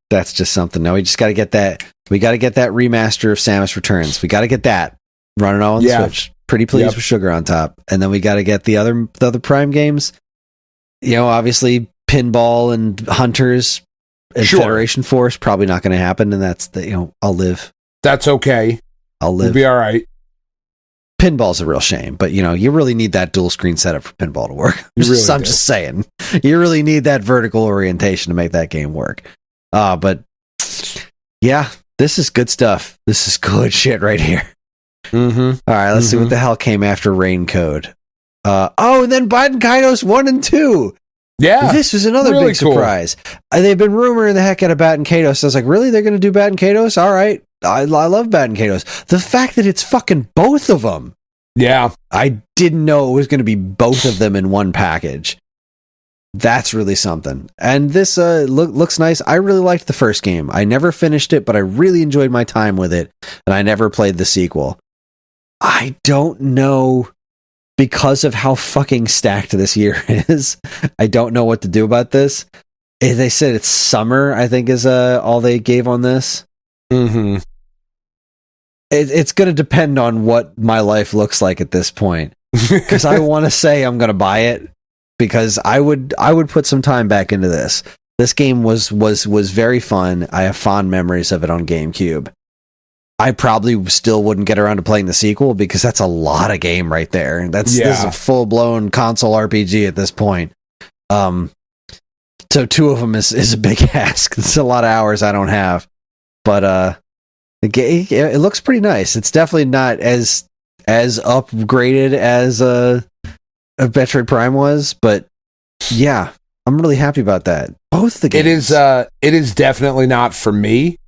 something. Now we just got to get that. We got to get that remaster of Samus Returns. We got to get that running on the Switch. Pretty pleased with Sugar on top, and then we got to get the other Prime games. You know, obviously, Pinball and Hunters and Federation Force probably not going to happen, and that's I'll live. That's okay. I'll live. We'll be all right. Pinball's a real shame, but you really need that dual screen setup for pinball to work. I'm just saying, you really need that vertical orientation to make that game work. But yeah, this is good stuff. This is good shit right here. Mm-hmm. All right, let's see what the hell came after Rain Code. And then Baten Kaitos 1 and 2. Yeah, this was another really big surprise. Cool. They've been rumoring the heck out of Baten Kaitos. I was like, really? They're going to do Baten Kaitos? All right. I love Baten Kaitos. The fact that it's fucking both of them. Yeah. I didn't know it was going to be both of them in one package. That's really something. And this looks nice. I really liked the first game. I never finished it, but I really enjoyed my time with it. And I never played the sequel. I don't know, because of how fucking stacked this year is, I don't know what to do about this. They said it's summer, I think, is all they gave on this. Mm-hmm. It's going to depend on what my life looks like at this point, because I want to say I'm going to buy it, because I would put some time back into this. This game was very fun. I have fond memories of it on GameCube. I probably still wouldn't get around to playing the sequel, because that's a lot of game right there. This is a full blown console RPG at this point. So 2 of them is a big ask. It's a lot of hours I don't have, but it looks pretty nice. It's definitely not as upgraded as a Metroid Prime was, but yeah, I'm really happy about that. Both the games. It is definitely not for me.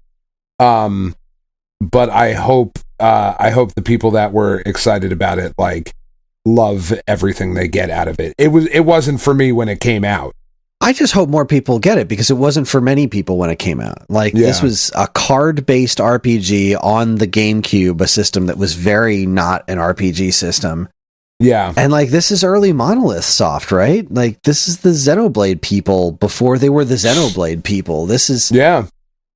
But I hope the people that were excited about it love everything they get out of it. It wasn't for me when it came out. I just hope more people get it, because it wasn't for many people when it came out. This was a card-based RPG on the GameCube, a system that was very not an RPG system. Yeah. And this is early Monolith Soft, right? This is the Xenoblade people before they were the Xenoblade people. This is... Yeah.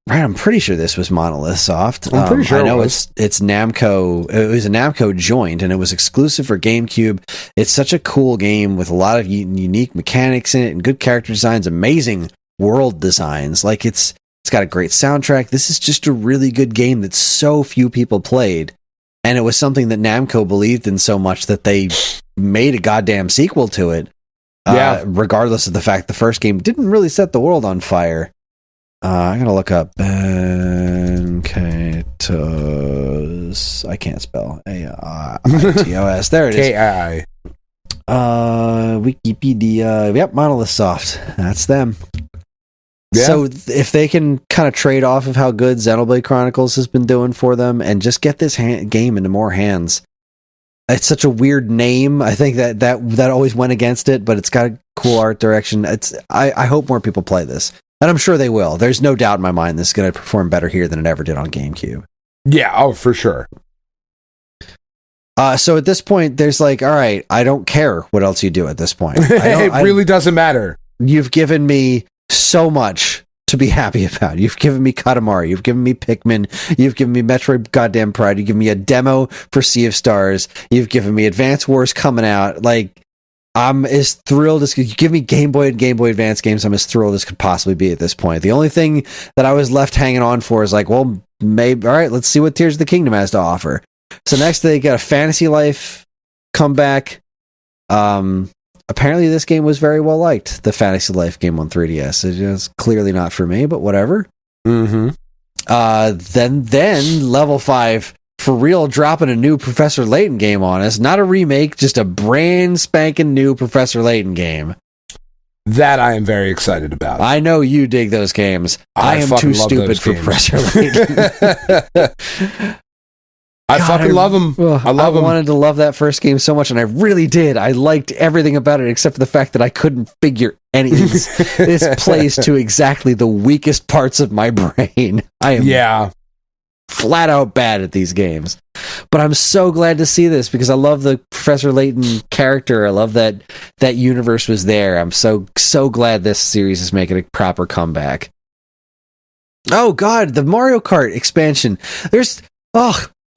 Right, I'm pretty sure this was Monolith Soft. I'm pretty sure I know it's Namco. It was a Namco joint, and it was exclusive for GameCube. It's such a cool game with a lot of unique mechanics in it and good character designs, amazing world designs. It's got a great soundtrack. This is just a really good game that so few people played, and it was something that Namco believed in so much that they made a goddamn sequel to it. Regardless of the fact the first game didn't really set the world on fire. I'm going to look up Baten Kaitos. I can't spell. A-I-T-O-S. There it is. K-I. Wikipedia. Yep, Monolith Soft. That's them. Yeah. So if they can kind of trade off of how good Xenoblade Chronicles has been doing for them and just get this game into more hands. It's such a weird name. I think that always went against it, but it's got a cool art direction. I hope more people play this. And I'm sure they will. There's no doubt in my mind this is going to perform better here than it ever did on GameCube. Yeah, oh, for sure. So at this point, there's all right, I don't care what else you do at this point. It really doesn't matter. You've given me so much to be happy about. You've given me Katamari. You've given me Pikmin. You've given me Metroid Goddamn Pride. You've given me a demo for Sea of Stars. You've given me Advance Wars coming out. I'm as thrilled as you give me Game Boy and Game Boy Advance games. I'm as thrilled as could possibly be at this point. The only thing that I was left hanging on for is maybe, all right, let's see what Tears of the Kingdom has to offer. So next they got a Fantasy Life comeback. Apparently this game was very well liked, the Fantasy Life game on 3DS. It is clearly not for me, but whatever. Mm-hmm. Then Level 5 for real dropping a new Professor Layton game on us. Not a remake, just a brand spanking new Professor Layton game. That I am very excited about. I know you dig those games. I am too stupid for Professor Layton. I fucking love them. I love them. I wanted to love that first game so much, and I really did. I liked everything about it except for the fact that I couldn't figure anything. This plays to exactly the weakest parts of my brain. I am flat out bad at these games. But I'm so glad to see this because I love the Professor Layton character. I love that universe was there. I'm so glad this series is making a proper comeback. Oh god, the Mario Kart expansion. All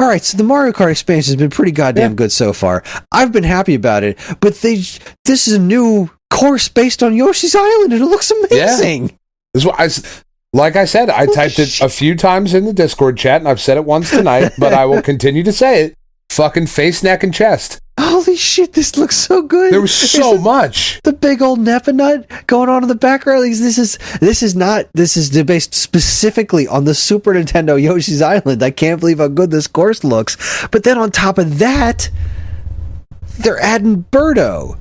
right, so the Mario Kart expansion has been pretty goddamn good so far. I've been happy about it, but this is a new course based on Yoshi's Island, and it looks amazing. Yeah. Like I said, I typed it a few times in the Discord chat, and I've said it once tonight, but I will continue to say it. Fucking face, neck, and chest. Holy shit, this looks so good. There was so much. The big old Neppa nut going on in the background. This is based specifically on the Super Nintendo Yoshi's Island. I can't believe how good this course looks. But then on top of that, they're adding Birdo.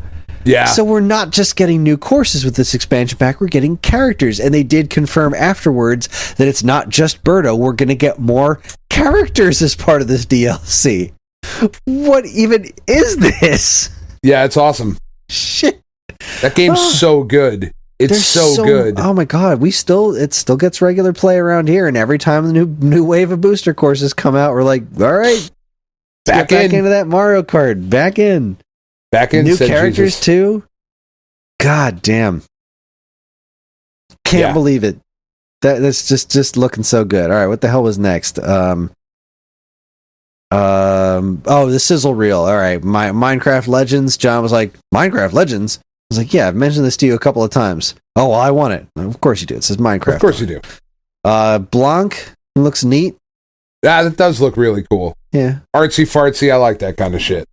Yeah. So we're not just getting new courses with this expansion pack, we're getting characters. And they did confirm afterwards that it's not just Birdo. We're going to get more characters as part of this DLC. What even is this? Yeah, it's awesome. Shit. That game's so good. It's so good. Oh my god, it still gets regular play around here, and every time the new wave of booster courses come out, we're like, all right, back into that Mario Kart. Back in. New characters too. God damn. Can't believe it. That's just looking so good. All right, what the hell was next? The sizzle reel. All right, my Minecraft Legends. John was like, Minecraft Legends? I was like, yeah, I've mentioned this to you a couple of times. Oh, well, I want it. Of course you do. It says Minecraft. Of course you do. Blanc looks neat. Yeah, that does look really cool. Yeah. Artsy fartsy. I like that kind of shit.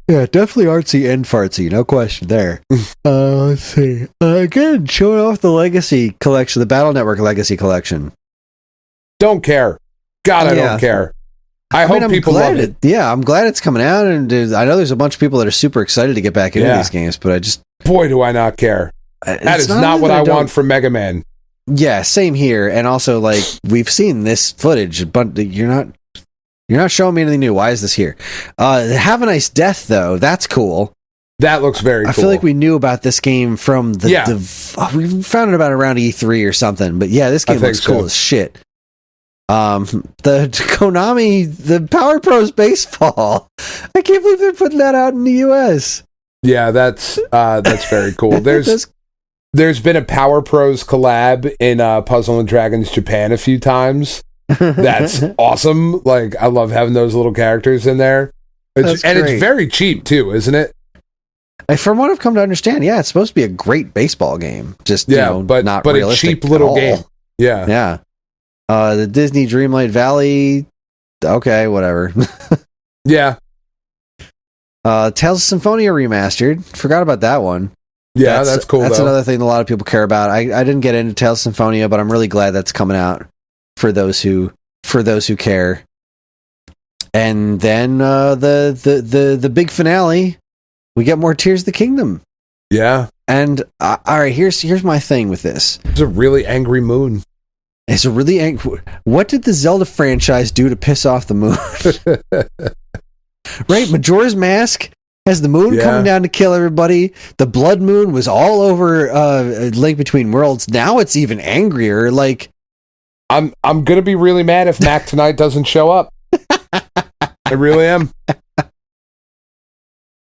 Yeah, definitely artsy and fartsy. No question there. Let's see. Again, showing off the Legacy collection, the Battle Network Legacy collection. Don't care. God, I don't care. I hope people love it. Yeah, I'm glad it's coming out, and I know there's a bunch of people that are super excited to get back into these games, but I just... Boy, do I not care. That is not what I want from Mega Man. Yeah, same here, and also, like, we've seen this footage, but you're not showing me anything new. Why is this here? Have a Nice Death, though. That's cool. That looks very cool. I feel like we knew about this game from we found it about around E3 or something, but yeah, this game looks cool as shit. The Konami, the Power Pros Baseball. I can't believe they're putting that out in the US. Yeah, that's very cool. There's been a Power Pros collab in Puzzle and Dragons Japan a few times. That's awesome. Like, I love having those little characters in there. It's very cheap too, isn't it? From what I've come to understand, yeah, it's supposed to be a great baseball game. Just but a cheap little game. Yeah, yeah. The Disney Dreamlight Valley. Okay, whatever. Yeah. Tales of Symphonia remastered. Forgot about that one. Yeah, that's cool. That's another thing that a lot of people care about. I didn't get into Tales of Symphonia, but I'm really glad that's coming out for those who care. And then the big finale, we get more Tears of the Kingdom. Yeah. And all right, here's my thing with this. It's a really angry moon. It's a really angry. What did the Zelda franchise do to piss off the moon? Right, Majora's Mask has the moon coming down to kill everybody. The Blood Moon was all over Link Between Worlds. Now it's even angrier. Like, I'm gonna be really mad if Mac tonight doesn't show up. I really am.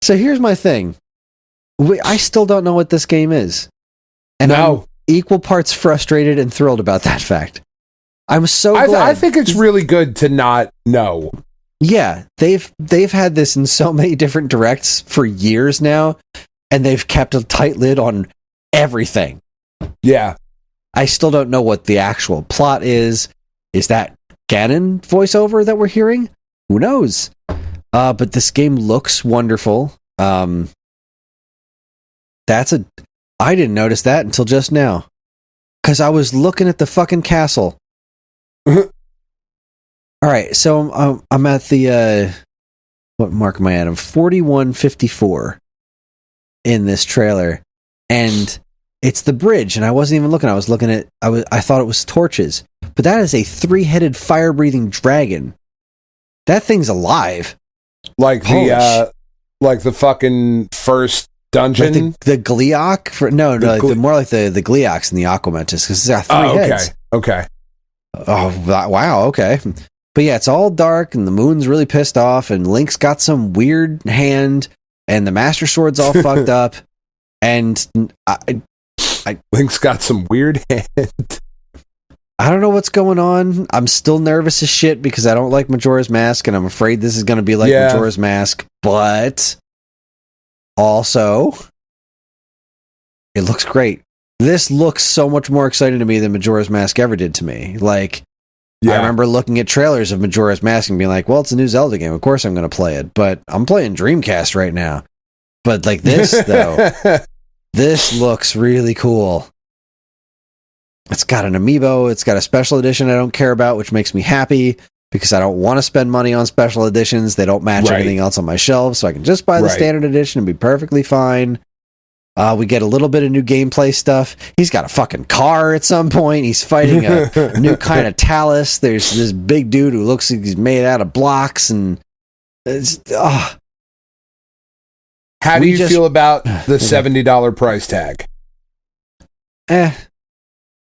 So here's my thing. I still don't know what this game is, and I'm equal parts frustrated and thrilled about that fact. I'm so glad. I think it's really good to not know. Yeah, they've had this in so many different directs for years now, and they've kept a tight lid on everything. Yeah. I still don't know what the actual plot is. Is that Ganon voiceover that we're hearing? Who knows? But this game looks wonderful. I didn't notice that until just now, because I was looking at the fucking castle. All right, so I'm at the what mark am I at? I'm 4154 in this trailer, and it's the bridge. And I wasn't even looking. I was looking at. I thought it was torches, but that is a 3-headed fire-breathing dragon. That thing's alive. Like the fucking first dungeon, like the Gleeok. More like the Gleeoks and the Aquamentus, because it's got 3 heads. Okay. Oh wow. Okay. But yeah, it's all dark, and the moon's really pissed off, and Link's got some weird hand, and the Master Sword's all fucked up, and Link's got some weird hand. I don't know what's going on. I'm still nervous as shit because I don't like Majora's Mask, and I'm afraid this is going to be like Majora's Mask, but also, it looks great. this looks so much more exciting to me than Majora's Mask ever did to me. Like, I remember looking at trailers of Majora's Mask and being like, well, it's a new Zelda game. Of course I'm going to play it. But I'm playing Dreamcast right now. But like this, though, this looks really cool. It's got an amiibo. It's got a special edition I don't care about, which makes me happy because I don't want to spend money on special editions. They don't match everything else on my shelves, so I can just buy the standard edition and be perfectly fine. We get a little bit of new gameplay stuff. He's got a fucking car at some point. He's fighting a new kind of Talus. There's this big dude who looks like he's made out of blocks, and it's How do you feel about the $70 price tag? I'm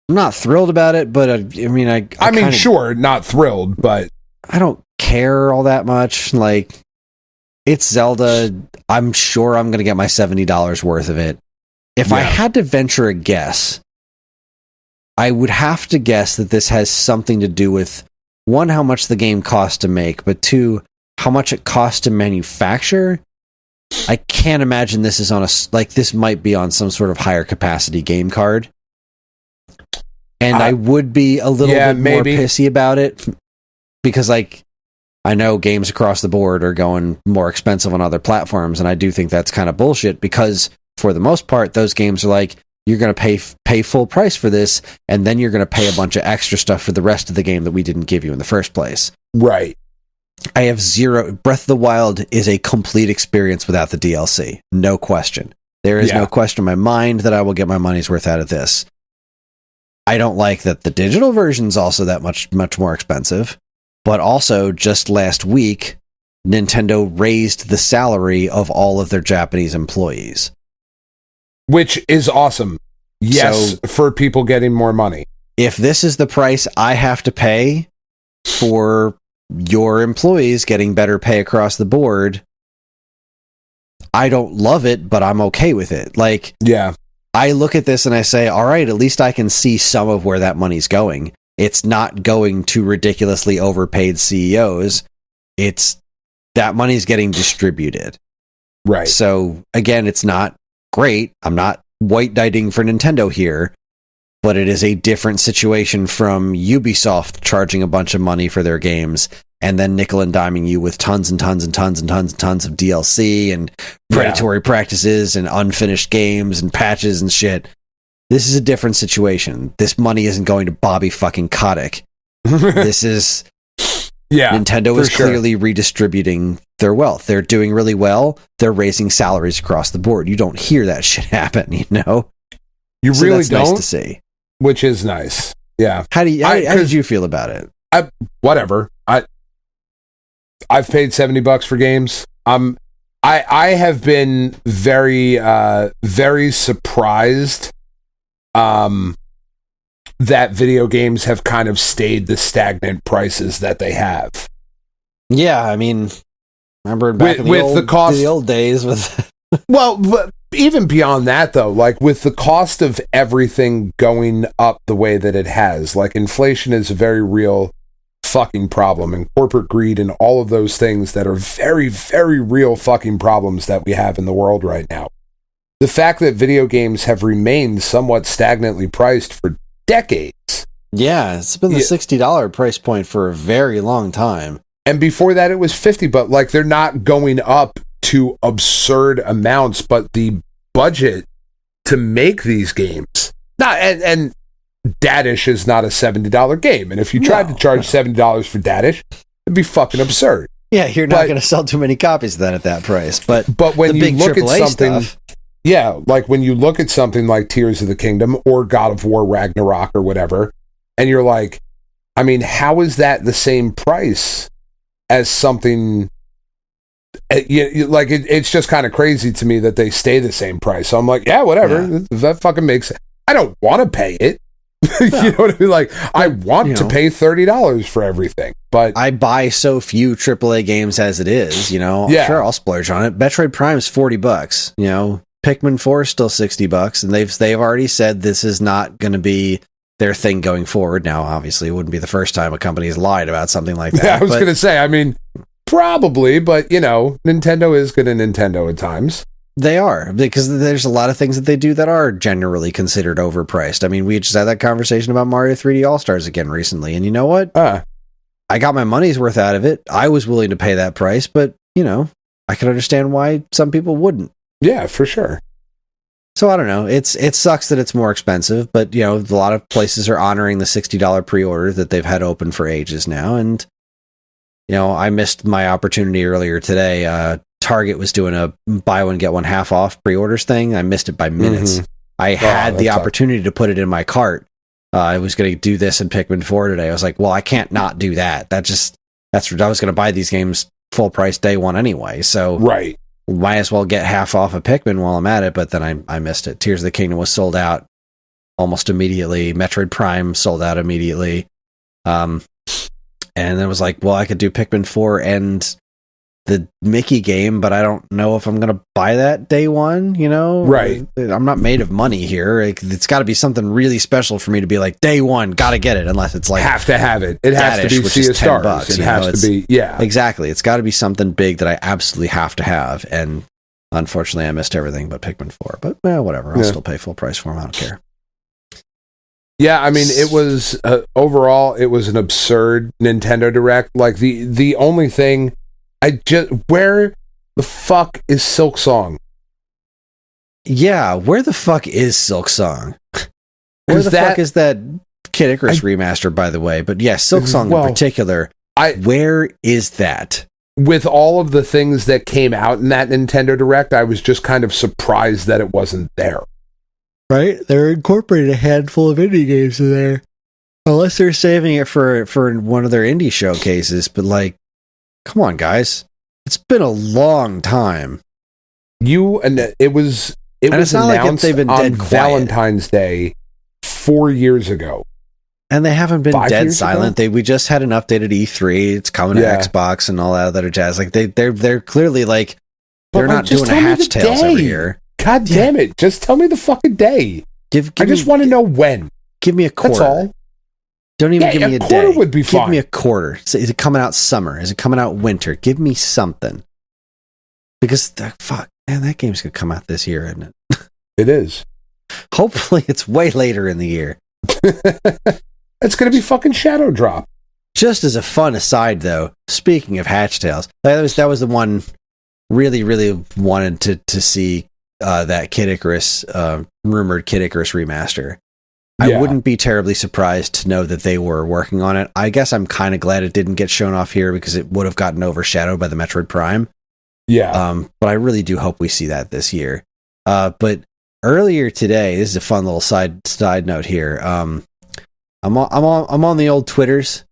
not thrilled about it, but I mean, sure, not thrilled, but I don't care all that much. Like, it's Zelda. I'm sure I'm going to get my $70 worth of it. If I had to venture a guess, I would have to guess that this has something to do with, one, how much the game costs to make, but two, how much it costs to manufacture. I can't imagine this is on this might be on some sort of higher capacity game card. And I would be a little bit more pissy about it because, like, I know games across the board are going more expensive on other platforms, and I do think that's kind of bullshit because, for the most part, those games are like, you're going to pay full price for this, and then you're going to pay a bunch of extra stuff for the rest of the game that we didn't give you in the first place. Right. I have zero... Breath of the Wild is a complete experience without the DLC. No question. There is no question in my mind that I will get my money's worth out of this. I don't like that the digital version's also that much more expensive. But also, just last week, Nintendo raised the salary of all of their Japanese employees. Which is awesome. Yes, so, for people getting more money. If this is the price I have to pay for your employees getting better pay across the board, I don't love it, but I'm okay with it. Like, I look at this and I say, all right, at least I can see some of where that money's going. It's not going to ridiculously overpaid CEOs. It's that money's getting distributed. Right. So, again, it's not great. I'm not white-knighting for Nintendo here, but it is a different situation from Ubisoft charging a bunch of money for their games and then nickel and diming you with tons and tons and tons and tons and tons of DLC and predatory practices and unfinished games and patches and shit. This is a different situation. This money isn't going to Bobby fucking Kotick. This is... Nintendo is clearly redistributing their wealth. They're doing really well. They're raising salaries across the board. You don't hear that shit happen, you know? You so really that's don't? Nice to see. Which is nice. Yeah. How did you feel about it? Whatever. I've paid $70 for games. I have been very, very surprised that video games have kind of stayed the stagnant prices that they have. Yeah, I mean, remember back in the old days with... Well, but even beyond that, though, like with the cost of everything going up the way that it has, like inflation is a very real fucking problem, and corporate greed and all of those things that are very, very real fucking problems that we have in the world right now. The fact that video games have remained somewhat stagnantly priced for decades. Yeah, it's been the $60 price point for a very long time. And before that, it was $50, but like they're not going up to absurd amounts, but the budget to make these games, and Dadish is not a $70 game. And if you tried to charge $70 for Dadish, it'd be fucking absurd. Yeah, you're not going to sell too many copies of that at that price. But when you look at something... stuff, like when you look at something like Tears of the Kingdom or God of War Ragnarok or whatever, and you're like, I mean, how is that the same price as something? It's just kind of crazy to me that they stay the same price. So I'm like, yeah, whatever. That fucking makes sense. I don't want to pay it. You know what I mean? Like, I want to pay $30 for everything, but I buy so few AAA games as it is. You know, sure, I'll splurge on it. Metroid Prime is $40. You know. Pikmin 4 is still $60, and they've already said this is not going to be their thing going forward. Now, obviously, it wouldn't be the first time a company has lied about something like that. Yeah, I was going to say, I mean, probably, but, you know, Nintendo is going to Nintendo at times. They are, because there's a lot of things that they do that are generally considered overpriced. I mean, we just had that conversation about Mario 3D All-Stars again recently, and you know what? I got my money's worth out of it. I was willing to pay that price, but, you know, I can understand why some people wouldn't. Yeah, for sure. So I don't know. It sucks that it's more expensive, but, you know, a lot of places are honoring the $60 pre-order that they've had open for ages now, and, you know, I missed my opportunity earlier today. Target was doing a buy one, get one half off pre-orders thing. I missed it by minutes. I had the opportunity to put it in my cart. I was going to do this in Pikmin 4 today. I was like, well, I can't not do that. I was going to buy these games full price day one anyway. So might as well get half off of Pikmin while I'm at it. But then I missed it. Tears of the Kingdom was sold out almost immediately. Metroid Prime sold out immediately. And then it was like, well, I could do Pikmin 4 and the Mickey game, but I don't know if I'm going to buy that day one, you know? Right. I'm not made of money here. It's got to be something really special for me to be like, day one, got to get it, unless it's like... Have to have it. It has to be Sea of Stars. It has to be, yeah. Exactly. It's got to be something big that I absolutely have to have, and unfortunately I missed everything but Pikmin 4. But, whatever. I'll still pay full price for them. I don't care. Yeah, I mean, it was... overall, it was an absurd Nintendo Direct. Like, the only thing... where the fuck is Silksong? Yeah, where the fuck is Silksong? Where the fuck is that Kid Icarus remaster, by the way? But yeah, Silksong in particular, where is that? With all of the things that came out in that Nintendo Direct, I was just kind of surprised that it wasn't there. Right? They're incorporating a handful of indie games in there. Unless they're saving it for one of their indie showcases, but like, come on, guys. It's been a long time. It was announced like they've been on Valentine's Day 4 years ago. And they haven't been dead silent. We just had an updated E3. It's coming to Xbox and all that other jazz. Like they're clearly like they're not doing a Hatch Tales over here. God damn it. Just tell me the fucking day. I just want to know when. Give me a quarter. That's all. Don't even give me a day. A quarter would be fine. Give me a quarter. Is it coming out summer? Is it coming out winter? Give me something. Because, fuck, man, that game's going to come out this year, isn't it? It is. Hopefully it's way later in the year. It's going to be fucking Shadow Drop. Just as a fun aside, though, speaking of Hatch Tales, that was the one really, really wanted to see that Kid Icarus, rumored Kid Icarus remaster. I wouldn't be terribly surprised to know that they were working on it. I guess I'm kind of glad it didn't get shown off here because it would have gotten overshadowed by the Metroid Prime. Yeah. But I really do hope we see that this year. But earlier today, this is a fun little side note here. I'm on the old Twitters.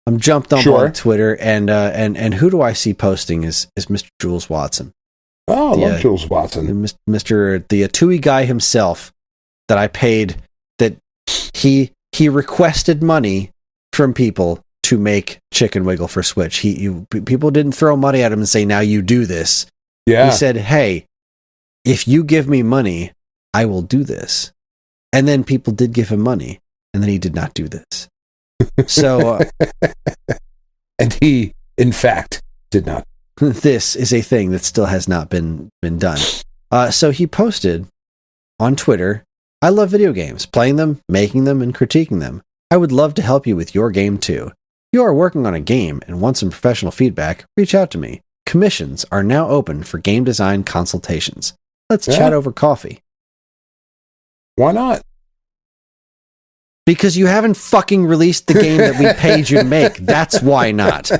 I'm jumped on Twitter, and who do I see posting is Mr. Jules Watson. Oh, I love Jules Watson. Mr. the Atui guy himself that I paid. That he requested money from people to make Chicken Wiggle for Switch. People didn't throw money at him and say, now you do this. Yeah. He said, hey, if you give me money, I will do this. And then people did give him money, and then he did not do this. So, and he, in fact, did not. This is a thing that still has not been done. So he posted on Twitter, I love video games, playing them, making them, and critiquing them. I would love to help you with your game too. If you are working on a game and want some professional feedback, reach out to me. Commissions are now open for game design consultations. Let's chat over coffee. Why not? Because you haven't fucking released the game that we paid you to make. That's why not.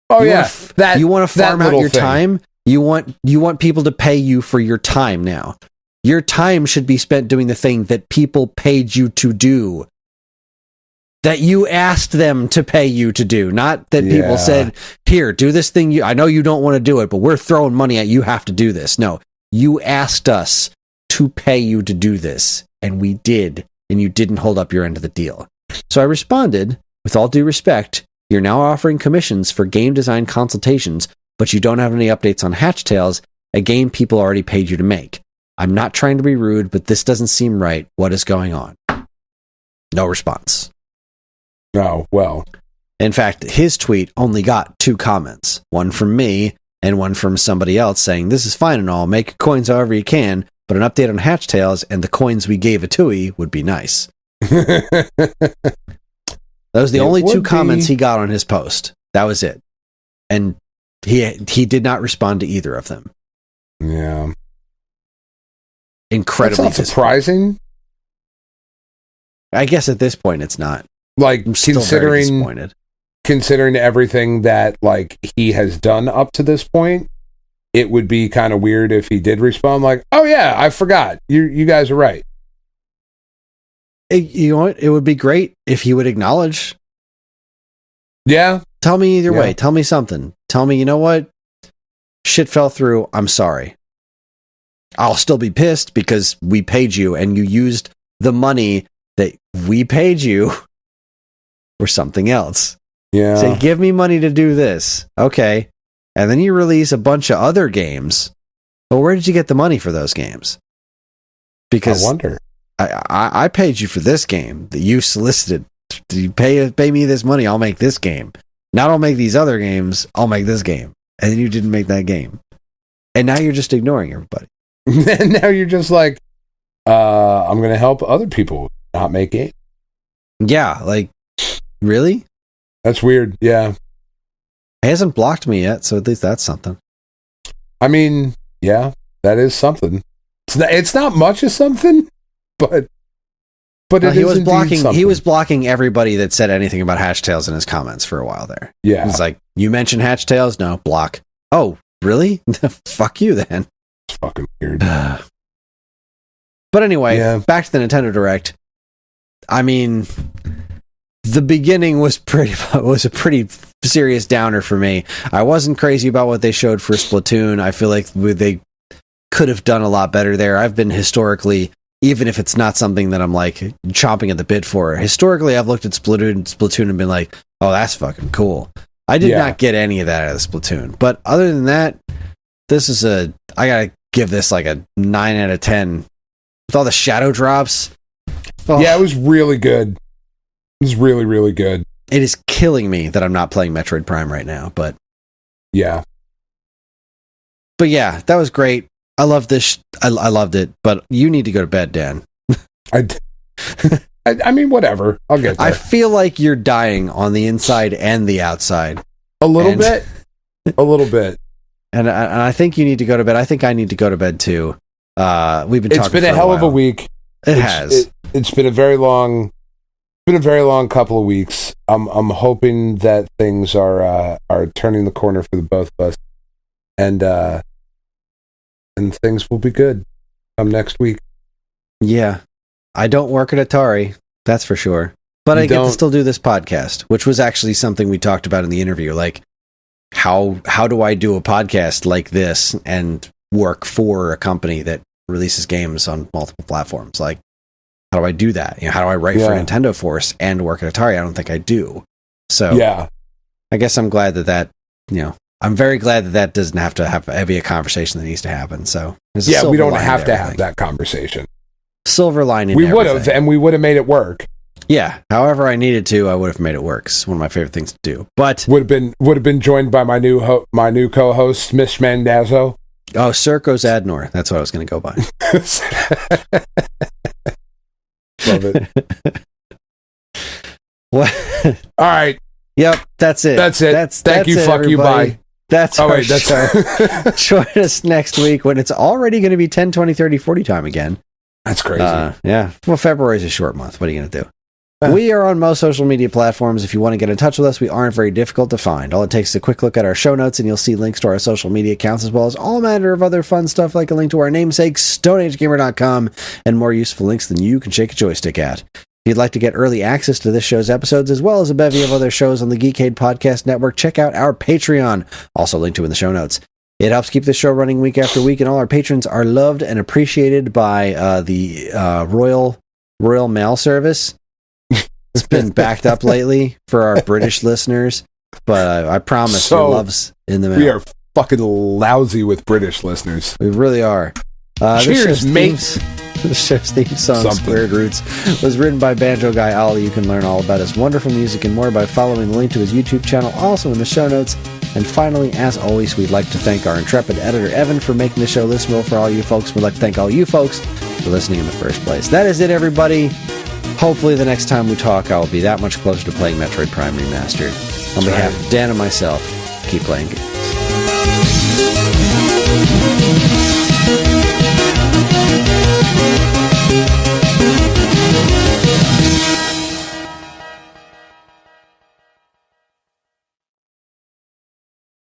Oh, you want to farm out your time? You want people to pay you for your time now. Your time should be spent doing the thing that people paid you to do. That you asked them to pay you to do. Not that people said, here, do this thing. I know you don't want to do it, but we're throwing money at you. You have to do this. No, you asked us to pay you to do this. And we did. And you didn't hold up your end of the deal. So I responded, with all due respect, you're now offering commissions for game design consultations, but you don't have any updates on Hatch Tales, a game people already paid you to make. I'm not trying to be rude, but this doesn't seem right. What is going on? No response. Oh, well. In fact, his tweet only got 2 comments. One from me and one from somebody else saying, this is fine and all, make coins however you can, but an update on Hatch Tales and the coins we gave Atui would be nice. That was the only two comments he got on his post. That was it. And he did not respond to either of them. Yeah. Incredibly That's not surprising. I guess at this point it's not. Like, I'm still very disappointed. Considering everything that like he has done up to this point, it would be kind of weird if he did respond like, "Oh yeah, I forgot. You guys are right." You know what? It would be great if he would acknowledge. Yeah. Tell me either way. Tell me something. Tell me, you know what? Shit fell through. I'm sorry. I'll still be pissed because we paid you and you used the money that we paid you for something else. Yeah. Say, give me money to do this. Okay. And then you release a bunch of other games. Well, where did you get the money for those games? Because I wonder. I paid you for this game that you solicited. You pay me this money, I'll make this game. Now I'll make these other games, I'll make this game. And then you didn't make that game. And now you're just ignoring everybody. And now you're just like, I'm going to help other people not make games. Yeah, like, really? That's weird, yeah. He hasn't blocked me yet, so at least that's something. I mean, yeah, that is something. It's not much of something, but no, he was blocking something. He was blocking everybody that said anything about Hatch Tales in his comments for a while there. Yeah. He's like, you mentioned Hatch Tales? No, block. Oh, really? Fuck you then. It's fucking weird. But anyway, back to the Nintendo Direct. I mean, the beginning was a pretty serious downer for me. I wasn't crazy about what they showed for Splatoon. I feel like they could have done a lot better there. I've been historically, even if it's not something that I'm like chomping at the bit for, historically I've looked at Splatoon and been like, oh, that's fucking cool. I did not get any of that out of Splatoon. But other than that, I gotta give this like a 9 out of 10. With all the shadow drops. Oh. Yeah, it was really good. It was really, really good. It is killing me that I'm not playing Metroid Prime right now, but... Yeah. But yeah, that was great. I love this. I loved it, but you need to go to bed, Dan. I mean, whatever. I'll get there. I feel like you're dying on the inside and the outside. A little bit. A little bit. And I think you need to go to bed. I think I need to go to bed too. We've been talking. It's been a hell of a week. It's been a very long. Been a very long couple of weeks. I'm hoping that things are turning the corner for the both of us, and things will be good next week. Yeah, I don't work at Atari, that's for sure. But I get to still do this podcast, which was actually something we talked about in the interview. Like, how do I do a podcast like this and work for a company that releases games on multiple platforms? Like, how do I do that? You know, how do I write for Nintendo Force and work at Atari? I don't think I do. So yeah, I guess I'm glad that I'm very glad that doesn't have to be a conversation that needs to happen. So we don't have to have that conversation. Silver lining. We would have, and we would have made it work. Yeah, however I needed to, I would have made it work. It's one of my favorite things to do. But would have been joined by my new co-host, Miss Mandazzo. Oh, Circo's Adnor. That's what I was going to go by. Love it. What? All right. Yep, that's it. Thank you. Fuck you. Bye. That's our show. Join us next week when it's already going to be 10, 20, 30, 40 time again. That's crazy. Yeah. Well, February is a short month. What are you going to do? We are on most social media platforms. If you want to get in touch with us, we aren't very difficult to find. All it takes is a quick look at our show notes, and you'll see links to our social media accounts, as well as all manner of other fun stuff, like a link to our namesake, StoneAgeGamer.com, and more useful links than you can shake a joystick at. If you'd like to get early access to this show's episodes, as well as a bevy of other shows on the Geekade Podcast Network, check out our Patreon, also linked to in the show notes. It helps keep the show running week after week, and all our patrons are loved and appreciated by the Royal Mail Service. It's been backed up lately for our British listeners, but I promise your love's in the mail. We are fucking lousy with British listeners. We really are. Cheers, mates. The show's theme song, Squared Roots, was written by Banjo Guy Ollie. You can learn all about his wonderful music and more by following the link to his YouTube channel, also in the show notes. And finally, as always, we'd like to thank our intrepid editor, Evan, for making the show listenable for all you folks. We'd like to thank all you folks for listening in the first place. That is it, everybody. Hopefully the next time we talk, I will be that much closer to playing Metroid Prime Remastered. On behalf of Dan and myself, keep playing games.